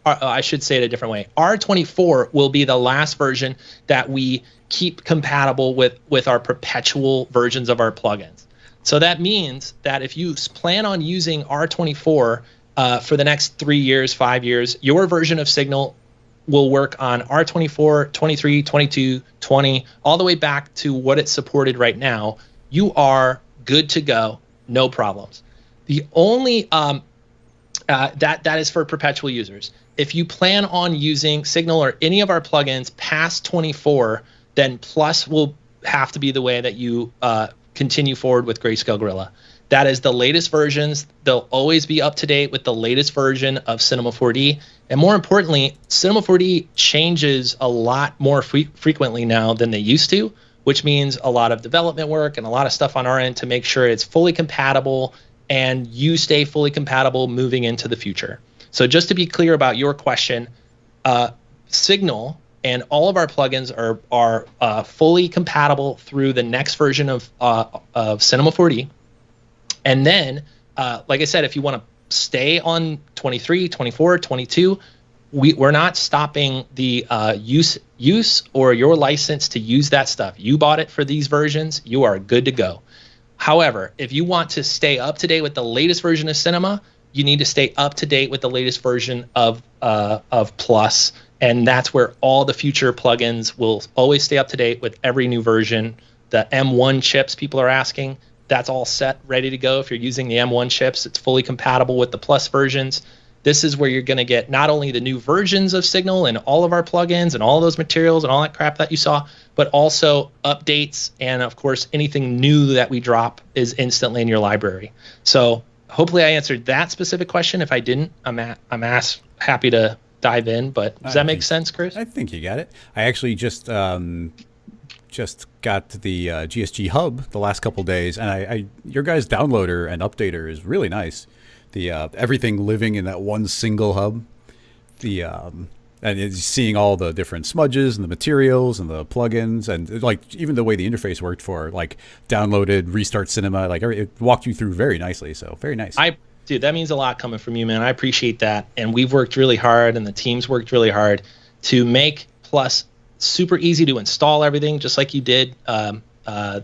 I should say it a different way. R24 will be the last version that we keep compatible with our perpetual versions of our plugins. So that means that if you plan on using R24 for the next 3 years, 5 years, your version of Signal will work on R24, 23, 22, 20, all the way back to what it's supported right now. You are good to go, no problems. The only that is for perpetual users. If you plan on using Signal or any of our plugins past 24, then Plus will have to be the way that you continue forward with Grayscale Gorilla. That is the latest versions. They'll always be up to date with the latest version of Cinema 4D. And more importantly, Cinema 4D changes a lot more frequently now than they used to, which means a lot of development work and a lot of stuff on our end to make sure it's fully compatible and you stay fully compatible moving into the future. So just to be clear about your question, Signal and all of our plugins are fully compatible through the next version of Cinema 4D. And then, like I said, if you want to stay on 23, 24, 22, we're not stopping the use or your license to use that stuff. You bought it for these versions, you are good to go. However, if you want to stay up to date with the latest version of Cinema, you need to stay up to date with the latest version of Plus, and that's where all the future plugins will always stay up to date with every new version. The M1 chips people are asking, that's all set, ready to go. If you're using the M1 chips, it's fully compatible with the Plus versions. This is where you're going to get not only the new versions of Signal and all of our plugins and all those materials and all that crap that you saw, but also updates, and of course anything new that we drop is instantly in your library. So hopefully I answered that specific question. If I didn't, I'm happy to dive in, but does that make sense, Chris? I think you got it. I actually just got the GSG hub the last couple days, and your guys' downloader and updater is really nice. The everything living in that one single hub. And it's seeing all the different smudges and the materials and the plugins, and like even the way the interface worked for like downloaded, restart Cinema, like it walked you through very nicely. So very nice. Dude, that means a lot coming from you, man. I appreciate that. And we've worked really hard, and the team's worked really hard to make Plus super easy to install everything, just like you did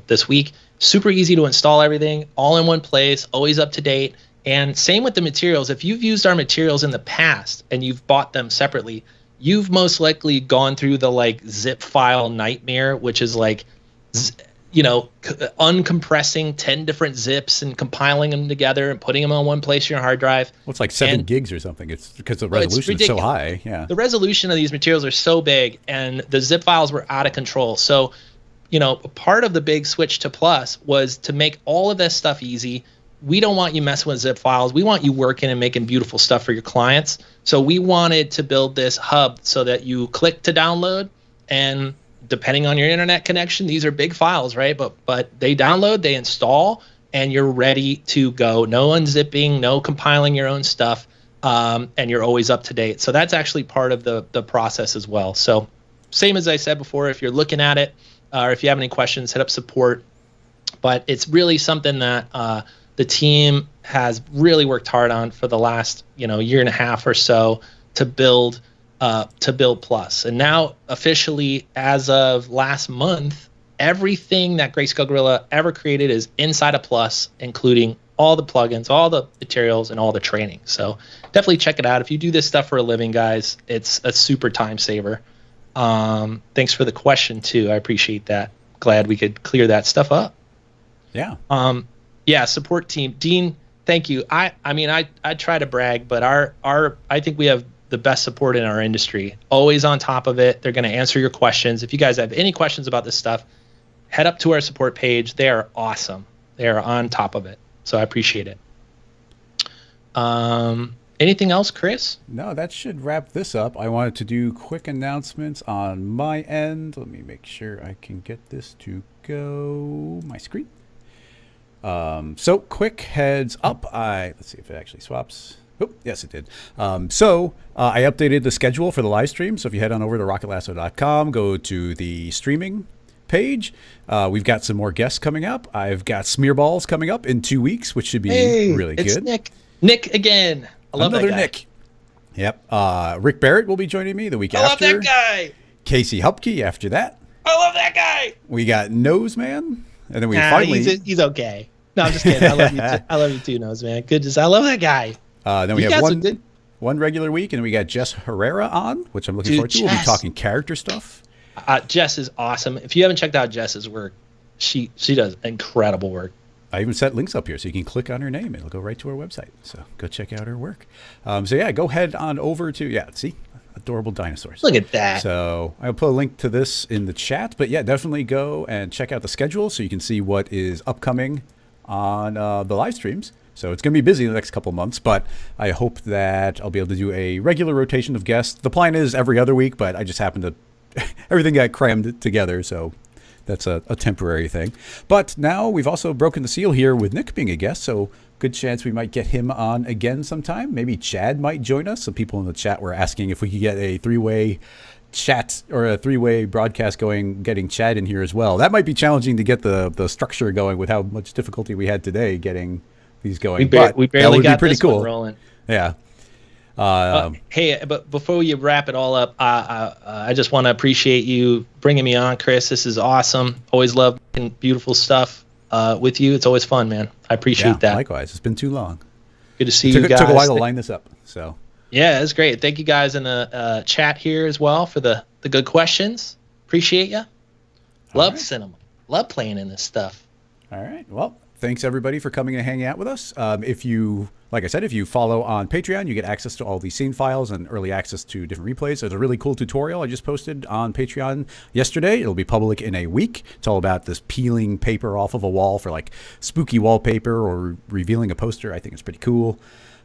this week. Super easy to install everything, all in one place, always up to date. And same with the materials. If you've used our materials in the past and you've bought them separately, you've most likely gone through the like zip file nightmare, which is like, uncompressing 10 different zips and compiling them together and putting them on one place on your hard drive. Well, it's like 7 gigs or something. It's because the resolution is so high. Yeah. The resolution of these materials are so big, and the zip files were out of control. So, part of the big switch to Plus was to make all of this stuff easy. We don't want you messing with zip files. We want you working and making beautiful stuff for your clients. So we wanted to build this hub so that you click to download, and depending on your internet connection, these are big files, right? But they download, they install, and you're ready to go. No unzipping, no compiling your own stuff, and you're always up to date. So that's actually part of the process as well. So same as I said before, if you're looking at it, or if you have any questions, hit up support. But it's really something that the team has really worked hard on for the last year and a half or so to build Plus. And now officially, as of last month, everything that Grayscale Gorilla ever created is inside of Plus, including all the plugins, all the materials, and all the training. So definitely check it out. If you do this stuff for a living, guys, it's a super time saver. Thanks for the question too. I appreciate that. Glad we could clear that stuff up. Yeah. Yeah, support team. Dean, thank you. I try to brag, but I think we have the best support in our industry. Always on top of it. They're going to answer your questions. If you guys have any questions about this stuff, head up to our support page. They are awesome. They are on top of it. So I appreciate it. Anything else, Chris? No, that should wrap this up. I wanted to do quick announcements on my end. Let me make sure I can get this to go my screen. So quick heads up. Let's see if it actually swaps. Oh, yes, it did. I updated the schedule for the live stream. So if you head on over to rocketlasso.com, go to the streaming page. We've got some more guests coming up. I've got Smearballs coming up in 2 weeks, which should be really good. It's Nick again. I love Another that guy. Nick. Yep. Rick Barrett will be joining me the week after. I love that guy. Casey Hupke after that. I love that guy. We got Noseman. And then we finally... He's okay. No, I'm just kidding. I love you too. I love you too, Noseman. Good. I love that guy. Then we have one regular week, and we got Jess Herrera on, which I'm looking forward to. We'll be talking character stuff. Jess is awesome. If you haven't checked out Jess's work, she does incredible work. I even set links up here so you can click on her name and it'll go right to our website. So go check out her work. Go head on over to, see, adorable dinosaurs. Look at that. So I'll put a link to this in the chat, but definitely go and check out the schedule so you can see what is upcoming on the live streams. So it's going to be busy in the next couple of months, but I hope that I'll be able to do a regular rotation of guests. The plan is every other week, but I just happened to, everything got crammed together. So that's a temporary thing. But now we've also broken the seal here with Nick being a guest, so good chance we might get him on again sometime. Maybe Chad might join us. Some people in the chat were asking if we could get a three-way chat or a three-way broadcast going, getting Chad in here as well. That might be challenging to get the structure going with how much difficulty we had today getting these going. We barely got this one rolling. Yeah. Hey, but before you wrap it all up, I just want to appreciate you bringing me on, Chris. This is awesome. Always love beautiful stuff with you. It's always fun, man. I appreciate that. Likewise. It's been too long. Good to see you guys. It took a while to line this up. So yeah, it's great. Thank you guys in the chat here as well for the good questions. Appreciate you. Love cinema. Love playing in this stuff. All right. Well, thanks everybody for coming and hanging out with us. If you, like I said, if you follow on Patreon, you get access to all these scene files and early access to different replays. There's a really cool tutorial I just posted on Patreon yesterday. It'll be public in a week. It's all about this peeling paper off of a wall for like spooky wallpaper or revealing a poster. I think it's pretty cool.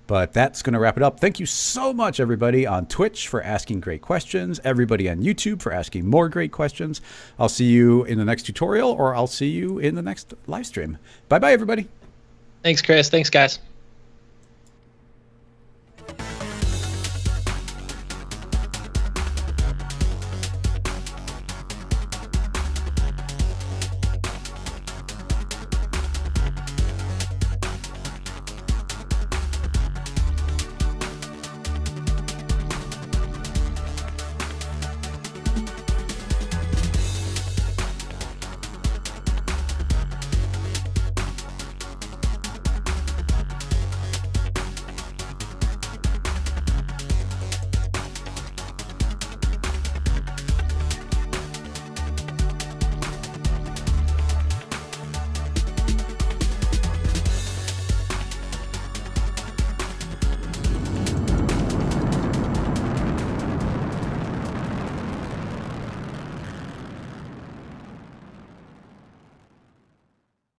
But that's going to wrap it up. Thank you so much, everybody on Twitch for asking great questions. Everybody on YouTube for asking more great questions. I'll see you in the next tutorial, or I'll see you in the next live stream. Bye-bye, everybody. Thanks, Chris. Thanks, guys.